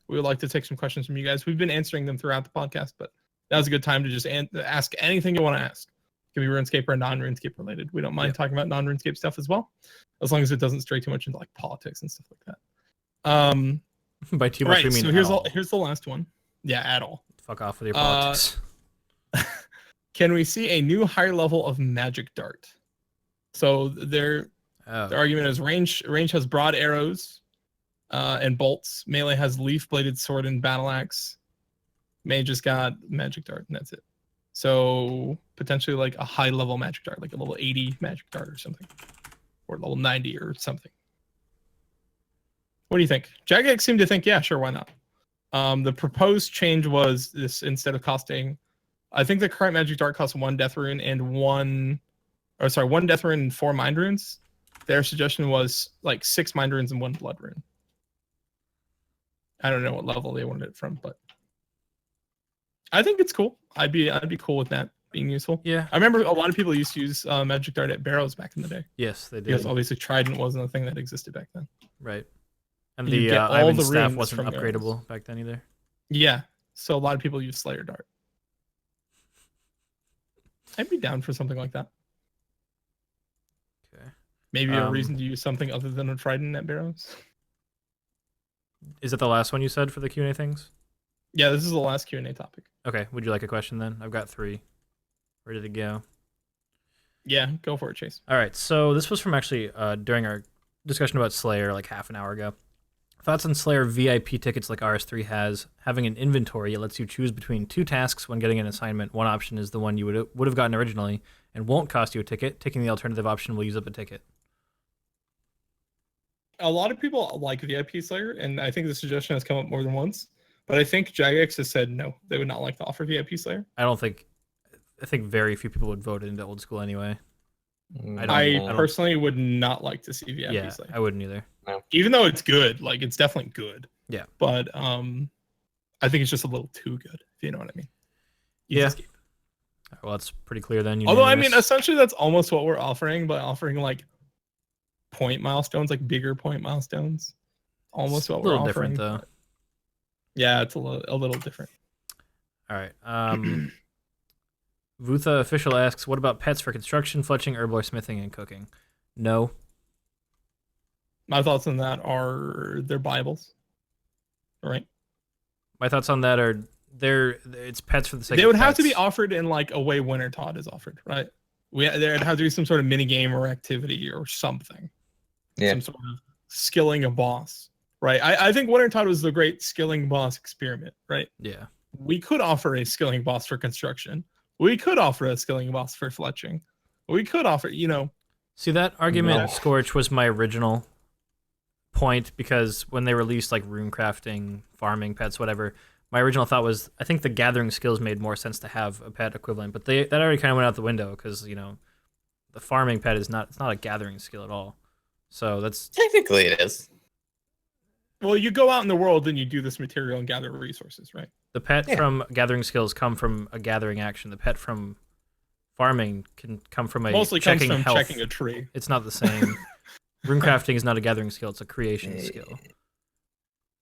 We would like to take some questions from you guys. We've been answering them throughout the podcast, but that was a good time to just ask anything you want to ask. It can be RuneScape or non-RuneScape related. We don't mind talking about non-RuneScape stuff as well, as long as it doesn't stray too much into like politics and stuff like that. By too much, Right. we mean So at here's all. the last one. Yeah, at all. Fuck off with your politics. Can we see a new higher level of magic dart? So their argument is range has broad arrows and bolts. Melee has leaf bladed sword and battle axe. Mage just got magic dart, and that's it. So potentially like a high level magic dart, like a level 80 magic dart or something, or level 90 or something. What do you think? Jagex seemed to think, yeah, sure, why not? The proposed change was this: instead of costing, I think the current magic dart costs 1 death rune and 1 death rune and 4 mind runes. Their suggestion was like 6 mind runes and 1 blood rune. I don't know what level they wanted it from, but I think it's cool. I'd be cool with that being useful. Yeah. I remember a lot of people used to use magic dart at barrows back in the day. Yes, they did. Because obviously Trident wasn't a thing that existed back then. Right. And You the get all Ivan the staff runes wasn't from upgradable back then either. Yeah. So a lot of people use Slayer Dart. I'd be down for something like that. Okay. Maybe a reason to use something other than a Trident at barrows. Is that the last one you said for the Q&A things? Yeah, this is the last Q&A topic. Okay. Would you like a question then? I've got 3 ready to go. Yeah, go for it, Chase. All right. So this was from actually during our discussion about Slayer like half an hour ago. Thoughts on Slayer VIP tickets like RS3 has. Having an inventory, it lets you choose between 2 tasks when getting an assignment. One option is the one you would have gotten originally and won't cost you a ticket. Taking the alternative option will use up a ticket. A lot of people like VIP Slayer, and I think the suggestion has come up more than once. But I think Jagex has said no, they would not like to offer VIP Slayer. I think very few people would vote it into old school anyway. I personally would not like to see VIP Slayer. I wouldn't either. No. Even though it's good, like it's definitely good. Yeah. But I think it's just a little too good, if you know what I mean. Easy Yeah. escape. Well, that's pretty clear then. Although I mean, Unanimous. essentially that's almost what we're offering by offering like point milestones, like bigger point milestones. Almost It's what a we're little offering. different though. Yeah, it's a little different. All right. Vutha official asks, what about pets for construction, fletching, herb or smithing, and cooking? No. My thoughts on that are they're Bibles. Right? My thoughts on that are it's pets for the sake They of would have to pets. be offered in like a way Winter Todd is offered, right? There'd have to be some sort of mini game or activity or something. Yeah. Some sort of skilling a boss. Right. I think Winter Todd was the great skilling boss experiment, right? Yeah. We could offer a skilling boss for construction. We could offer a skilling boss for fletching. We could offer, See, that argument, No. Scorch, was my original point because when they released like rune crafting, farming pets, whatever, my original thought was I think the gathering skills made more sense to have a pet equivalent, but that already kind of went out the window because the farming pet is not a gathering skill at all. So that's Technically, it is. Well, you go out in the world and you do this material and gather resources, right? the pet from gathering skills come from a gathering action. The pet from farming can come from a Mostly comes checking from health. checking a tree. It's not the same. Rune crafting is not a gathering skill; it's a creation skill.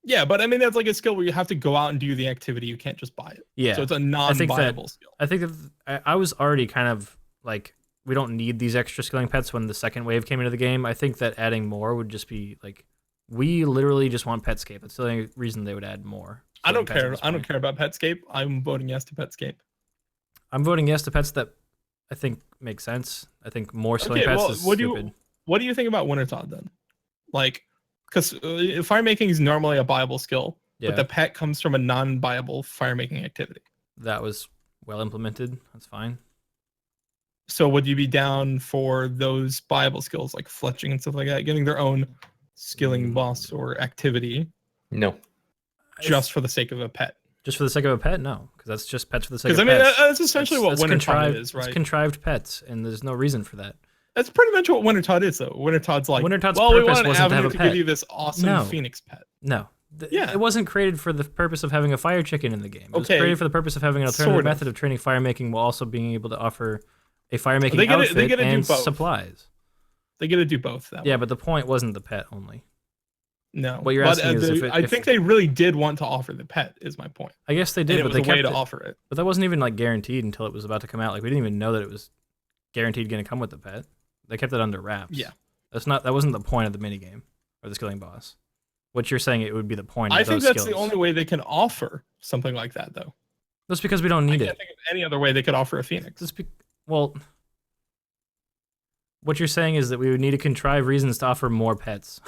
Yeah, but I mean that's like a skill where you have to go out and do the activity. You can't just buy it. Yeah, So it's a non-viable skill. I think that I was already kind of like, we don't need these extra skilling pets when the second wave came into the game. I think that adding more would just be like, we literally just want Petscape. That's the only reason they would add more. I don't care. I don't care about Petscape. I'm voting yes to Petscape. I'm voting yes to pets that I think make sense. I think more skilling pets is stupid. What do you think about Wintertod then? Like, because fire making is normally a viable skill, but the pet comes from a non-viable fire making activity. That was well implemented. That's fine. So would you be down for those viable skills like fletching and stuff like that, getting their own skilling boss or activity? No. Just for the sake of a pet. Just for the sake of a pet? No, because that's just pets for the sake of pets. Because I mean, pets. that's essentially what Wintertod is, right? It's contrived pets, and there's no reason for that. That's pretty much what Wintertod is, though. Wintertod's like, Wintertod's well, we purpose want an wasn't to have avenue a to pet. give you this awesome Phoenix pet. No. Yeah. It wasn't created for the purpose of having a fire chicken in the game. It was created for the purpose of having an alternative method of training fire making while also being able to offer a fire making outfit and supplies. They get to do both. That yeah, but the point wasn't the pet only. No. What you're asking is I think they really did want to offer the pet, is my point. I guess they did, and but it was they a way kept to offer it. But that wasn't even like guaranteed until it was about to come out. Like we didn't even know that it was guaranteed going to come with the pet. They kept it under wraps. Yeah. That wasn't the point of the minigame or the skilling boss. What you're saying, it would be the point of I those think that's skills. the only way they can offer something like that, though. That's because we don't need I can't think of any other way they could offer a Phoenix. Well, what you're saying is that we would need to contrive reasons to offer more pets.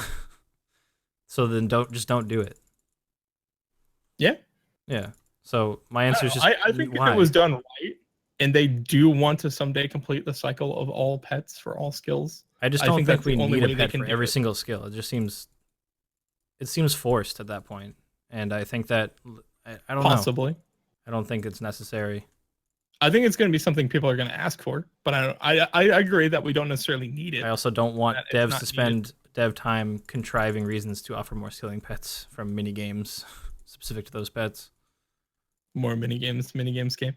So then don't do it. Yeah. Yeah. So my answer is just I think if it was done right, and they do want to someday complete the cycle of all pets for all skills. I just don't think we need a pet for every single skill. It just seems forced at that point. And I think that I don't know. I don't think it's necessary. I think it's going to be something people are going to ask for, but I agree that we don't necessarily need it. I also don't want devs to spend dev time contriving reasons to offer more skilling pets from mini games specific to those pets. More minigamescape.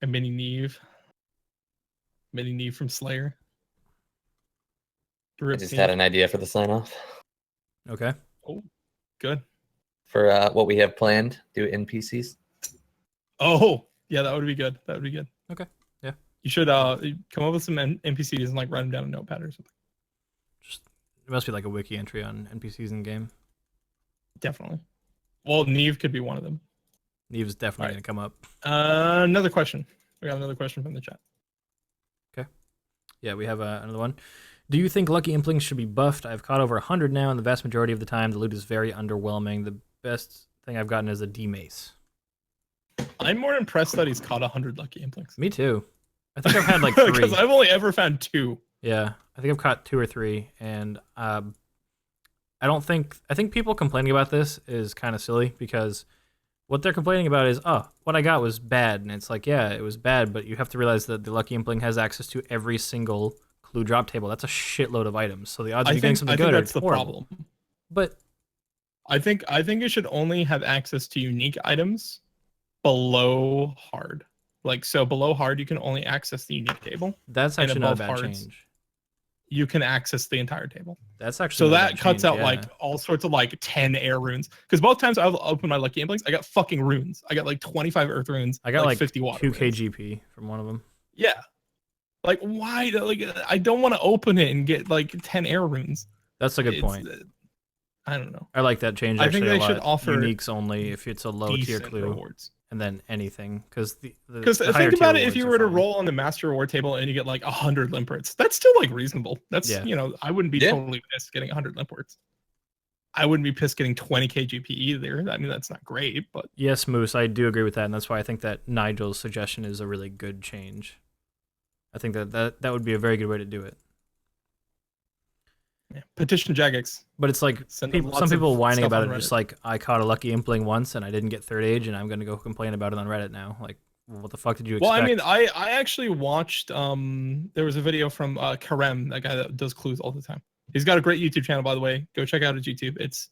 A mini Neve from Slayer. I just had an idea for the sign off. Okay. Oh, good. For what we have planned, do NPCs. Oh, yeah, that would be good. Okay. Yeah. You should come up with some NPCs and like write them down in a notepad or something. It must be like a wiki entry on NPCs in game. Definitely. Well, Neve could be one of them. Neve's definitely going to come up. Another question. We got another question from the chat. Okay. Yeah, we have another one. Do you think Lucky Implings should be buffed? I've caught over 100 now, and the vast majority of the time, the loot is very underwhelming. The best thing I've gotten is a D-Mace. I'm more impressed that he's caught 100 Lucky Implings. Me too. I think I've had like 3. Because I've only ever found 2. Yeah, I think I've caught 2 or 3, and I think people complaining about this is kind of silly because what they're complaining about is, oh, what I got was bad, and it's like, yeah, it was bad, but you have to realize that the Lucky Impling has access to every single clue drop table. That's a shitload of items, so the odds of you getting something good are horrible. The problem. But I think it should only have access to unique items below hard. Like, so below hard, you can only access the unique table. That's actually not a bad change. You can access the entire table. That's actually so that cuts out like all sorts of like 10 air runes. Because both times I've opened my Lucky Implings, I got fucking runes. I got like 25 earth runes. I got like 50 water 2 runes. KGP from one of them. Yeah. Like, why? Like, I don't want to open it and get like 10 air runes. That's a good point. I don't know. I like that change. I think they should offer uniques only if it's a low tier clue. Rewards. And then anything, because think about it, if you were to roll on the master reward table and you get like 100 limperts, that's still like reasonable. That's I wouldn't be totally pissed getting 100 limperts. I wouldn't be pissed getting 20 KGP either. I mean, that's not great, but yes, Moose, I do agree with that, and that's why I think that Nigel's suggestion is a really good change. I think that would be a very good way to do it. Yeah. Petition Jagex. But it's like Send them lots some people of whining stuff about on it, just Reddit. like I caught a lucky impling once and I didn't get third age, and I'm gonna go complain about it on Reddit now. Like, what the fuck did you expect? Well, I mean, I actually watched there was a video from Karem, that guy that does clues all the time. He's got a great YouTube channel, by the way. Go check out his YouTube. It's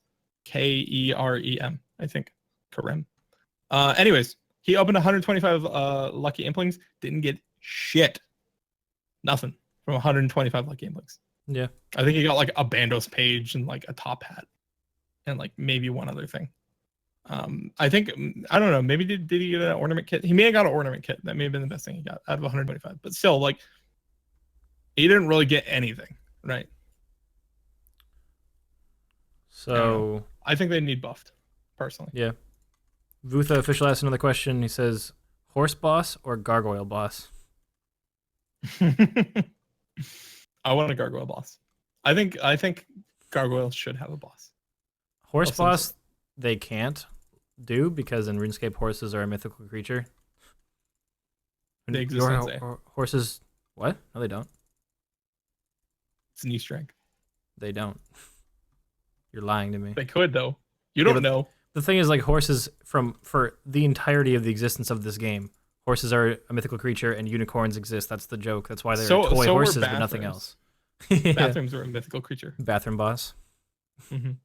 Kerem, I think. Karem. Anyways, he opened 125 lucky implings, didn't get shit. Nothing from 125 lucky implings. Yeah. I think he got like a Bandos page and like a top hat and like maybe one other thing. I think, I don't know, maybe did he get an ornament kit? He may have got an ornament kit. That may have been the best thing he got out of 125. But still, like, he didn't really get anything, right? So I think they need buffed, personally. yeah. Vutha official asked another question. He says, horse boss or gargoyle boss? I want a gargoyle boss. I think gargoyles should have a boss. Horse Of some boss, sort. they can't do because in RuneScape horses are a mythical creature. They exist Your on Zay. horses, what? No, they don't. It's an Easter egg. They don't. You're lying to me. They could though. You Yeah, don't but know. The thing is, like, horses for the entirety of the existence of this game, horses are a mythical creature and unicorns exist. That's the joke. That's why they're So toy were horses, but nothing bathrooms. else. Yeah. Bathrooms are a mythical creature. Bathroom boss. Mhm.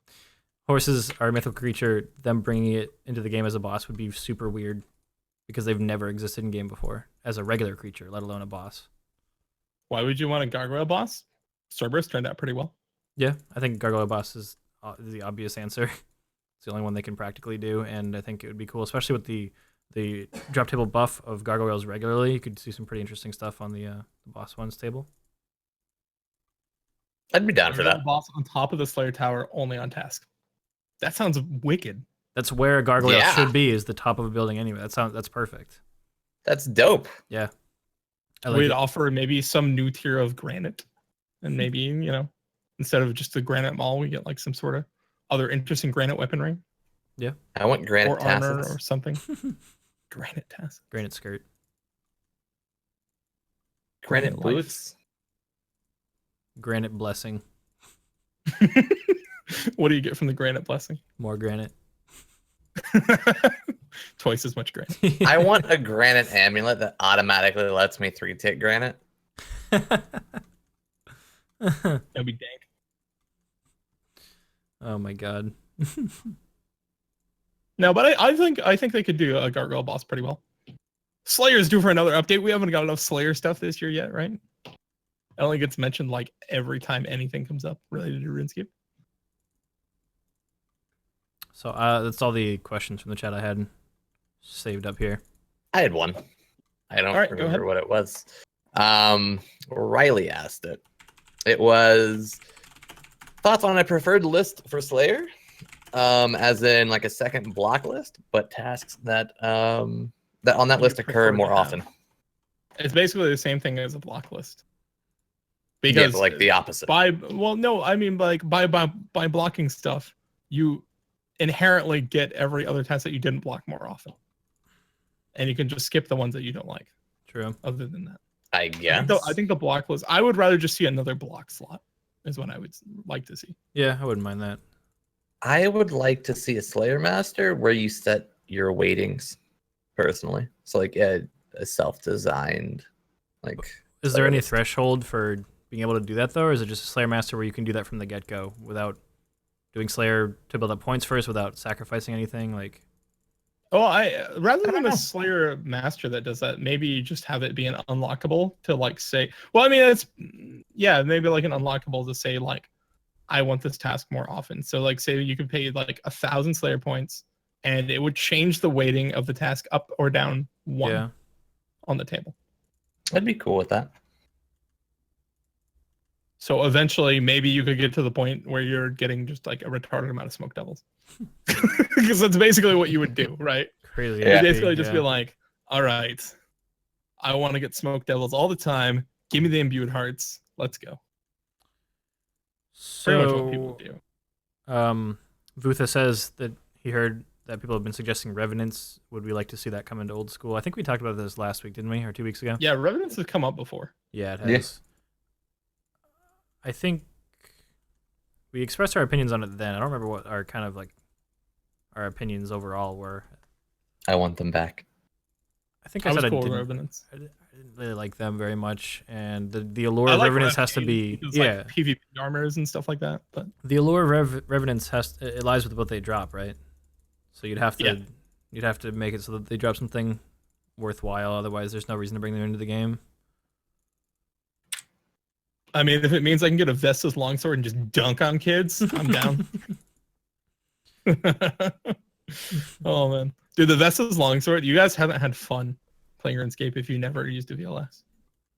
Horses are a mythical creature. Them bringing it into the game as a boss would be super weird because they've never existed in game before as a regular creature, let alone a boss. Why would you want a gargoyle boss? Cerberus turned out pretty well. Yeah, I think gargoyle boss is the obvious answer. It's the only one they can practically do, and I think it would be cool, especially with the drop table buff of gargoyles regularly. You could see some pretty interesting stuff on the boss ones table. I'd be down for that. Boss on top of the Slayer Tower, only on task. That sounds wicked. That's where a gargoyle Yeah. should be, is the top of a building anyway. That's perfect. That's dope. Yeah. I like We'd it. offer maybe some new tier of granite, and maybe instead of just the granite maul, we get like some sort of other interesting granite weaponry I want granite or armor tassels. or something. Granite task. Granite skirt. Granite life. boots. Granite blessing. What do you get from the granite blessing? More granite. Twice as much granite. I want a granite amulet that automatically lets me 3-tick granite. That'd be dank. Oh my god. No, but I think they could do a gargoyle boss pretty well. Slayer's due for another update. We haven't got enough Slayer stuff this year yet, right? It only gets mentioned like every time anything comes up related to RuneScape. So that's all the questions from the chat I had saved up here. I had one. I don't All right, go remember ahead. what it was. Riley asked it. It was thoughts on a preferred list for Slayer, as in like a second block list, but tasks that on that You list prefer occur to more have. often. It's basically the same thing as a block list. Yeah, Because but like the opposite. by blocking stuff, you inherently get every other task that you didn't block more often, and you can just skip the ones that you don't like. True. Other than that, I guess. I think the block list. I would rather just see another block slot. Is what I would like to see. Yeah, I wouldn't mind that. I would like to see a Slayer Master where you set your weightings personally. So like a self-designed, like. Is there Slayer any list. threshold for being able to do that though, or is it just a Slayer Master where you can do that from the get-go without doing Slayer to build up points first without sacrificing anything? Like, Oh, rather I don't than know. a Slayer Master that does that, maybe just have it be an unlockable to like say. Well, I mean, it's maybe like an unlockable to say like, I want this task more often. So like, say you could pay like 1,000 Slayer points, and it would change the weighting of the task up or down one yeah, on the table. I'd be cool with that. So eventually, maybe you could get to the point where you're getting just like a retarded amount of smoke devils, because that's basically what you would do, right? crazy. Yeah. You AP, basically just be yeah. like, all right, I want to get smoke devils all the time. Give me the imbued hearts. Let's go. Pretty much what people So, do. Vutha says that he heard that people have been suggesting revenants. Would we like to see that come into old school? I think we talked about this last week, didn't we, or 2 weeks ago? Yeah, revenants have come up before. Yeah, it Yeah. has. I think We expressed our opinions on it then. I don't remember what our kind of like our opinions overall were. I want them back. I think I I was said cool I with didn't. Revenants. I didn't really like them very much, and the allure I of like Revenants has to Revenant be because, yeah. like, PvP armors and stuff like that. But The allure of Revenants it lies with what they drop, right? So you'd have to make it so that they drop something worthwhile. Otherwise, there's no reason to bring them into the game. I mean, if it means I can get a Vestas longsword and just dunk on kids, I'm down. Oh man, dude, the Vestas longsword. You guys haven't had fun playing RuneScape if you never used a VLS.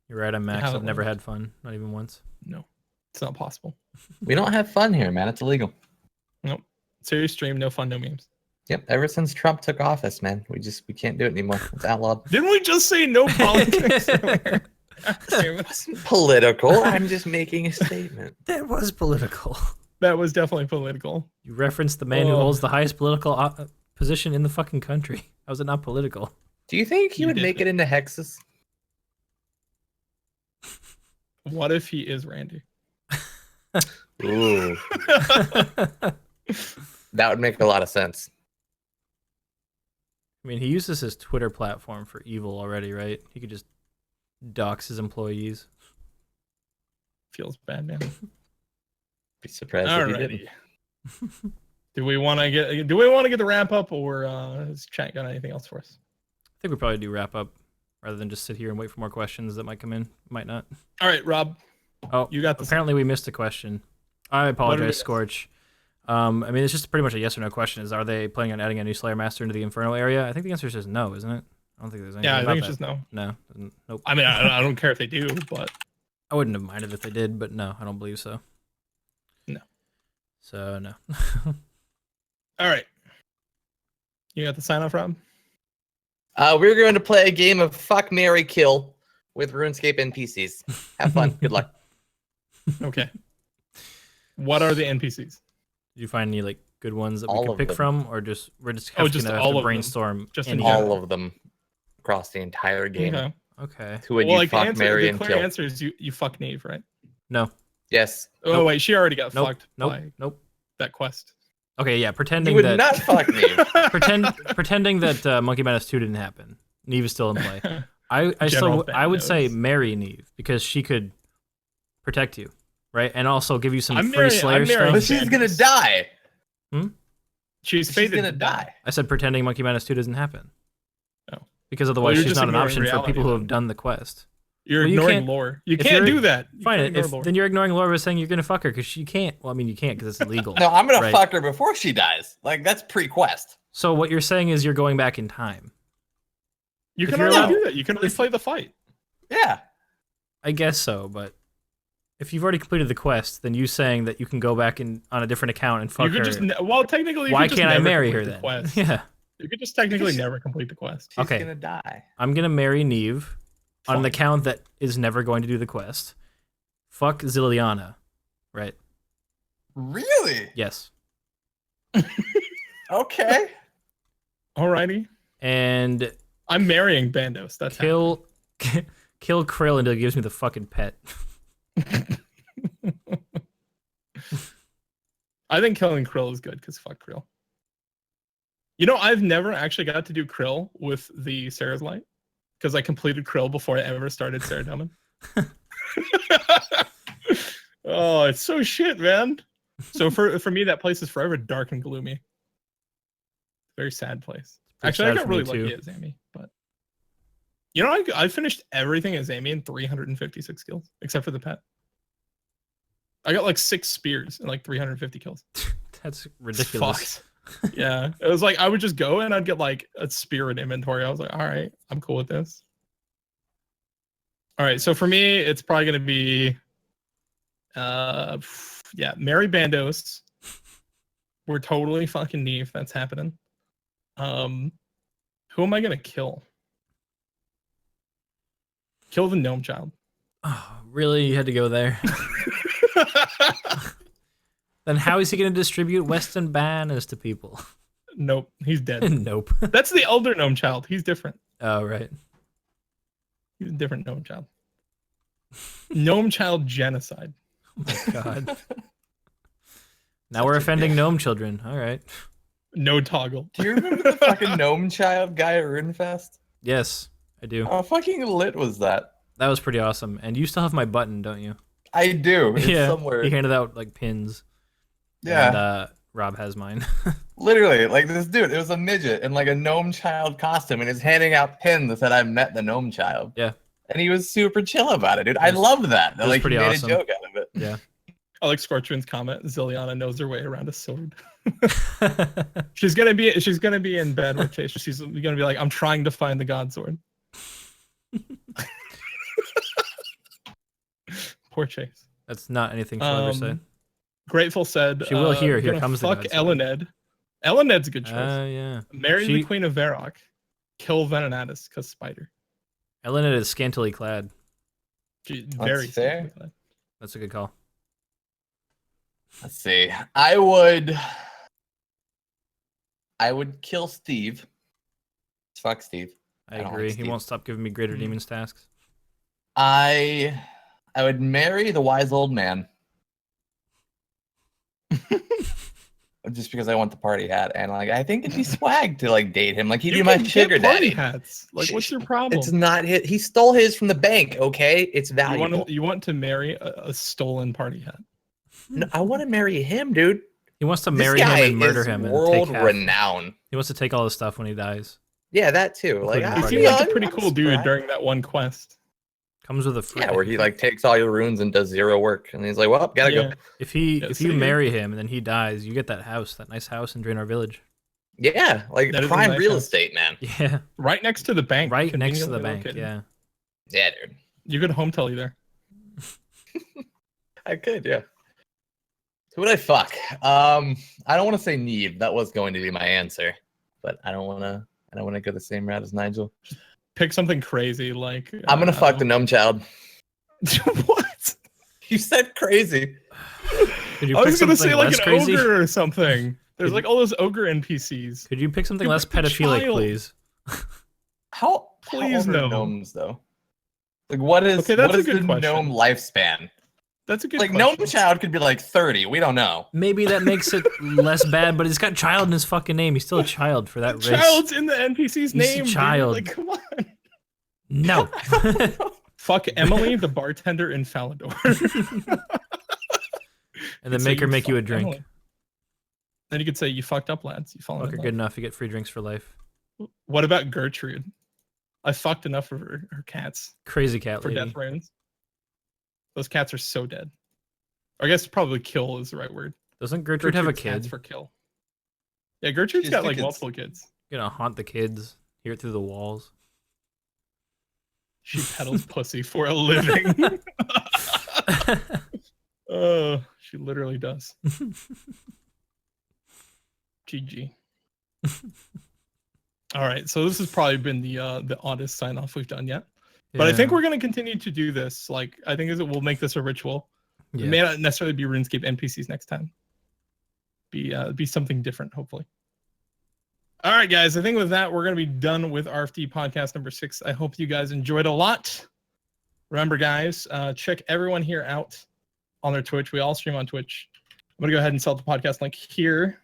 You're right, I'm Max. haven't I've never learned. had fun, not even once. No, it's not possible. We don't have fun here, man. It's illegal. Nope. Serious stream, no fun, no memes. Yep. Ever since Trump took office, man, we can't do it anymore. It's outlawed. Didn't we just say no politics earlier? It wasn't political. I'm just making a statement. That was political. That was definitely political. You referenced the man who holds the highest political position in the fucking country. How is it not political? Do you think he You would did make it. it into Hexes? What if he is Randy? Ooh, that would make a lot of sense. I mean, he uses his Twitter platform for evil already, right? He could just dox his employees. Feels bad, man. Be surprised if he Alrighty. didn't. Do we want to get the wrap up, or has chat got anything else for us? I think we probably do wrap up rather than just sit here and wait for more questions that might come in. Might not. All right, Rob. Oh, You got this. apparently we missed a question. I What did we apologize, miss? Scorch. I mean, it's just pretty much a yes or no question. Are they planning on adding a new Slayer Master into the Inferno area? I think the answer is just no, isn't it? I don't think there's anything Yeah, I about think it's that. just no. No. Nope. I mean, I don't care if they do, but I wouldn't have minded if they did, but no, I don't believe so. No. So, no. all right. You got the sign off, Rob? We're going to play a game of Fuck, Marry, Kill with RuneScape NPCs. Have fun. Good luck. Okay. What are the NPCs? Did you find any like good ones that we All could of pick them. from, or just we're just Oh, have just to all of them. brainstorm? Just in any- general. All of them across the entire game. Okay. Okay. Who would Well, you like fuck, marry, the and clear kill? answer is you fuck Nave, right? No. Yes. Oh Nope. wait, she already got Nope. fucked Nope. by Nope. that quest. Okay. Yeah. You Pretending would that not fuck me. pretending that Monkey Madness 2 didn't happen. Neve is still in play. I General still I would say Thanos. marry Neve because she could protect you, right? And also give you some I'm free marrying- Slayer I'm marrying But stuff. she's gonna die. She's She's fated gonna to die. I said pretending Monkey Madness 2 doesn't happen. Oh. Because otherwise you're she's just not an ignoring option for reality people who then. have done the quest. You're Well, you ignoring can't- lore. You if can't you're- do that. You Fine, can't ignore if lore. then you're ignoring Laura by saying you're gonna fuck her because she can't. Well, I mean you can't because it's illegal. No, I'm gonna Right. fuck her before she dies. Like that's pre-quest. So what you're saying is you're going back in time. You if can you're already allowed- do that. You can replay the fight. Yeah. I guess so, but if you've already completed the quest, then you saying that you can go back in on a different account and fuck You could her. just well, technically, you why could just can't I never marry complete her the then? Quest. Yeah, You could just technically never complete the quest. She's Okay. gonna die. I'm gonna marry Neve on an Fine. account that is never going to do the quest. Fuck Zilliana, right? Really? Yes, Okay. Alrighty. and I'm marrying Bandos. That's kill kill Krill until he gives me the fucking pet. I think killing Krill is good because fuck Krill. You know, I've never actually got to do Krill with the Sarah's Light because I completed Krill before I ever started Sarah Dummon. Oh, it's so shit, man. So for me, that place is forever dark and gloomy. Very sad place. Pretty Actually, I sad got for me, really lucky too. as Amy, but you know, I finished everything as Amy in 356 kills, except for the pet. I got like 6 spears and like 350 kills. That's It's ridiculous. fucked. Yeah, it was like I would just go and I'd get like a spear in inventory. I was like, all right, I'm cool with this. All right, so for me, it's probably gonna be, yeah, Mary Bandos. We're totally fucking Neve. That's happening. Who am I gonna kill? Kill the gnome child. Oh, really? You had to go there? Then how is he going to distribute Western banners to people? Nope, he's dead. Nope. That's the elder gnome child. He's different. Oh, right. He's a different gnome child. Gnome child genocide. Oh my god. Now we're offending gnome children. All right. No toggle. Do you remember the fucking gnome child guy at RuneFest? Yes, I do. How fucking lit was that? That was pretty awesome. And you still have my button, don't you? I do. It's yeah. somewhere. He handed out like pins. Yeah. And Rob has mine. Literally, like this dude, it was a midget in like a gnome child costume, and he's handing out pins that said, "I've met the gnome child." Yeah. And he was super chill about it, dude. I loved that. was Like, he pretty made awesome. a joke out of it. Yeah. I like Scorchman's comment. Zilliana knows her way around a sword. she's gonna be in bed with Chase. She's gonna be like, I'm trying to find the god sword. Poor Chase. That's not anything she'll ever say. Grateful said she will hear. Here gonna comes fuck the god sword. Elened. Elened's a good choice. Yeah. Marry the Queen of Varrock. Kill Venenatus because spider. Elened is scantily clad. Very fair. Clad. That's a good call. Let's see. I would kill Steve. Fuck Steve. I don't agree. like He Steve. won't stop giving me greater demons tasks. I would marry the wise old man. Just because I want the party hat, and like I think it'd be swag to like date him. Like he'd be my sugar daddy. Hats. Like, what's your problem? It's not his. He stole his from the bank. Okay, it's valuable. You want to marry a stolen party hat? No, I want to marry him, dude. He wants to This marry him guy and murder is him and world take half. renowned. He wants to take all his stuff when he dies. Yeah, that too. Like, Including He Party seemed like hat. a pretty cool dude during that one quest. Comes with a free. Yeah, where he like takes all your runes and does zero work, and he's like, "Well, gotta go." If you so marry him and then he dies, you get that house, that nice house in Draenor Village. Yeah, like That is a prime nice real house. estate, man. Yeah. Right next to the bank. Right next to the conveniently bank. located. Yeah. Yeah, dude. You could home tell you there. I could, yeah. Who would I fuck? I don't want to say Neve. That was going to be my answer, but I don't want to go the same route as Nigel. Pick something crazy like. I'm gonna fuck the gnome child. What? You said crazy. Could you I pick was gonna say something like less an crazy? ogre or something. There's Could like all those ogre NPCs. Could you pick something You less pick the pedophilic, child. please? How Please old are no. gnomes though? Like what is Okay, that's what a is good the question. gnome lifespan? That's a good Like question. gnome child could be like 30. We don't know. Maybe that makes it less bad, but he's got child in his fucking name. He's still a child for that race. Child's in the NPC's He's a name. child. Dude. Like, come on. No. Fuck Emily, the bartender in Falador. And then So make her make you a fucked drink. Emily. Then you could say, you fucked up, lads. You fallen Fuck in her love. good enough. You get free drinks for life. What about Gertrude? I fucked enough of her cats Crazy cat for lady. death runes. Those cats are so dead. Or I guess probably kill is the right word. Doesn't Gertrude have a Gertrude's cats kid? for kill. Yeah, Gertrude's She's got the like kids. multiple kids. Gonna haunt the kids. Hear it through the walls. She peddles pussy for a living. Oh, she literally does. GG. All right, so this has probably been the oddest sign off we've done yet. But I think Yeah. we're gonna continue to do this. Like, I think we'll make this a ritual. Yeah. It may not necessarily be RuneScape NPCs next time. Be something different, hopefully. All right, guys. I think with that, we're gonna be done with RFD podcast number 6. I hope you guys enjoyed a lot. Remember, guys, check everyone here out on their Twitch. We all stream on Twitch. I'm gonna go ahead and sell the podcast link here.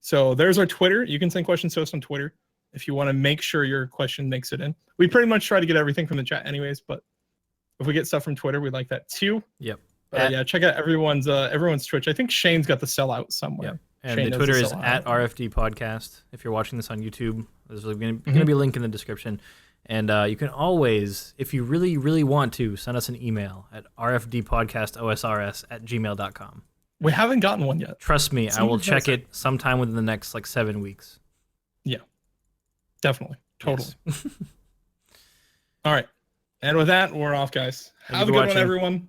So there's our Twitter. You can send questions to us on Twitter if you want to make sure your question makes it in. We pretty much try to get everything from the chat anyways, but if we get stuff from Twitter, we'd like that too. Yep. But yeah, check out everyone's Twitch. I think Shane's got the sellout somewhere. Yep. And Shane the knows Twitter the is sellout. at RFD Podcast. If you're watching this on YouTube, there's going to be a link in the description. And you can always, if you really, really want to, send us an email at rfdpodcastosrs@gmail.com. We haven't gotten one yet. Trust me, I Someone will has check it. it sometime within the next 7 weeks. Definitely. Totally. Yes. All right. And with that, we're off, guys. Thank you Have a for good one, watching. everyone.